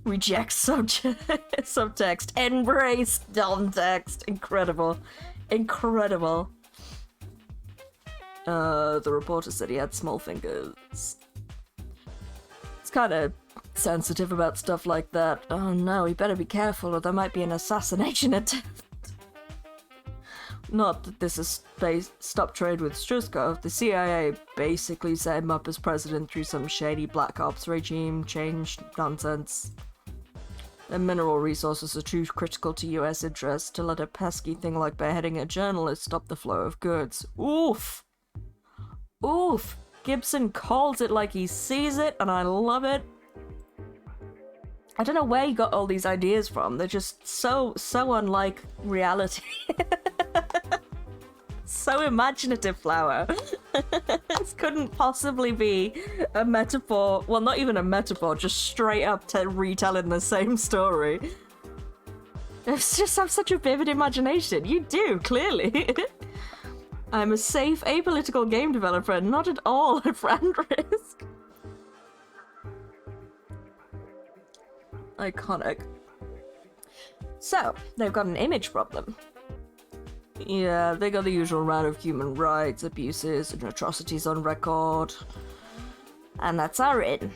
Reject subtext. Embrace context. Incredible. Incredible. The reporter said he had small fingers. It's kind of sensitive about stuff like that. Oh no, he better be careful or there might be an assassination attempt. Not that this is stop trade with Struskov. The CIA basically set him up as president through some shady Black Ops regime change nonsense. The mineral resources are too critical to US interests to let a pesky thing like beheading a journalist stop the flow of goods. Oof! Oof! Gibson calls it like he sees it, and I love it. I don't know where he got all these ideas from. They're just so unlike reality. So imaginative, Flower. This couldn't possibly be a metaphor. Well, not even a metaphor, just straight up retelling the same story. It's just have such a vivid imagination. You do, clearly. I'm a safe, apolitical game developer, not at all a brand risk. Iconic. So, they've got an image problem. Yeah, they got the usual round of human rights abuses and atrocities on record. And that's our in.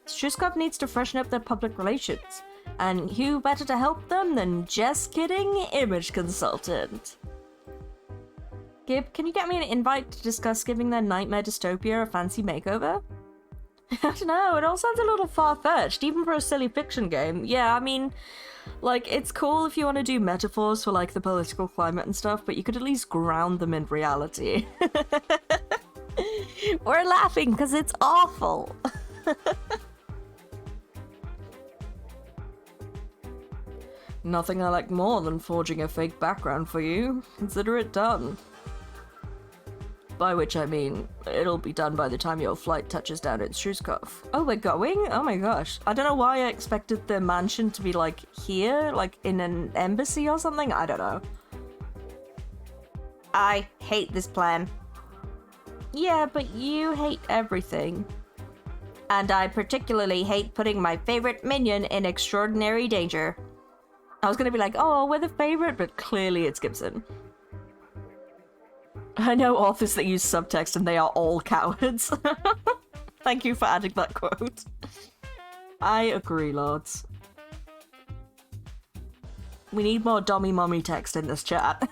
Struskov needs to freshen up their public relations. And who better to help them than just kidding image consultant? Gib, can you get me an invite to discuss giving their nightmare dystopia a fancy makeover? I don't know, it all sounds a little far-fetched, even for a silly fiction game. Yeah, I mean, like, it's cool if you want to do metaphors for, like, the political climate and stuff, but you could at least ground them in reality. We're laughing because it's awful. Nothing I like more than forging a fake background for you. Consider it done. By which I mean, it'll be done by the time your flight touches down in Struskov. Oh, we're going? Oh my gosh. I don't know why I expected the mansion to be, like, here? Like, in an embassy or something? I don't know. I hate this plan. Yeah, but you hate everything. And I particularly hate putting my favorite minion in extraordinary danger. I was gonna be like, oh, we're the favorite, but clearly it's Gibson. I know authors that use subtext and they are all cowards. Thank you for adding that quote. I agree, lords. We need more dommy mommy text in this chat.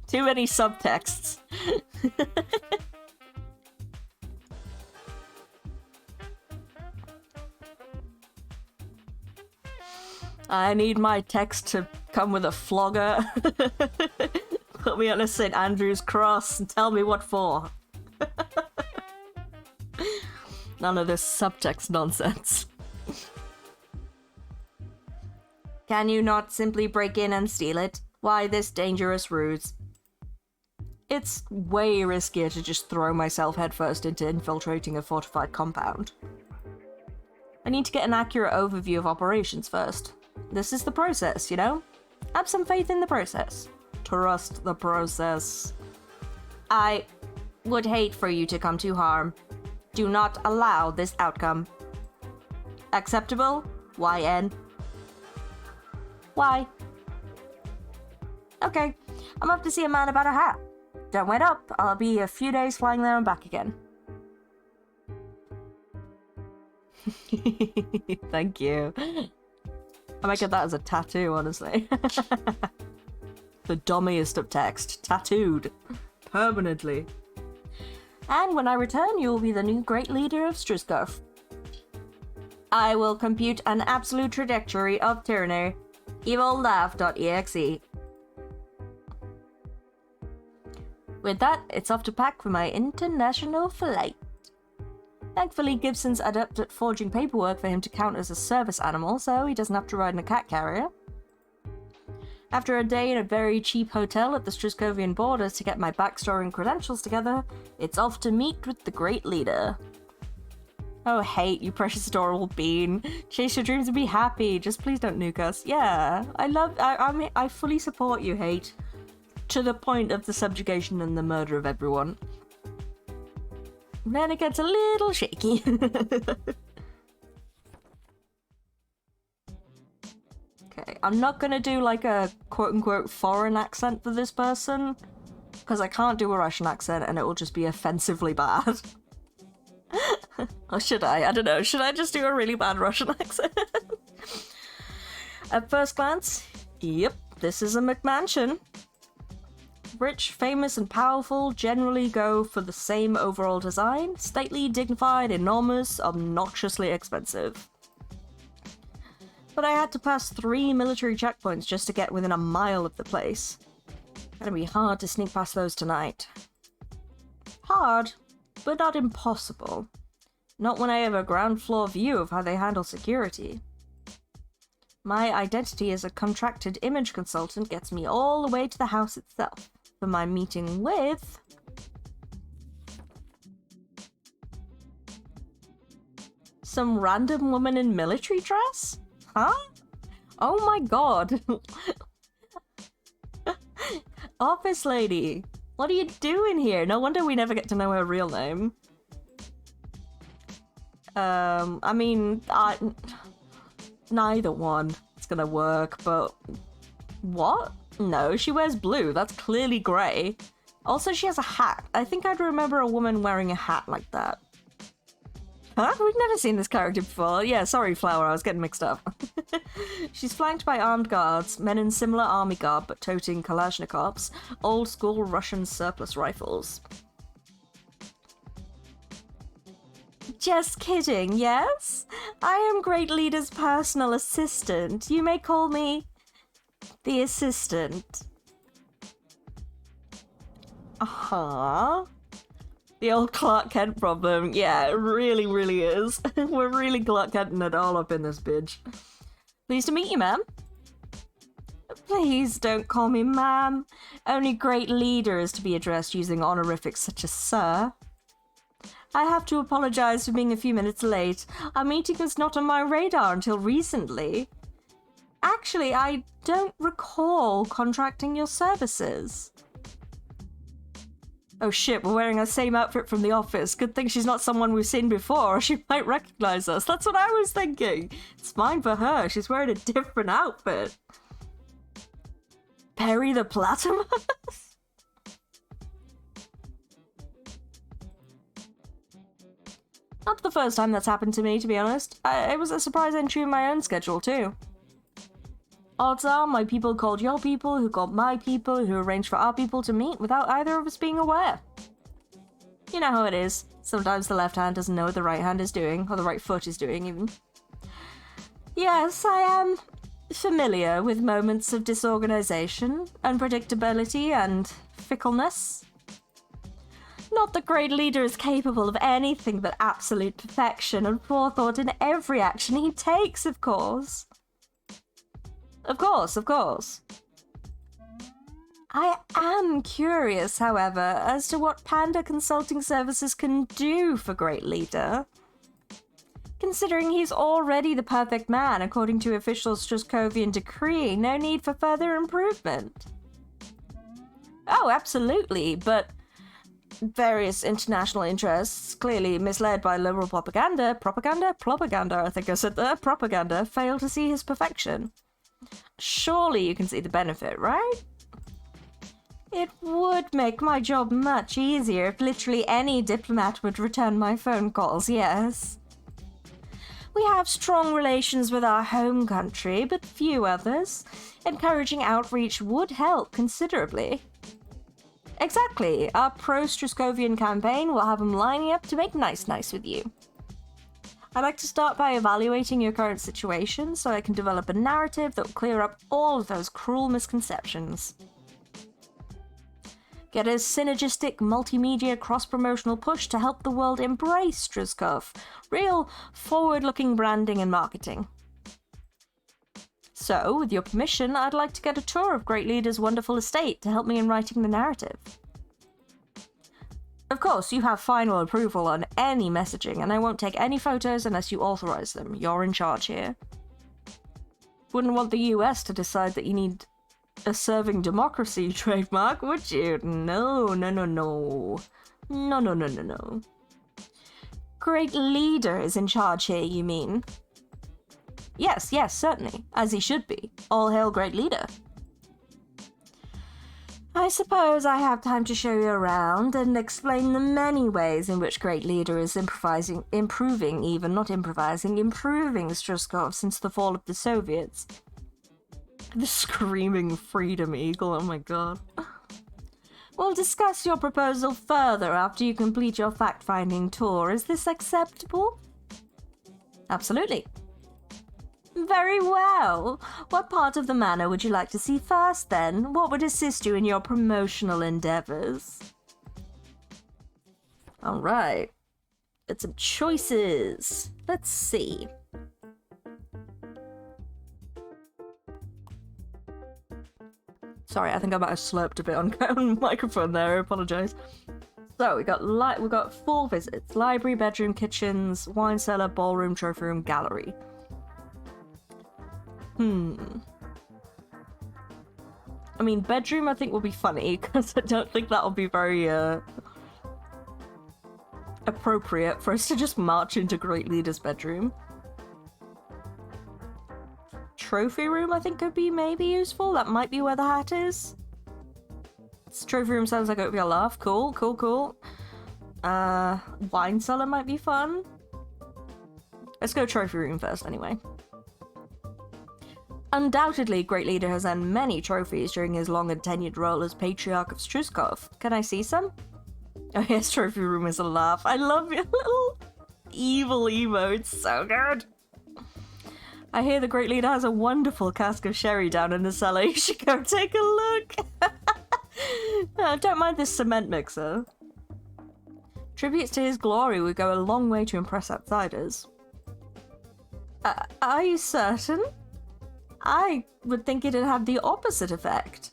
Too many subtexts. I need my text to come with a flogger. Put me on a St. Andrew's cross and tell me what for. None of this subtext nonsense. Can you not simply break in and steal it? Why this dangerous ruse? It's way riskier to just throw myself headfirst into infiltrating a fortified compound. I need to get an accurate overview of operations first. This is the process, you know? Have some faith in the process. Trust the process. I would hate for you to come to harm. Do not allow this outcome. Acceptable? YN. Why? Okay, I'm up to see a man about a hat. Don't wait up, I'll be a few days flying there and back again. Thank you. I might get that as a tattoo, honestly. The dummiest of text. Tattooed. Permanently. And when I return, you will be the new great leader of Strizkov. I will compute an absolute trajectory of tyranny. Evillaugh.exe. With that, it's off to pack for my international flight. Thankfully, Gibson's adept at forging paperwork for him to count as a service animal, so he doesn't have to ride in a cat carrier. After a day in a very cheap hotel at the Strizkovian borders to get my backstory and credentials together, it's off to meet with the great leader. Oh, hate, you precious adorable bean. Chase your dreams and be happy. Just please don't nuke us. Yeah, I fully support you, hate. To the point of the subjugation and the murder of everyone. Then it gets a little shaky. Okay, I'm not gonna do like a quote-unquote foreign accent for this person, because I can't do a Russian accent and it will just be offensively bad. Or should I? I don't know. Should I just do a really bad Russian accent? At first glance, yep, this is a McMansion. Rich, famous, and powerful generally go for the same overall design. Stately, dignified, enormous, obnoxiously expensive. But I had to pass 3 military checkpoints just to get within a mile of the place. Gonna be hard to sneak past those tonight. Hard, but not impossible. Not when I have a ground floor view of how they handle security. My identity as a contracted image consultant gets me all the way to the house itself for my meeting with... some random woman in military dress? Huh? Oh my god. Office lady, what are you doing here? No wonder we never get to know her real name. I mean, neither one is gonna work, but... What? No, she wears blue. That's clearly grey. Also, she has a hat. I think I'd remember a woman wearing a hat like that. Huh? We've never seen this character before. Yeah, sorry, Flower, I was getting mixed up. She's flanked by armed guards, men in similar army garb but toting Kalashnikovs, old-school Russian surplus rifles. Just kidding, yes? I am Great Leader's personal assistant. You may call me... the assistant. Uh-huh. The old Clark Kent problem. Yeah, it really, really is. We're really Clark Kenting it all up in this bitch. Pleased to meet you, ma'am. Please don't call me ma'am. Only Great Leader is to be addressed using honorifics such as sir. I have to apologize for being a few minutes late. Our meeting was not on my radar until recently. Actually, I don't recall contracting your services. Oh shit, we're wearing our same outfit from the office. Good thing she's not someone we've seen before, or she might recognize us. That's what I was thinking. It's fine for her. She's wearing a different outfit. Perry the Platypus? Not the first time that's happened to me, to be honest. It was a surprise entry in my own schedule, too. Odds are my people called your people, who called my people, who arranged for our people to meet without either of us being aware. You know how it is. Sometimes the left hand doesn't know what the right hand is doing, or the right foot is doing, even. Yes, I am familiar with moments of disorganization, unpredictability, and fickleness. Not that great leader is capable of anything but absolute perfection and forethought in every action he takes, of course. Of course. I am curious, however, as to what Panda Consulting Services can do for Great Leader. Considering he's already the perfect man, according to official Struzkovian decree, no need for further improvement. Oh, absolutely, but various international interests, clearly misled by liberal propaganda, I think I said that, propaganda, fail to see his perfection. Surely you can see the benefit, right? It would make my job much easier if literally any diplomat would return my phone calls, yes. We have strong relations with our home country, but few others. Encouraging outreach would help considerably. Exactly. Our pro-Struzkovian campaign will have them lining up to make nice with you. I'd like to start by evaluating your current situation so I can develop a narrative that will clear up all of those cruel misconceptions. Get a synergistic multimedia cross-promotional push to help the world embrace Struzkov. Real forward-looking branding and marketing. So, with your permission, I'd like to get a tour of Great Leader's wonderful estate to help me in writing the narrative. Of course, you have final approval on any messaging, and I won't take any photos unless you authorize them. You're in charge here. Wouldn't want the US to decide that you need a serving democracy trademark, would you? No. Great Leader is in charge here, you mean? Yes, certainly. As he should be. All hail Great Leader. I suppose I have time to show you around and explain the many ways in which Great Leader is improving Struzkov since the fall of the Soviets. The screaming freedom eagle, oh my god. We'll discuss your proposal further after you complete your fact-finding tour. Is this acceptable? Absolutely. Very well. What part of the manor would you like to see first, then? What would assist you in your promotional endeavors? Alright. Get some choices. Let's see. Sorry, I think I might have slurped a bit on the microphone there. I apologise. So we got 4 visits: library, bedroom, kitchens, wine cellar, ballroom, trophy room, gallery. I mean, bedroom I think will be funny because I don't think that'll be very appropriate for us to just march into Great Leader's bedroom. Trophy room I think could be maybe useful. That might be where the hat is. This trophy room sounds like it would be a laugh. Cool. Wine cellar might be fun. Let's go trophy room first anyway. Undoubtedly, Great Leader has earned many trophies during his long and tenured role as Patriarch of Struzkov. Can I see some? Oh yes, trophy room is a laugh. I love your little evil emo. It's so good. I hear the Great Leader has a wonderful cask of sherry down in the cellar. You should go take a look. Don't mind this cement mixer. Tributes to his glory would go a long way to impress outsiders. Are you certain? I would think it'd have the opposite effect.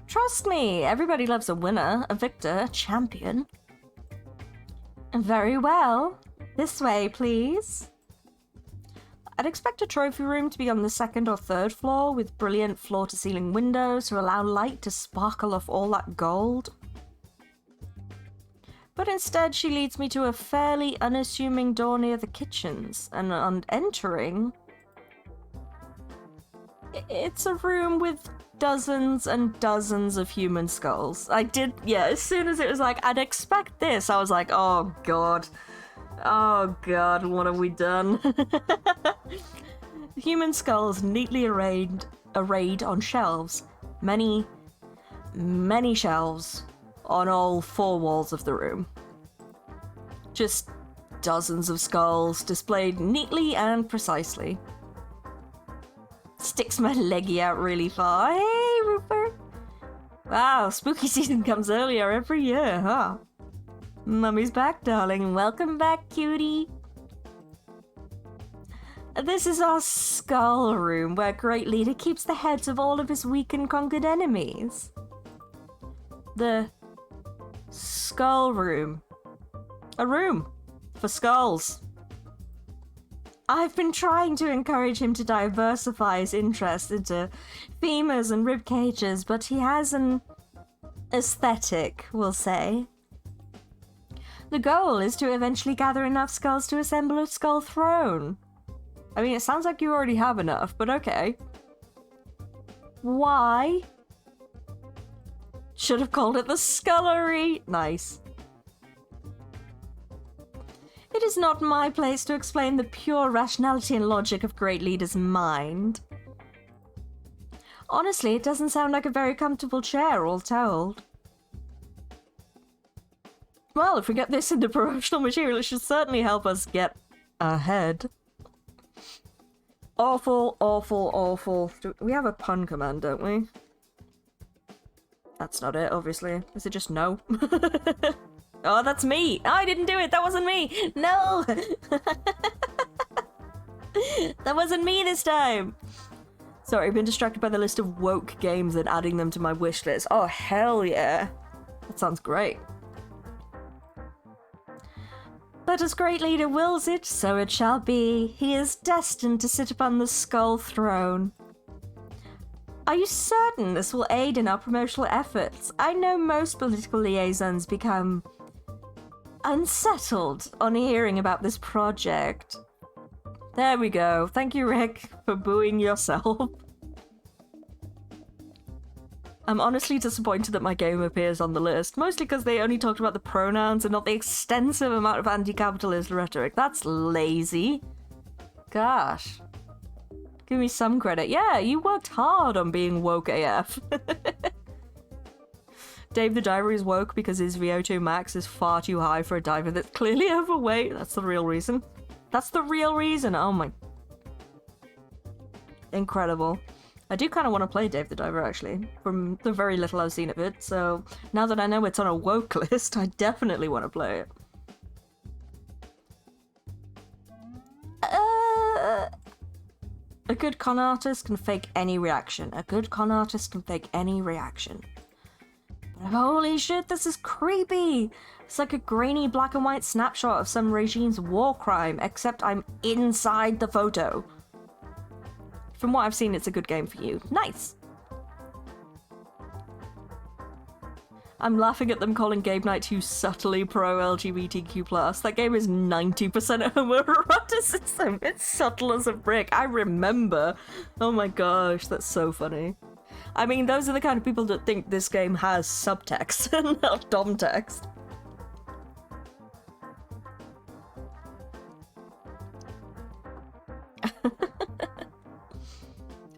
Trust me, everybody loves a winner, a victor, a champion. Very well. This way, please. I'd expect a trophy room to be on the 2nd or 3rd floor with brilliant floor-to-ceiling windows to allow light to sparkle off all that gold. But instead she leads me to a fairly unassuming door near the kitchens, and on entering, it's a room with dozens and dozens of human skulls. As soon as it was like, I'd expect this, I was like, oh god, what have we done? Human skulls neatly arrayed on shelves. Many shelves on all 4 walls of the room. Just dozens of skulls displayed neatly and precisely. Sticks my leggy out really far. Hey, Rupert. Wow, spooky season comes earlier every year, huh? Mummy's back, darling. Welcome back, cutie. This is our skull room, where Great Leader keeps the heads of all of his weak and conquered enemies. The skull room. A room for skulls. I've been trying to encourage him to diversify his interests into femurs and rib cages, but he has an aesthetic, we'll say. The goal is to eventually gather enough skulls to assemble a skull throne. I mean, it sounds like you already have enough, but okay. Why? Should have called it the scullery. Nice. It is not my place to explain the pure rationality and logic of Great Leader's mind. Honestly, it doesn't sound like a very comfortable chair, all told. Well, if we get this into promotional material, it should certainly help us get ahead. Awful, awful, awful. We have a pun command, don't we? That's not it, obviously. Is it just no? Oh, that's me! I didn't do it! That wasn't me! No! That wasn't me this time! Sorry, I've been distracted by the list of woke games and adding them to my wish list. Oh, hell yeah! That sounds great. But as Great Leader wills it, so it shall be. He is destined to sit upon the skull throne. Are you certain this will aid in our promotional efforts? I know most political liaisons become unsettled on hearing about this project. There we go. Thank you, Rick, for booing yourself. I'm honestly disappointed that my game appears on the list, mostly because they only talked about the pronouns and not the extensive amount of anti-capitalist rhetoric. That's lazy. Gosh. Give me some credit. Yeah, you worked hard on being woke AF. Dave the Diver is woke because his VO2 max is far too high for a diver that's clearly overweight. That's the real reason. That's the real reason. Oh my. Incredible. I do kind of want to play Dave the Diver, actually, from the very little I've seen of it, so now that I know it's on a woke list, I definitely want to play it. A good con artist can fake any reaction. A good con artist can fake any reaction. But holy shit, this is creepy! It's like a grainy black and white snapshot of some regime's war crime, except I'm inside the photo. From what I've seen, it's a good game for you. Nice! I'm laughing at them calling Game Night 2 subtly pro-LGBTQ+. That game is 90% homoeroticism. It's subtle as a brick. I remember. Oh my gosh, that's so funny. I mean, those are the kind of people that think this game has subtext and not domtext.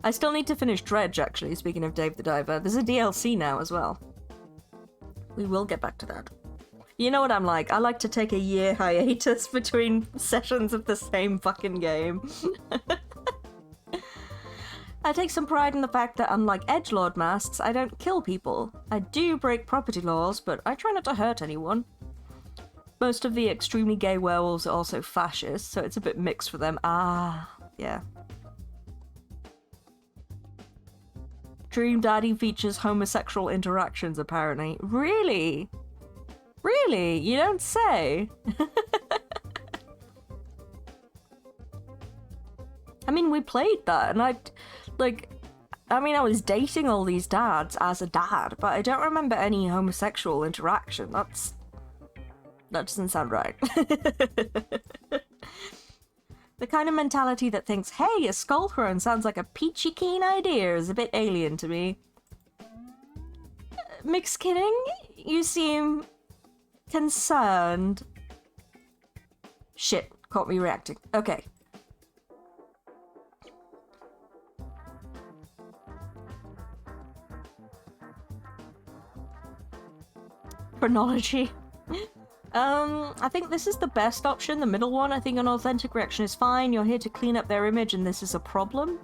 I still need to finish Dredge, actually, speaking of Dave the Diver. There's a DLC now as well. We will get back to that. You know what I'm like? I like to take a year hiatus between sessions of the same fucking game. I take some pride in the fact that unlike edgelord masks, I don't kill people. I do break property laws, but I try not to hurt anyone. Most of the extremely gay werewolves are also fascist, so it's a bit mixed for them. Ah, yeah. Dream Daddy features homosexual interactions, apparently. Really? Really? You don't say? I mean, we played that, and I was dating all these dads as a dad, but I don't remember any homosexual interaction. That doesn't sound right. The kind of mentality that thinks, hey, a skull throne sounds like a peachy keen idea is a bit alien to me. Mixed kidding? You seem concerned. Shit, caught me reacting. Okay. Chronology. I think this is the best option, the middle one. I think an authentic reaction is fine. You're here to clean up their image and this is a problem.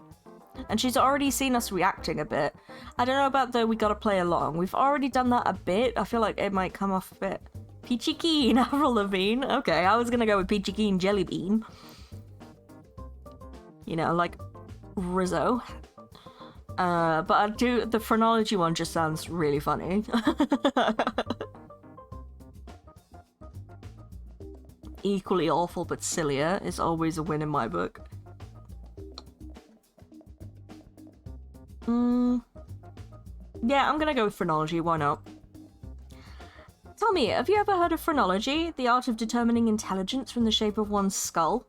And she's already seen us reacting a bit. I don't know about the we gotta play along. We've already done that a bit. I feel like it might come off a bit. Peachy Keen, Avril Lavigne. Okay, I was gonna go with Peachy Keen Jelly Bean. You know, like Rizzo. But I do, the phrenology one just sounds really funny. Equally awful but sillier is always a win in my book. Yeah, I'm gonna go with phrenology, why not? Tell me, have you ever heard of phrenology? The art of determining intelligence from the shape of one's skull?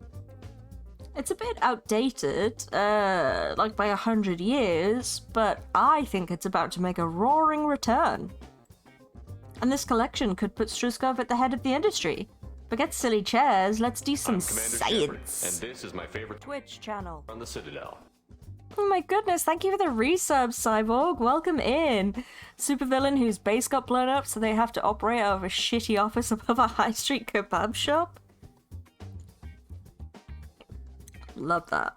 It's a bit outdated, like by 100 years, but I think it's about to make a roaring return. And this collection could put Struskov at the head of the industry. Forget silly chairs, let's do some science. And this is my favorite Twitch channel. on the Citadel. Oh my goodness, thank you for the resub, Cyborg. Welcome in. Supervillain whose base got blown up so they have to operate out of a shitty office above a high street kebab shop. Love that.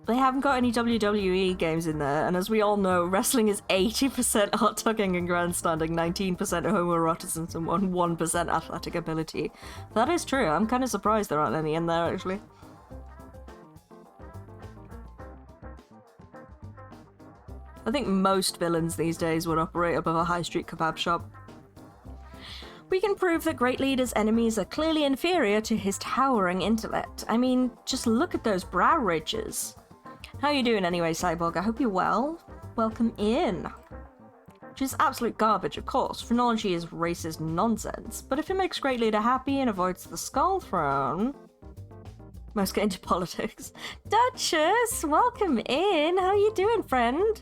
They haven't got any WWE games in there, and as we all know, wrestling is 80% hot tugging and grandstanding, 19% homoeroticism, and 1% athletic ability. That is true. I'm kind of surprised there aren't any in there, actually. I think most villains these days would operate above a high street kebab shop. We can prove that Great Leader's enemies are clearly inferior to his towering intellect. I mean, just look at those brow ridges. How you doing anyway, Cyborg? I hope you're well. Welcome in. Which is absolute garbage, of course. Phrenology is racist nonsense. But if it makes Great Leader happy and avoids the Skull Throne... Most get into politics. Duchess, welcome in. How you doing, friend?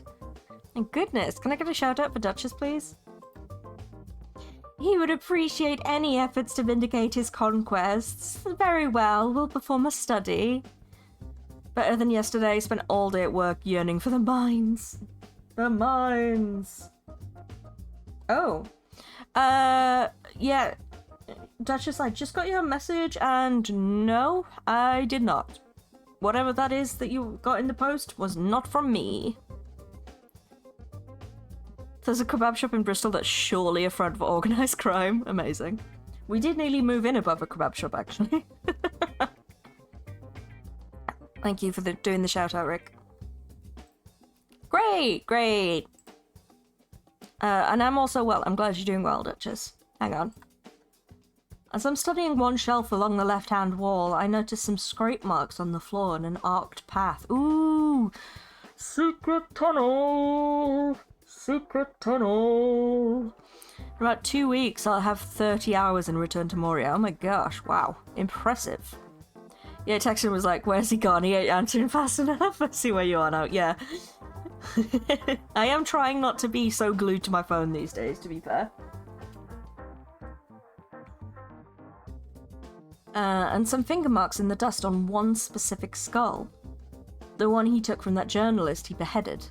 And goodness, can I get a shout out for Duchess, please? He would appreciate any efforts to vindicate his conquests. Very well, we'll perform a study. Better than yesterday, spent all day at work yearning for the mines. The mines. Oh. Yeah. Duchess, I just got your message and no, I did not. Whatever that is that you got in the post was not from me. There's a kebab shop in Bristol that's surely a front for organised crime. Amazing. We did nearly move in above a kebab shop, actually. Thank you for doing the shout out, Rick. Great, great. And I'm also well. I'm glad you're doing well, Duchess. Hang on. As I'm studying one shelf along the left-hand wall, I notice some scrape marks on the floor and an arced path. Ooh! Secret tunnel! Secret tunnel! In about 2 weeks, I'll have 30 hours and return to Moria. Oh my gosh, wow. Impressive. Yeah, Texan was like, where's he gone? He ain't answering fast enough. I see where you are now, yeah. I am trying not to be so glued to my phone these days, to be fair. And some finger marks in the dust on one specific skull. The one he took from that journalist he beheaded.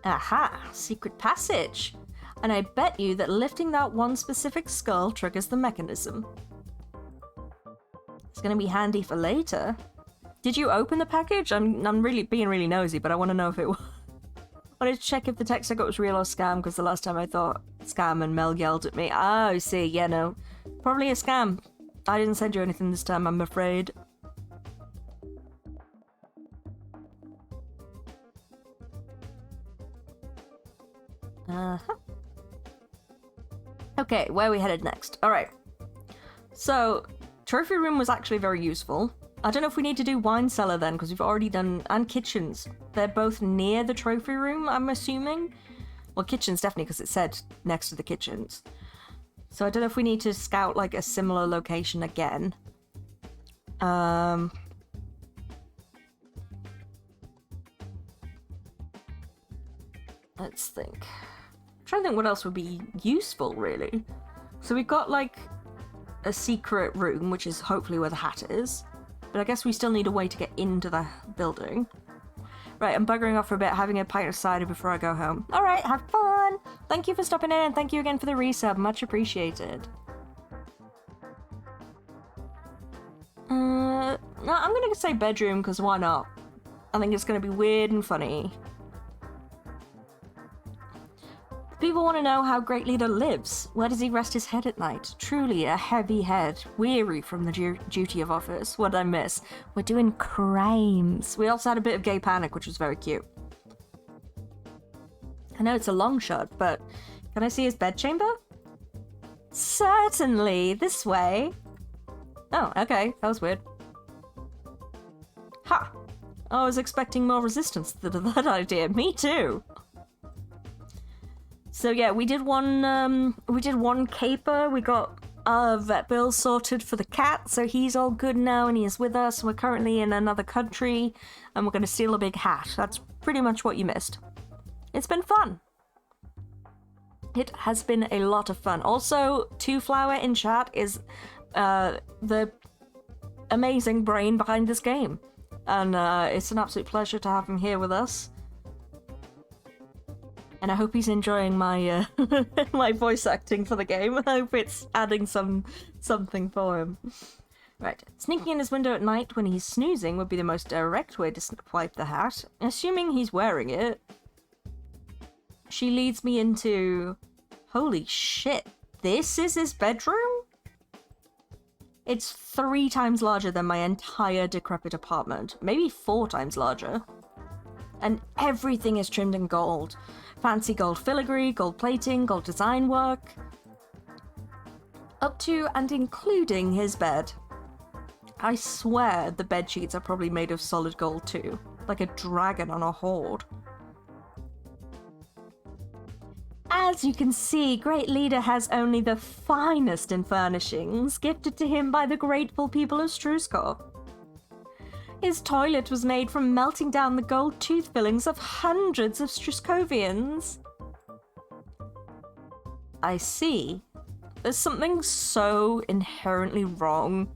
Aha! Secret passage! And I bet you that lifting that one specific skull triggers the mechanism. It's gonna be handy for later. Did you open the package? I'm really being really nosy, but I want to know if it was... I wanted to check if the text I got was real or scam, because the last time I thought scam and Mel yelled at me. Oh, I see, yeah, no. Probably a scam. I didn't send you anything this time, I'm afraid. Uh-huh. Okay, where are we headed next? Alright. So, trophy room was actually very useful. I don't know if we need to do wine cellar then, because we've already done... And kitchens. They're both near the trophy room, I'm assuming. Well, kitchens definitely, because it said next to the kitchens. So I don't know if we need to scout, like, a similar location again. Let's think. I'm trying to think what else would be useful, really. So we've got, like, a secret room, which is hopefully where the hat is. But I guess we still need a way to get into the building. Right, I'm buggering off for a bit, having a pint of cider before I go home. Alright, have fun! Thank you for stopping in, and thank you again for the resub. Much appreciated. I'm gonna say bedroom, because why not? I think it's gonna be weird and funny. People want to know how Great Leader lives. Where does he rest his head at night? Truly a heavy head, weary from the duty of office. What did I miss? We're doing crimes. We also had a bit of gay panic, which was very cute. I know it's a long shot, but can I see his bedchamber? Certainly, this way. Oh, okay, that was weird. Ha! I was expecting more resistance to that idea. Me too. So yeah, we did one caper. We got our vet bill sorted for the cat, so he's all good now and he is with us. We're currently in another country and we're going to steal a big hat. That's pretty much what you missed. It's been fun. It has been a lot of fun. Also, Two Flower in chat is the amazing brain behind this game. And it's an absolute pleasure to have him here with us. And I hope he's enjoying my my voice acting for the game. I hope it's adding something for him. Right. Sneaking in his window at night when he's snoozing would be the most direct way to wipe the hat. Assuming he's wearing it. She leads me into... Holy shit. This is his bedroom? It's 3 times larger than my entire decrepit apartment. Maybe 4 times larger. And everything is trimmed in gold. Fancy gold filigree, gold plating, gold design work. Up to and including his bed. I swear the bed sheets are probably made of solid gold too. Like a dragon on a hoard. As you can see, Great Leader has only the finest in furnishings, gifted to him by the grateful people of Struskor. His toilet was made from melting down the gold tooth fillings of hundreds of Struskovians. I see. There's something so inherently wrong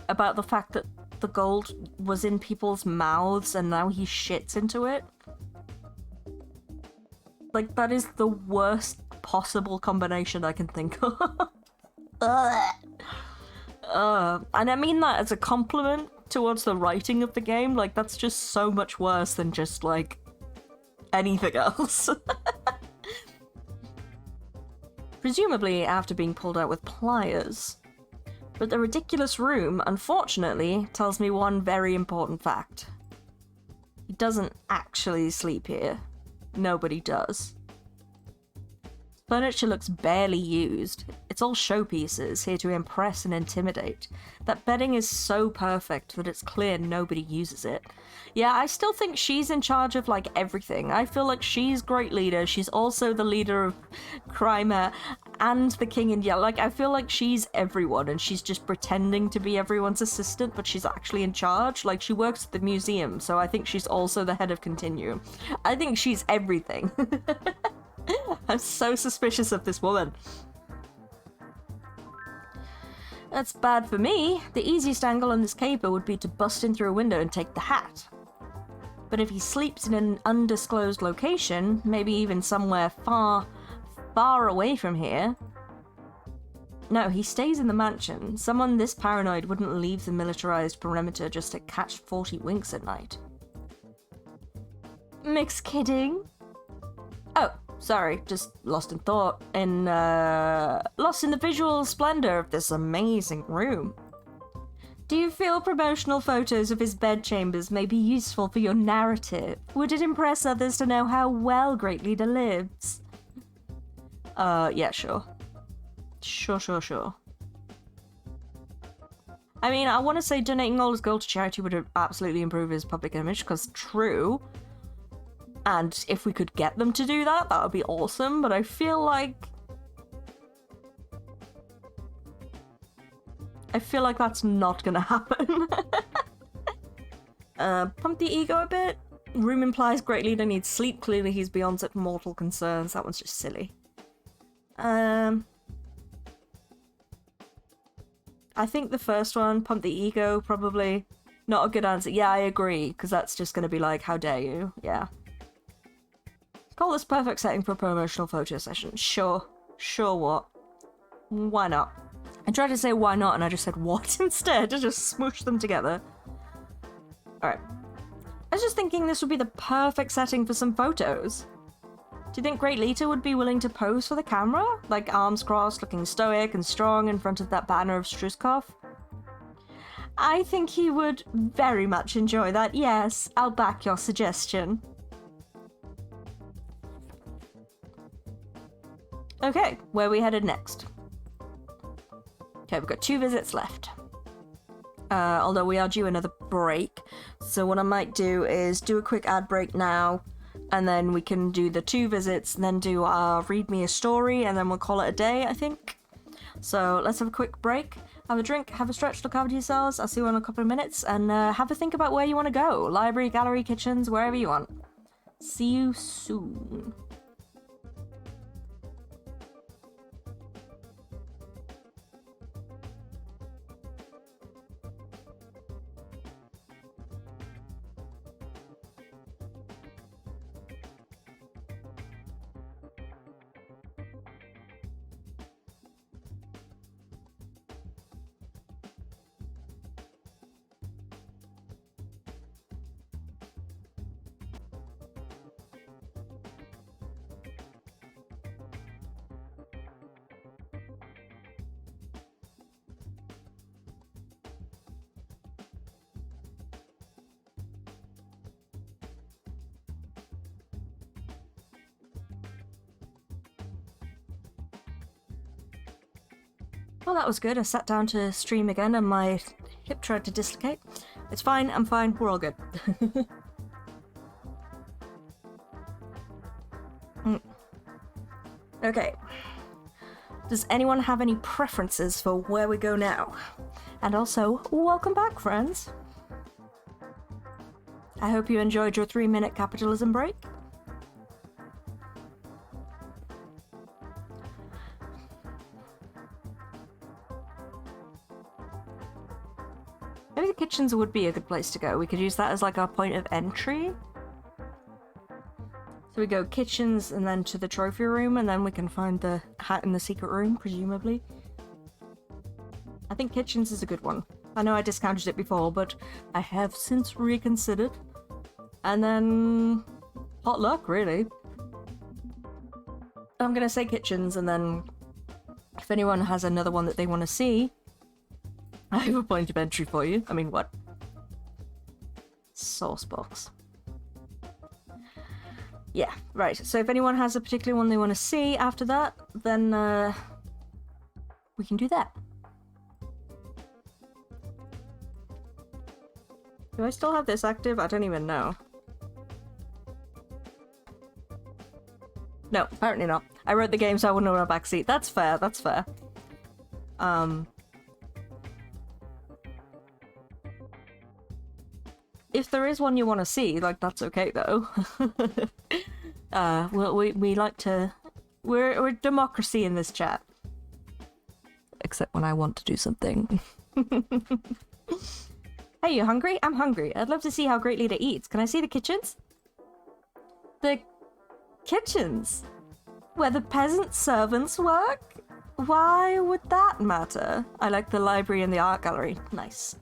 about the fact that the gold was in people's mouths and now he shits into it. Like, that is the worst possible combination I can think of. And I mean that as a compliment towards the writing of the game. Like, that's just so much worse than just, like, anything else. Presumably after being pulled out with pliers. But the ridiculous room, unfortunately, tells me one very important fact. He doesn't actually sleep here. Nobody does. Furniture looks barely used. It's all showpieces, here to impress and intimidate. That bedding is so perfect that it's clear nobody uses it. Yeah, I still think she's in charge of, like, everything. I feel like she's Great Leader, she's also the leader of Crimea, and the King in Yellow. Like, I feel like she's everyone, and she's just pretending to be everyone's assistant, but she's actually in charge. Like, she works at the museum, so I think she's also the head of Continuum. I think she's everything. I'm so suspicious of this woman. That's bad for me. The easiest angle on this caper would be to bust in through a window and take the hat. But if he sleeps in an undisclosed location, maybe even somewhere far, far away from here... No, he stays in the mansion. Someone this paranoid wouldn't leave the militarized perimeter just to catch 40 winks at night. Mixed kidding? Oh. Sorry, just lost in thought, lost in the visual splendor of this amazing room. Do you feel promotional photos of his bedchambers may be useful for your narrative? Would it impress others to know how well Great Leader lives? Yeah, sure. Sure. I mean, I want to say donating all his gold to charity would absolutely improve his public image, because true. And if we could get them to do that, that would be awesome, but I feel like... that's not gonna happen. Pump the ego a bit. Room implies Great Leader needs sleep. Clearly he's beyond such mortal concerns. That one's just silly. I think the first one, pump the ego, probably not a good answer. Yeah, I agree, because that's just gonna be like, how dare you? Yeah. Call this perfect setting for a promotional photo session. Sure. Sure what? Why not? I tried to say why not and I just said what instead. I just smooshed them together. Alright. I was just thinking this would be the perfect setting for some photos. Do you think Great Leader would be willing to pose for the camera? Like arms crossed, looking stoic and strong in front of that banner of Struskov? I think he would very much enjoy that. Yes, I'll back your suggestion. Okay, where are we headed next? Okay, we've got 2 visits left. Although we are due another break. So what I might do is do a quick ad break now, and then we can do the 2 visits, and then do our read me a story, and then we'll call it a day, I think. So let's have a quick break, have a drink, have a stretch, look after yourselves. I'll see you in a couple of minutes, and have a think about where you want to go. Library, gallery, kitchens, wherever you want. See you soon. Well, that was good. I sat down to stream again and my hip tried to dislocate. It's fine, I'm fine, we're all good. Okay. Does anyone have any preferences for where we go now? And also, welcome back, friends. I hope you enjoyed your 3-minute capitalism break. Maybe the kitchens would be a good place to go. We could use that as like our point of entry. So we go kitchens and then to the trophy room, and then we can find the hat in the secret room, presumably. I think kitchens is a good one. I know I discounted it before, but I have since reconsidered. And then hot luck, really. I'm gonna say kitchens, and then if anyone has another one that they want to see, I have a point of entry for you. I mean, what? Sauce box. Yeah, right. So if anyone has a particular one they want to see after that, then we can do that. Do I still have this active? I don't even know. No, apparently not. I wrote the game so I wouldn't have a backseat. That's fair, that's fair. If there is one you want to see, like, that's okay though. We like to... We're democracy in this chat. Except when I want to do something. Hey, you hungry? I'm hungry. I'd love to see how Great Leader eats. Can I see the kitchens? The kitchens? Where the peasant servants work? Why would that matter? I like the library and the art gallery. Nice.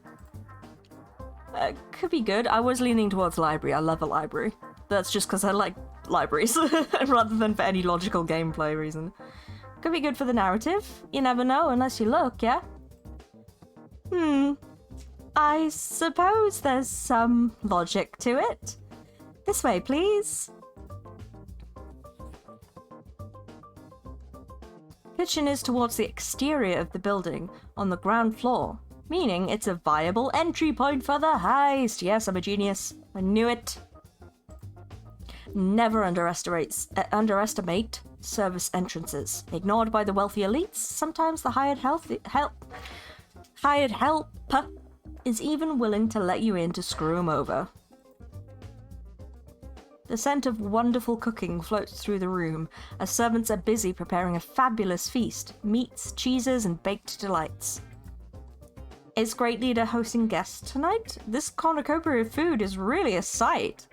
Could be good. I was leaning towards library. I love a library. That's just because I like libraries, rather than for any logical gameplay reason. Could be good for the narrative. You never know unless you look, yeah? I suppose there's some logic to it. This way, please. Kitchen is towards the exterior of the building, on the ground floor. Meaning it's a viable entry point for the heist. Yes, I'm a genius. I knew it. Never underestimate service entrances. Ignored by the wealthy elites, sometimes the hired helper is even willing to let you in to screw them over. The scent of wonderful cooking floats through the room as servants are busy preparing a fabulous feast. Meats, cheeses, and baked delights. Is Great Leader hosting guests tonight? This cornucopia of food is really a sight.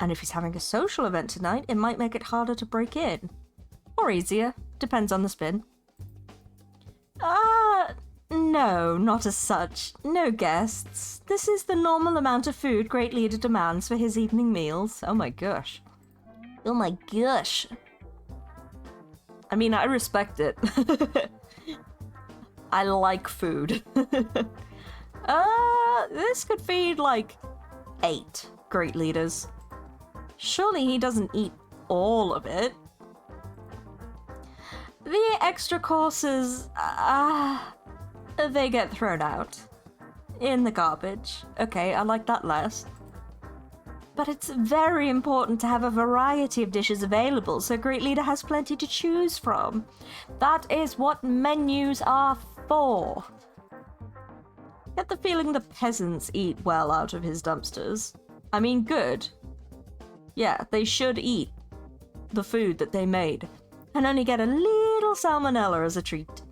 And if he's having a social event tonight, it might make it harder to break in. Or easier. Depends on the spin. No. No, not as such. No guests. This is the normal amount of food Great Leader demands for his evening meals. Oh my gosh. Oh my gosh. I mean, I respect it. I like food. This could feed like 8 Great Leaders. Surely he doesn't eat all of it. The extra courses, they get thrown out. In the garbage. Okay, I like that less. But it's very important to have a variety of dishes available so Great Leader has plenty to choose from. That is what menus are for. Get the feeling the peasants eat well out of his dumpsters. I mean, good. Yeah, they should eat the food that they made and only get a little salmonella as a treat.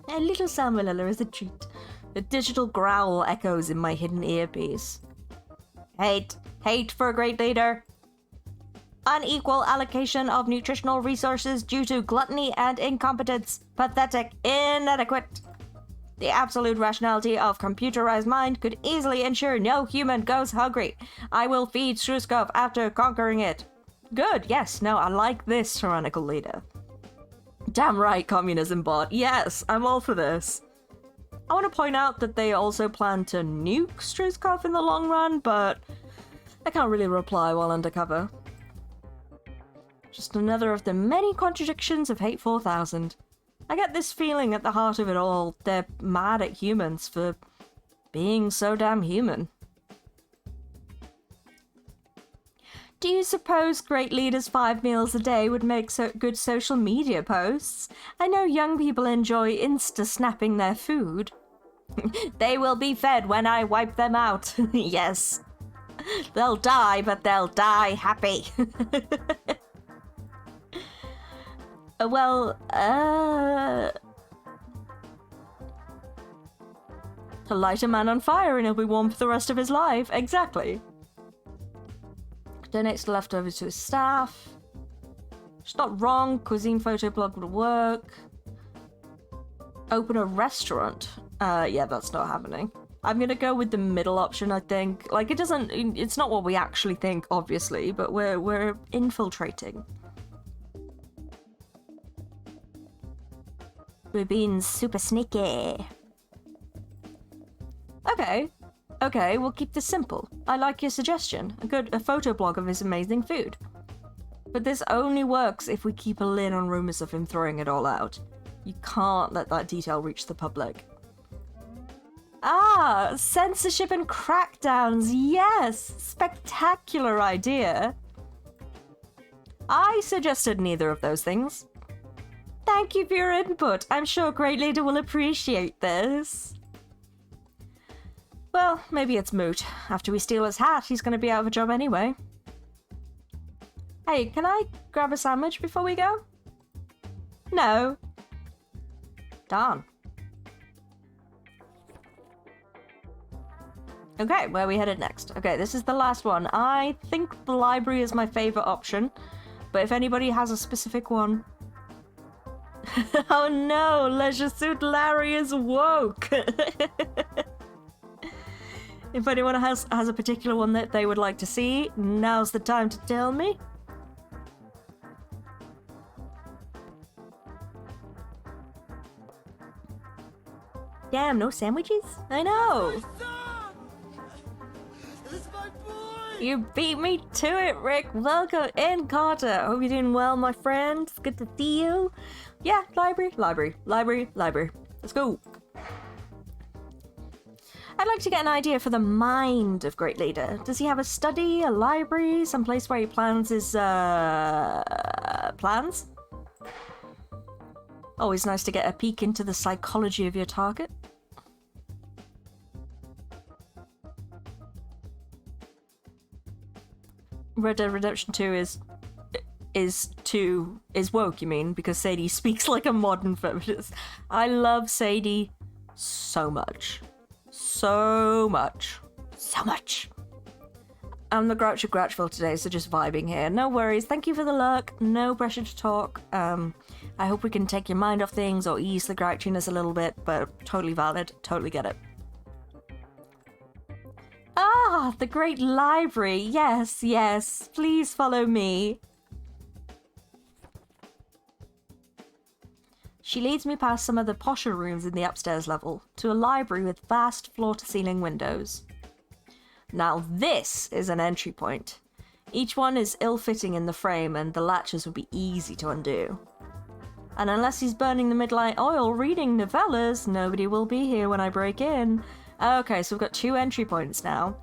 A little salmonella as a treat. The digital growl echoes in my hidden earpiece. Hate. Hate for a Great Leader. Unequal allocation of nutritional resources due to gluttony and incompetence. Pathetic. Inadequate. The absolute rationality of computerized mind could easily ensure no human goes hungry. I will feed Shruskov after conquering it. Good, yes, no, I like this tyrannical leader. Damn right, communism bot. Yes, I'm all for this. I want to point out that they also plan to nuke Shruskov in the long run, but I can't really reply while undercover. Just another of the many contradictions of Hate 4000. I get this feeling at the heart of it all, they're mad at humans for being so damn human. Do you suppose Great Leader's 5 meals a day would make good social media posts? I know young people enjoy insta-snapping their food. They will be fed when I wipe them out. Yes. They'll die, but they'll die happy. To light a man on fire and he'll be warm for the rest of his life. Exactly. Donates the leftovers to his staff. It's not wrong. Cuisine photo blog would work. Open a restaurant. Yeah, that's not happening. I'm gonna go with the middle option, I think. Like, it's not what we actually think, obviously, but we're infiltrating. We're being super sneaky. Okay, we'll keep this simple. I like your suggestion. A photo blog of his amazing food. But this only works if we keep a lid on rumors of him throwing it all out. You can't let that detail reach the public. Ah, censorship and crackdowns. Yes, spectacular idea. I suggested neither of those things. Thank you for your input. I'm sure Great Leader will appreciate this. Well, maybe it's moot. After we steal his hat, he's going to be out of a job anyway. Hey, can I grab a sandwich before we go? No. Darn. Okay, where are we headed next? Okay, this is the last one. I think the library is my favorite option, but if anybody has a specific one... Oh no, Leisure Suit Larry is woke! If anyone has a particular one that they would like to see, now's the time to tell me. Damn, no sandwiches? I know! You beat me to it, Rick. Welcome in, Carter. Hope you're doing well, my friend. It's good to see you. Yeah, library. Let's go. I'd like to get an idea for the mind of Great Leader. Does he have a study, a library, someplace where he plans his, plans? Always nice to get a peek into the psychology of your target. Red Dead Redemption 2 is woke, you mean? Because Sadie speaks like a modern feminist. I love Sadie so much. So much. I'm the Grouch of Grouchville today, so just vibing here. No worries. Thank you for the lurk. No pressure to talk. I hope we can take your mind off things or ease the grouchiness a little bit, but totally valid, totally get it. Ah, the great library. Yes, yes. Please follow me. She leads me past some of the posher rooms in the upstairs level to a library with vast floor-to-ceiling windows. Now this is an entry point. Each one is ill-fitting in the frame and the latches would be easy to undo. And unless he's burning the midnight oil reading novellas, nobody will be here when I break in. Okay, so we've got 2 entry points now.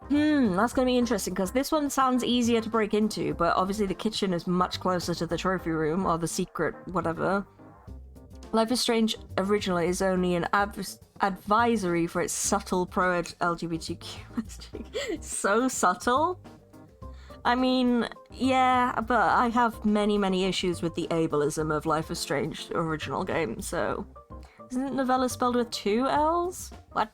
That's going to be interesting, because this one sounds easier to break into, but obviously the kitchen is much closer to the trophy room, or the secret whatever. Life is Strange originally is only an advisory for its subtle pro-LGBTQ messaging. So subtle? I mean, yeah, but I have many, many issues with the ableism of Life is Strange original game, so... Isn't novella spelled with 2 L's? What?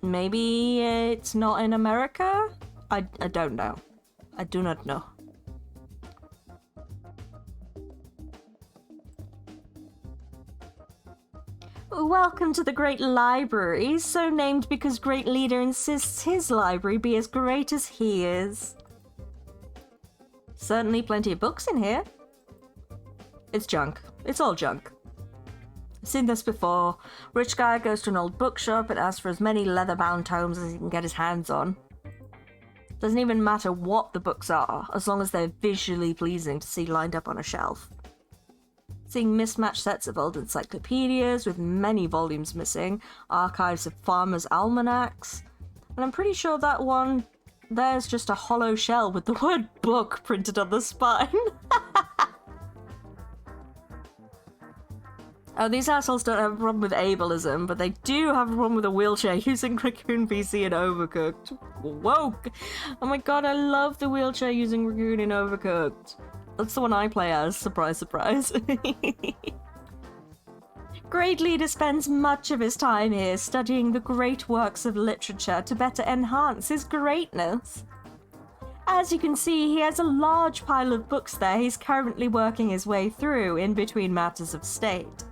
Maybe it's not in America? I don't know. I do not know. Welcome to the Great Library, so named because Great Leader insists his library be as great as he is. Certainly plenty of books in here. It's junk. It's all junk. I've seen this before. Rich guy goes to an old bookshop and asks for as many leather-bound tomes as he can get his hands on. Doesn't even matter what the books are, as long as they're visually pleasing to see lined up on a shelf. Seeing mismatched sets of old encyclopedias with many volumes missing, archives of farmers' almanacs, and I'm pretty sure that one there's just a hollow shell with the word book printed on the spine. Oh, these assholes don't have a problem with ableism, but they do have a problem with a wheelchair using Raccoon PC and Overcooked. Woke! Oh my god, I love the wheelchair using Raccoon in Overcooked. That's the one I play as, surprise, surprise. Great Leader spends much of his time here studying the great works of literature to better enhance his greatness. As you can see, he has a large pile of books there he's currently working his way through in between matters of state.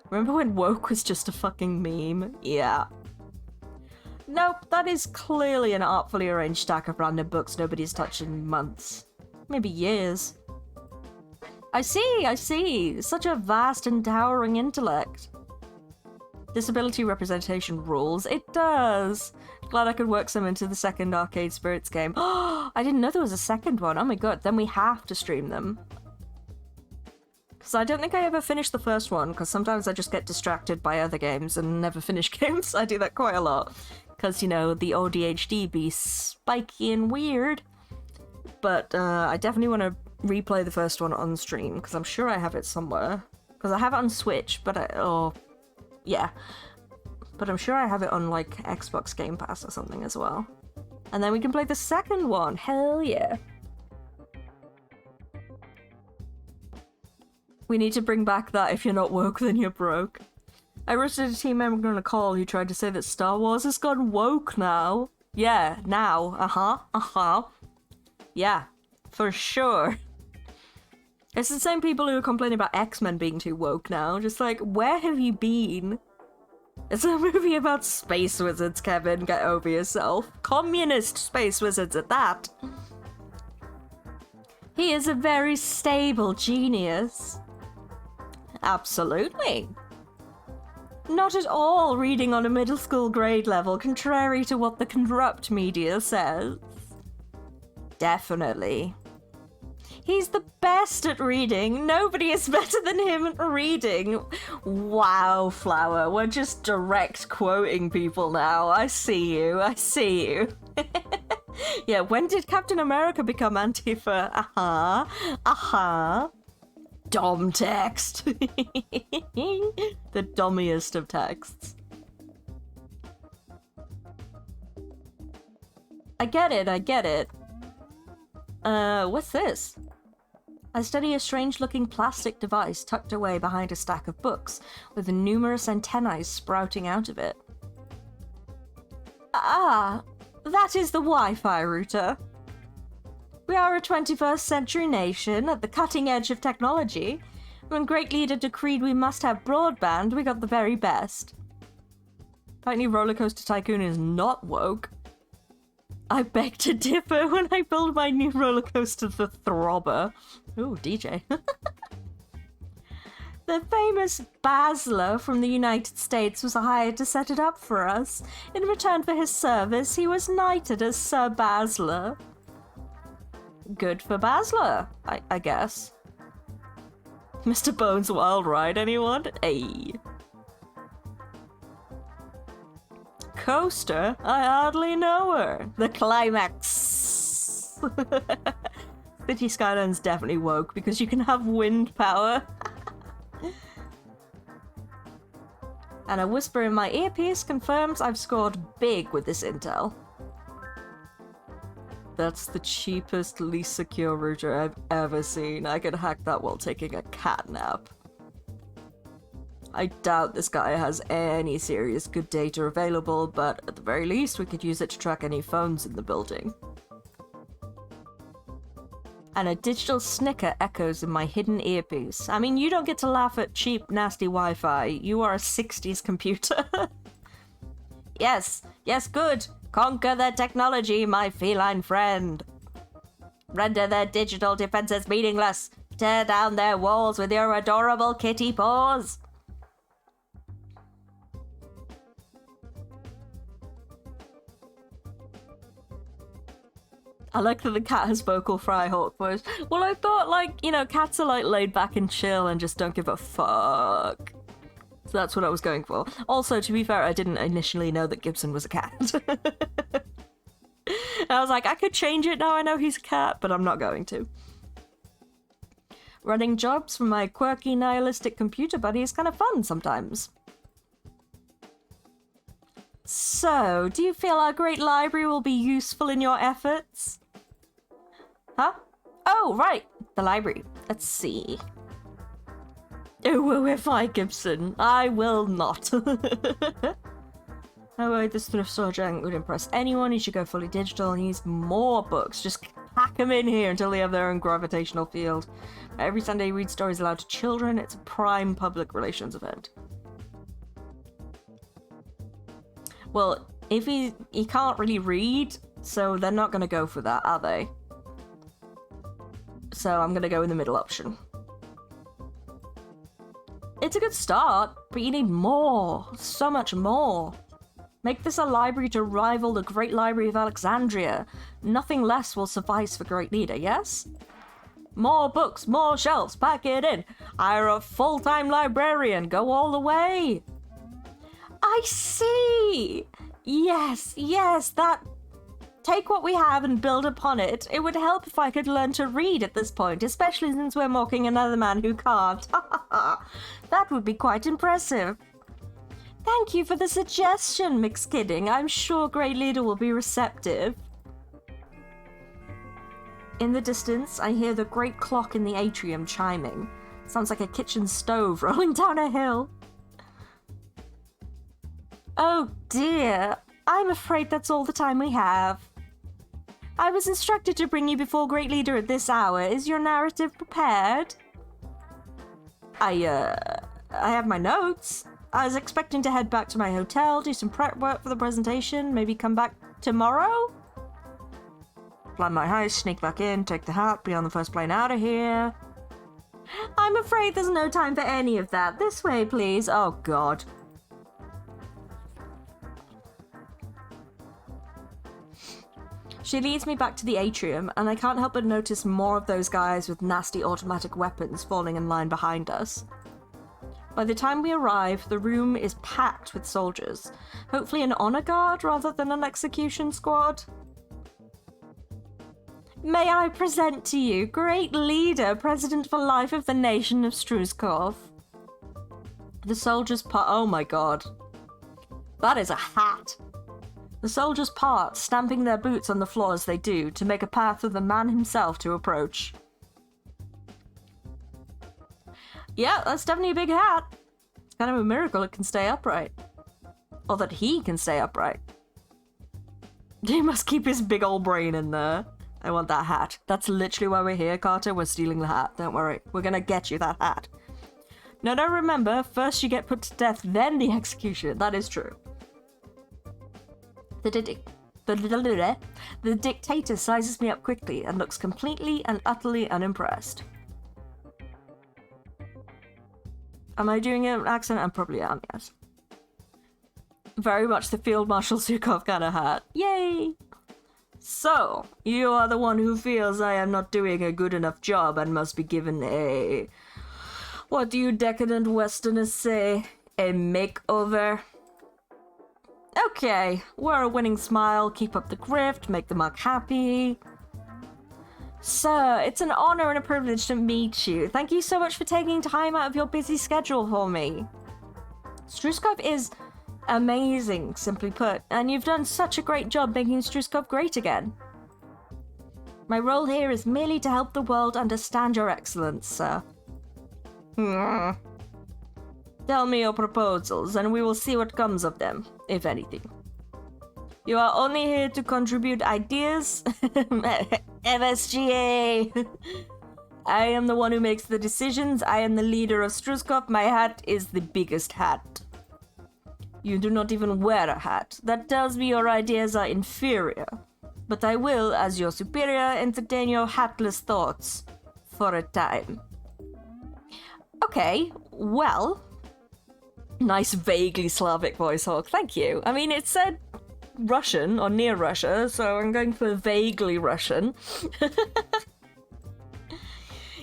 Remember when woke was just a fucking meme? Yeah. Nope, that is clearly an artfully arranged stack of random books nobody's touched in months. Maybe years. I see. Such a vast and towering intellect. Disability representation rules. It does. Glad I could work some into the second Arcade Spirits game. Oh, I didn't know there was a second one. Oh my god, then we have to stream them. Because I don't think I ever finished the first one, because sometimes I just get distracted by other games and never finish games. I do that quite a lot. Because, you know, the ODHD be spiky and weird. But I definitely want to replay the first one on stream, because I'm sure I have it somewhere. Because I have it on Switch, but yeah. But I'm sure I have it on, like, Xbox Game Pass or something as well. And then we can play the second one. Hell yeah. We need to bring back that if you're not woke, then you're broke. I roasted a team member on a call who tried to say that Star Wars has gone woke now. Yeah, now. Yeah, for sure. It's the same people who are complaining about X-Men being too woke now. Just like, where have you been? It's a movie about space wizards, Kevin. Get over yourself. Communist space wizards at that. He is a very stable genius. Absolutely. Not at all reading on a middle school grade level, contrary to what the corrupt media says. Definitely. He's the best at reading. Nobody is better than him at reading. Wow, Flower, we're just direct quoting people now. I see you. Yeah, when did Captain America become Antifa? Dom text. The dummiest of texts. I get it. What's this? I study a strange-looking plastic device tucked away behind a stack of books, with numerous antennae sprouting out of it. Ah, that is the Wi-Fi router. We are a 21st century nation at the cutting edge of technology. When Great Leader decreed we must have broadband, we got the very best. Apparently Roller Coaster Tycoon is not woke. I beg to differ when I build my new roller coaster, the Throbber. Ooh, DJ. The famous Basler from the United States was hired to set it up for us. In return for his service, he was knighted as Sir Basler. Good for Basler, I guess. Mr. Bones' Wild Ride, anyone? Ayy. Coaster? I hardly know her. The climax. City Skyline's definitely woke because you can have wind power. And a whisper in my earpiece confirms I've scored big with this intel. That's the cheapest, least secure router I've ever seen. I could hack that while taking a cat nap. I doubt this guy has any serious good data available, but at the very least we could use it to track any phones in the building. And a digital snicker echoes in my hidden earpiece. I mean, you don't get to laugh at cheap, nasty Wi-Fi. You are a 60s computer. Yes, good. Conquer their technology, my feline friend. Render their digital defenses meaningless. Tear down their walls with your adorable kitty paws. I like that the cat has vocal fry hawk voice. Well, I thought, like, you know, cats are like laid back and chill and just don't give a fuck. So that's what I was going for. Also, to be fair, I didn't initially know that Gibson was a cat. I was like, I could change it now I know he's a cat, but I'm not going to. Running jobs for my quirky nihilistic computer buddy is kind of fun sometimes. So, do you feel our great library will be useful in your efforts? Huh? Oh, right, the library. Let's see. Oh, if I, Gibson, I will not. Oh, this thrift store giant would impress anyone. You should go fully digital and use more books. Just pack them in here until they have their own gravitational field. Every Sunday, read stories aloud to children. It's a prime public relations event. Well, if he can't really read, so they're not going to go for that, are they? So I'm going to go with the middle option. It's a good start, but you need more. So much more. Make this a library to rival the Great Library of Alexandria. Nothing less will suffice for Great Leader, yes? More books, more shelves, pack it in. Hire a full-time librarian, go all the way. I see! Yes, that... Take what we have and build upon it. It would help if I could learn to read at this point, especially since we're mocking another man who can't. That would be quite impressive. Thank you for the suggestion, Mixed Kidding. I'm sure Great Leader will be receptive. In the distance, I hear the great clock in the atrium chiming. Sounds like a kitchen stove rolling down a hill. Oh dear, I'm afraid that's all the time we have. I was instructed to bring you before Great Leader at this hour. Is your narrative prepared? I have my notes. I was expecting to head back to my hotel, do some prep work for the presentation, maybe come back tomorrow? Plan my heist, sneak back in, take the hat, be on the first plane out of here. I'm afraid there's no time for any of that. This way, please. Oh, God. She leads me back to the atrium, and I can't help but notice more of those guys with nasty automatic weapons falling in line behind us. By the time we arrive, the room is packed with soldiers. Hopefully an honor guard rather than an execution squad. May I present to you Great Leader, President for Life of the Nation of Struzkov. The soldiers oh my god. That is a hat. The soldiers part, stamping their boots on the floor as they do, to make a path for the man himself to approach. Yeah, that's definitely a big hat. It's kind of a miracle it can stay upright. Or that he can stay upright. He must keep his big old brain in there. I want that hat. That's literally why we're here, Carter. We're stealing the hat. Don't worry. We're gonna get you that hat. No, remember, first you get put to death, then the execution. That is true. The dictator sizes me up quickly and looks completely and utterly unimpressed. Am I doing an accent? I probably am, yes. Very much the Field Marshal Zukov kind of hat. Yay! So, you are the one who feels I am not doing a good enough job and must be given a... What do you decadent Westerners say? A makeover? Okay, wear a winning smile, keep up the grift, make the mug happy. Sir, it's an honor and a privilege to meet you. Thank you so much for taking time out of your busy schedule for me. Struskov is amazing, simply put, and you've done such a great job making Struskov great again. My role here is merely to help the world understand your excellence, sir. Tell me your proposals, and we will see what comes of them, if anything. You are only here to contribute ideas? MSGA! I am the one who makes the decisions. I am the leader of Struskov. My hat is the biggest hat. You do not even wear a hat. That tells me your ideas are inferior. But I will, as your superior, entertain your hatless thoughts. For a time. Okay, well... Nice, vaguely Slavic voice, Hawk. Thank you. I mean, it said Russian, or near Russia, so I'm going for vaguely Russian.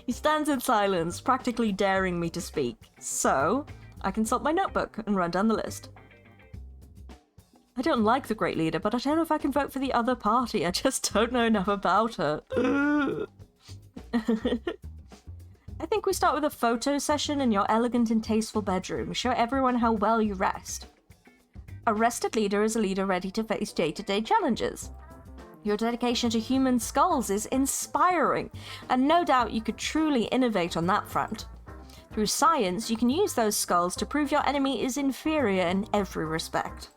He stands in silence, practically daring me to speak. So, I consult my notebook and run down the list. I don't like the Great Leader, but I don't know if I can vote for the other party. I just don't know enough about her. I think we start with a photo session in your elegant and tasteful bedroom. Show everyone how well you rest. A rested leader is a leader ready to face day-to-day challenges. Your dedication to human skulls is inspiring, and no doubt you could truly innovate on that front. Through science, you can use those skulls to prove your enemy is inferior in every respect.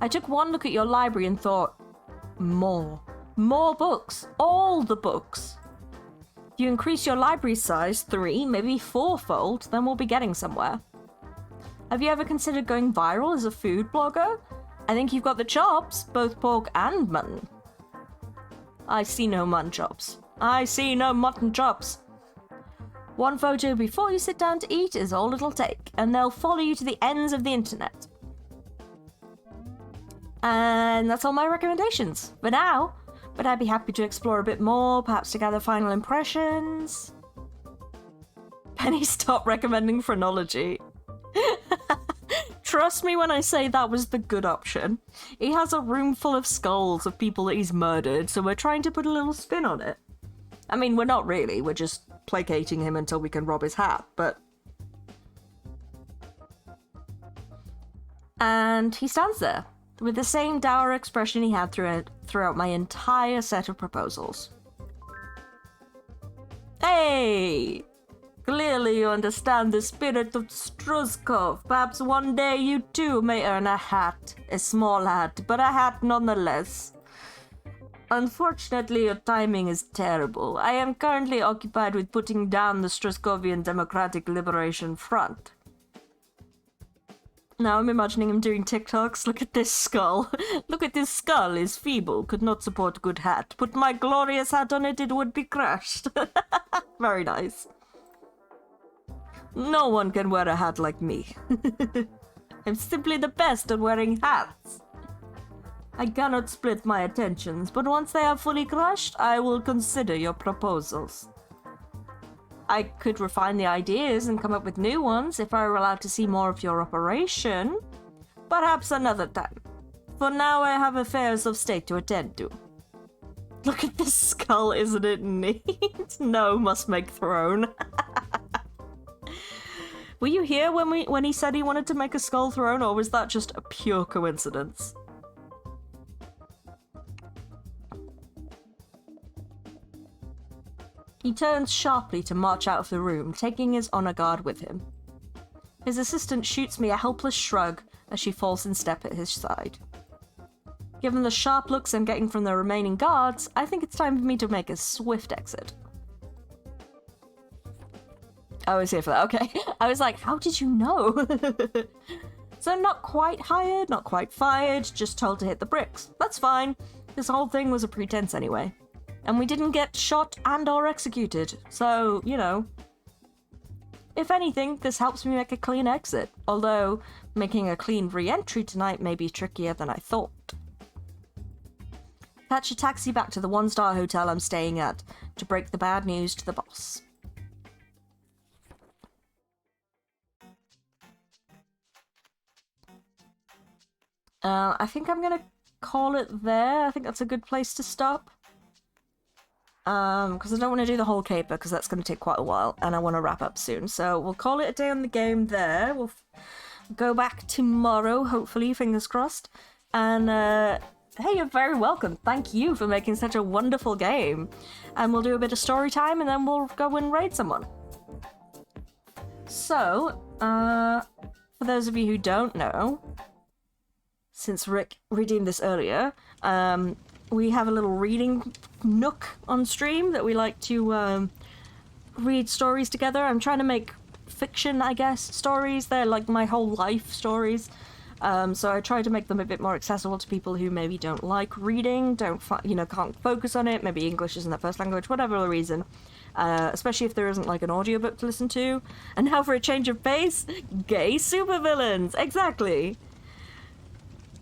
I took one look at your library and thought, more books, all the books. If you increase your library size 3, maybe 4-fold, then we'll be getting somewhere. Have you ever considered going viral as a food blogger? I think you've got the chops, both pork and mutton. I see no mutton chops. I see no mutton chops. One photo before you sit down to eat is all it'll take, and they'll follow you to the ends of the internet. And that's all my recommendations for now. But I'd be happy to explore a bit more, perhaps to gather final impressions. Penny, stop recommending phrenology. Trust me when I say that was the good option. He has a room full of skulls of people that he's murdered, so we're trying to put a little spin on it. I mean, we're not really, we're just placating him until we can rob his hat, but... And he stands there, with the same dour expression he had throughout my entire set of proposals. Hey! Clearly you understand the spirit of Struskov. Perhaps one day you too may earn a hat. A small hat, but a hat nonetheless. Unfortunately, your timing is terrible. I am currently occupied with putting down the Struskovian Democratic Liberation Front. Now I'm imagining him doing TikToks. Look at this skull. Look at this skull is feeble, could not support a good hat. Put my glorious hat on it, it would be crushed. Very nice. No one can wear a hat like me. I'm simply the best at wearing hats. I cannot split my attentions, but once they are fully crushed, I will consider your proposals. I could refine the ideas and come up with new ones if I were allowed to see more of your operation. Perhaps another time. For now, I have affairs of state to attend to. Look at this skull, isn't it neat? No, must make throne. Were you here when he said he wanted to make a skull throne, or was that just a pure coincidence? He turns sharply to march out of the room, taking his honor guard with him. His assistant shoots me a helpless shrug as she falls in step at his side. Given the sharp looks I'm getting from the remaining guards, I think it's time for me to make a swift exit. I was here for that, okay. I was like, how did you know? So not quite hired, not quite fired, just told to hit the bricks. That's fine. This whole thing was a pretense anyway. And we didn't get shot and or executed, so, you know. If anything, this helps me make a clean exit, although making a clean re-entry tonight may be trickier than I thought. Catch a taxi back to the one-star hotel I'm staying at to break the bad news to the boss. I think I'm gonna call it there. I think that's a good place to stop. Because I don't want to do the whole caper, because that's going to take quite a while, and I want to wrap up soon. So we'll call it a day on the game there. We'll go back tomorrow, hopefully, fingers crossed. And, hey, you're very welcome. Thank you for making such a wonderful game. And we'll do a bit of story time, and then we'll go and raid someone. So, for those of you who don't know, since Rick redeemed this earlier, we have a little reading nook on stream that we like to read stories together. I'm trying to make fiction, I guess, stories. They're like my whole life stories. So I try to make them a bit more accessible to people who maybe don't like reading, can't focus on it, maybe English isn't their first language, whatever the reason. Especially if there isn't like an audiobook to listen to. And now for a change of pace, gay supervillains! Exactly!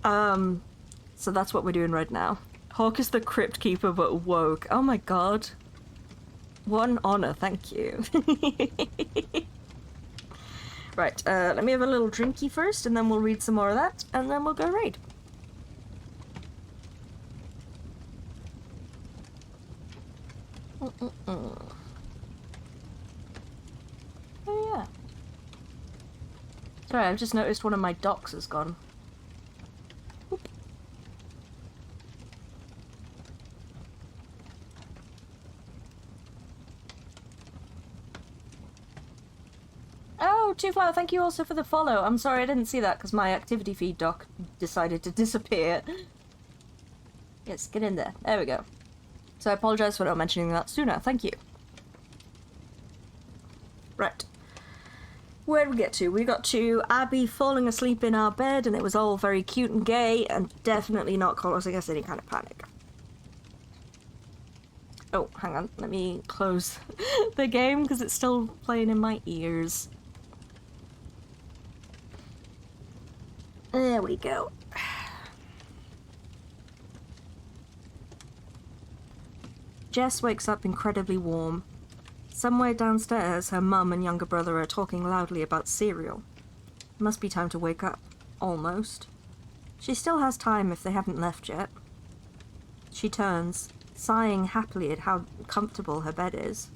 So that's what we're doing right now. Hawk is the crypt keeper but woke. Oh my god. What an honor, thank you. Right, let me have a little drinky first, and then we'll read some more of that, and then we'll go raid. Oh yeah. Sorry, I've just noticed one of my docs has gone. Oop. Oh, Two-Flower, thank you also for the follow. I'm sorry I didn't see that because my activity feed doc decided to disappear. Yes, get in there. There we go. So I apologise for not mentioning that sooner. Thank you. Right. Where did we get to? We got to Abby falling asleep in our bed, and it was all very cute and gay, and definitely not causing us any kind of panic. Oh, hang on. Let me close the game, because it's still playing in my ears. There we go. Jess wakes up incredibly warm. Somewhere downstairs, her mum and younger brother are talking loudly about cereal. It must be time to wake up. Almost. She still has time if they haven't left yet. She turns, sighing happily at how comfortable her bed is,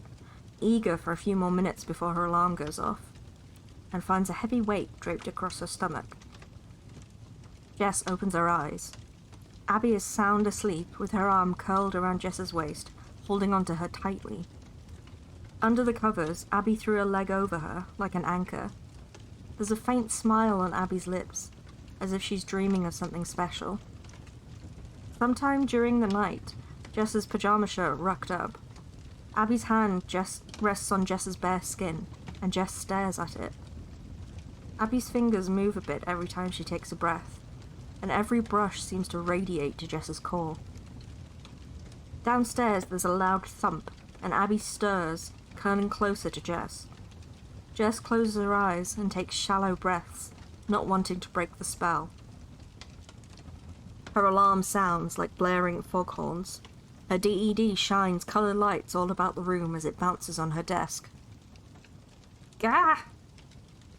eager for a few more minutes before her alarm goes off, and finds a heavy weight draped across her stomach. Jess opens her eyes. Abby is sound asleep, with her arm curled around Jess's waist, holding onto her tightly. Under the covers, Abby threw a leg over her, like an anchor. There's a faint smile on Abby's lips, as if she's dreaming of something special. Sometime during the night, Jess's pajama shirt rucked up. Abby's hand rests on Jess's bare skin, and Jess stares at it. Abby's fingers move a bit every time she takes a breath, and every brush seems to radiate to Jess's core. Downstairs, there's a loud thump, and Abby stirs, curling closer to Jess. Jess closes her eyes and takes shallow breaths, not wanting to break the spell. Her alarm sounds like blaring foghorns. Her DED shines coloured lights all about the room as it bounces on her desk. Gah!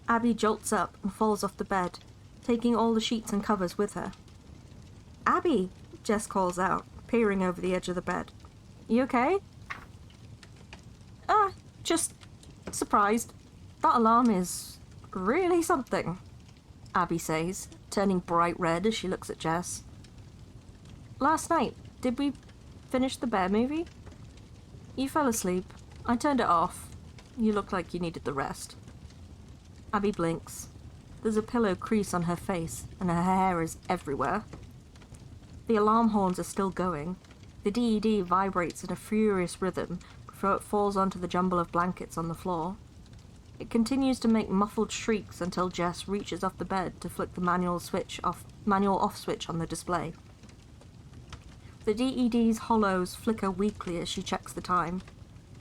Abby jolts up and falls off the bed, taking all the sheets and covers with her. Abby! Jess calls out, peering over the edge of the bed. You okay? Just surprised. That alarm is really something, Abby says, turning bright red as she looks at Jess. Last night, did we finish the bear movie? You fell asleep. I turned it off. You looked like you needed the rest. Abby blinks. There's a pillow crease on her face, and her hair is everywhere. The alarm horns are still going. The DED vibrates in a furious rhythm before it falls onto the jumble of blankets on the floor. It continues to make muffled shrieks until Jess reaches off the bed to flick the manual off switch on the display. The DED's hollows flicker weakly as she checks the time.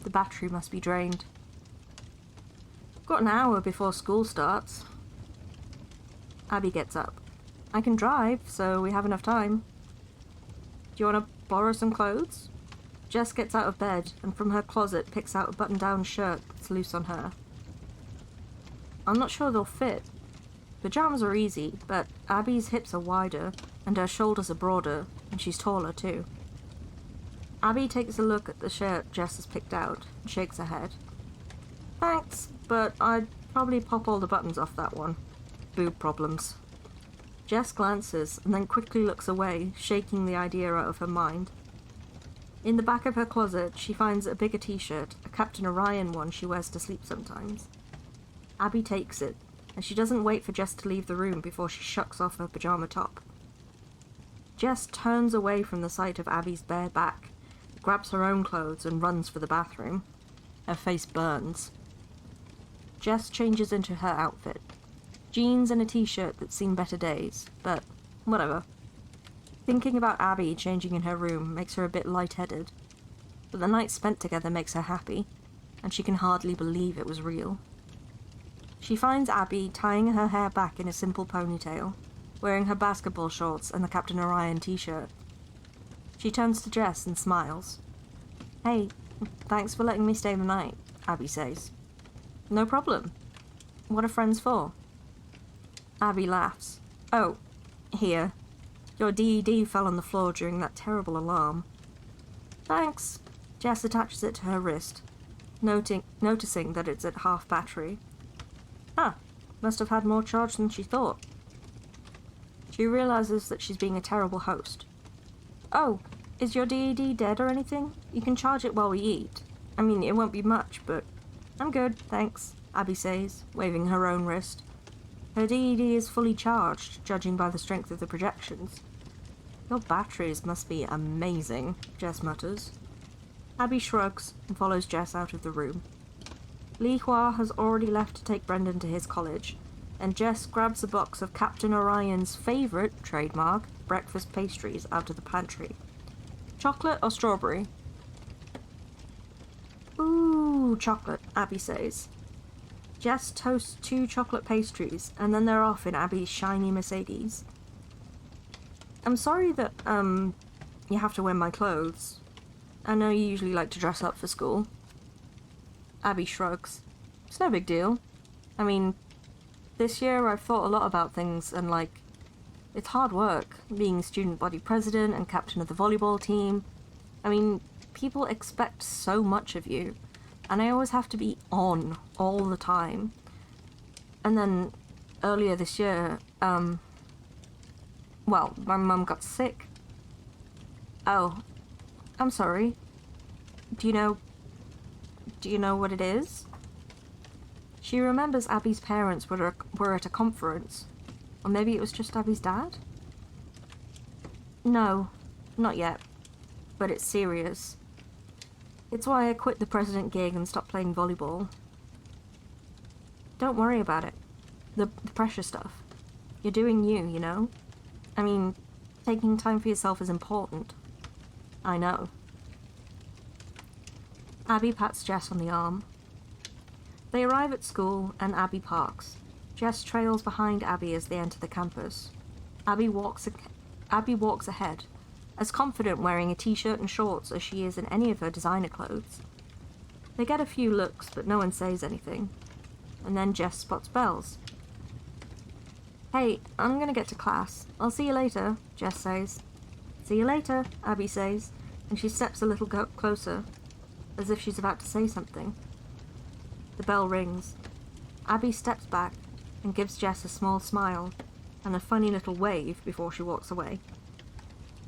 The battery must be drained. Got an hour before school starts. Abby gets up. I can drive, so we have enough time. Do you want to borrow some clothes? Jess gets out of bed and from her closet picks out a button-down shirt that's loose on her. I'm not sure they'll fit. Pajamas are easy, but Abby's hips are wider and her shoulders are broader, and she's taller too. Abby takes a look at the shirt Jess has picked out and shakes her head. Thanks, but I'd probably pop all the buttons off that one. Boob problems. Jess glances and then quickly looks away, shaking the idea out of her mind. In the back of her closet, she finds a bigger t-shirt, a Captain Orion one she wears to sleep sometimes. Abby takes it, and she doesn't wait for Jess to leave the room before she shucks off her pajama top. Jess turns away from the sight of Abby's bare back, grabs her own clothes and runs for the bathroom. Her face burns. Jess changes into her outfit. Jeans and a t-shirt that's seen better days, but whatever. Thinking about Abby changing in her room makes her a bit lightheaded, but the night spent together makes her happy, and she can hardly believe it was real. She finds Abby tying her hair back in a simple ponytail, wearing her basketball shorts and the Captain Orion t-shirt. She turns to Jess and smiles. Hey, thanks for letting me stay the night, Abby says. No problem. What are friends for? Abby laughs. Oh, here. Your DED fell on the floor during that terrible alarm. Thanks. Jess attaches it to her wrist, noticing that it's at half battery. Ah, must have had more charge than she thought. She realizes that she's being a terrible host. Oh, is your DED dead or anything? You can charge it while we eat. I mean, it won't be much, but I'm good, thanks, Abby says, waving her own wrist. Her DED is fully charged, judging by the strength of the projections. Your batteries must be amazing, Jess mutters. Abby shrugs and follows Jess out of the room. Li Hua has already left to take Brendan to his college, and Jess grabs a box of Captain Orion's favourite, trademark, breakfast pastries out of the pantry. Chocolate or strawberry? Ooh, chocolate, Abby says. Jess toasts 2 chocolate pastries, and then they're off in Abby's shiny Mercedes. I'm sorry that, you have to wear my clothes. I know you usually like to dress up for school. Abby shrugs. It's no big deal. I mean, this year I've thought a lot about things, and it's hard work, being student body president and captain of the volleyball team. I mean, people expect so much of you, and I always have to be on all the time. And then, earlier this year, well, my mum got sick. Oh, I'm sorry. Do you know what it is? She remembers Abby's parents were at a conference. Or maybe it was just Abby's dad? No, not yet. But it's serious. It's why I quit the president gig and stopped playing volleyball. Don't worry about it. The pressure stuff. You're doing you, you know? I mean, taking time for yourself is important. I know. Abby pats Jess on the arm. They arrive at school and Abby parks. Jess trails behind Abby as they enter the campus. Abby walks ahead, as confident wearing a t-shirt and shorts as she is in any of her designer clothes. They get a few looks, but no one says anything. And then Jess spots Bells. Hey, I'm gonna get to class. I'll see you later, Jess says. See you later, Abby says, and she steps a little closer, as if she's about to say something. The bell rings. Abby steps back and gives Jess a small smile and a funny little wave before she walks away.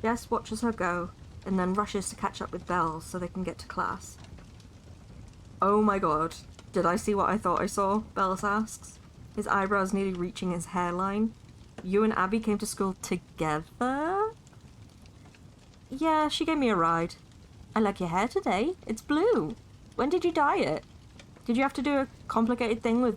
Jess watches her go and then rushes to catch up with Bells so they can get to class. Oh my god, did I see what I thought I saw? Bells asks, his eyebrows nearly reaching his hairline. You and Abby came to school together? Yeah, she gave me a ride. I like your hair today. It's blue. When did you dye it? Did you have to do a complicated thing with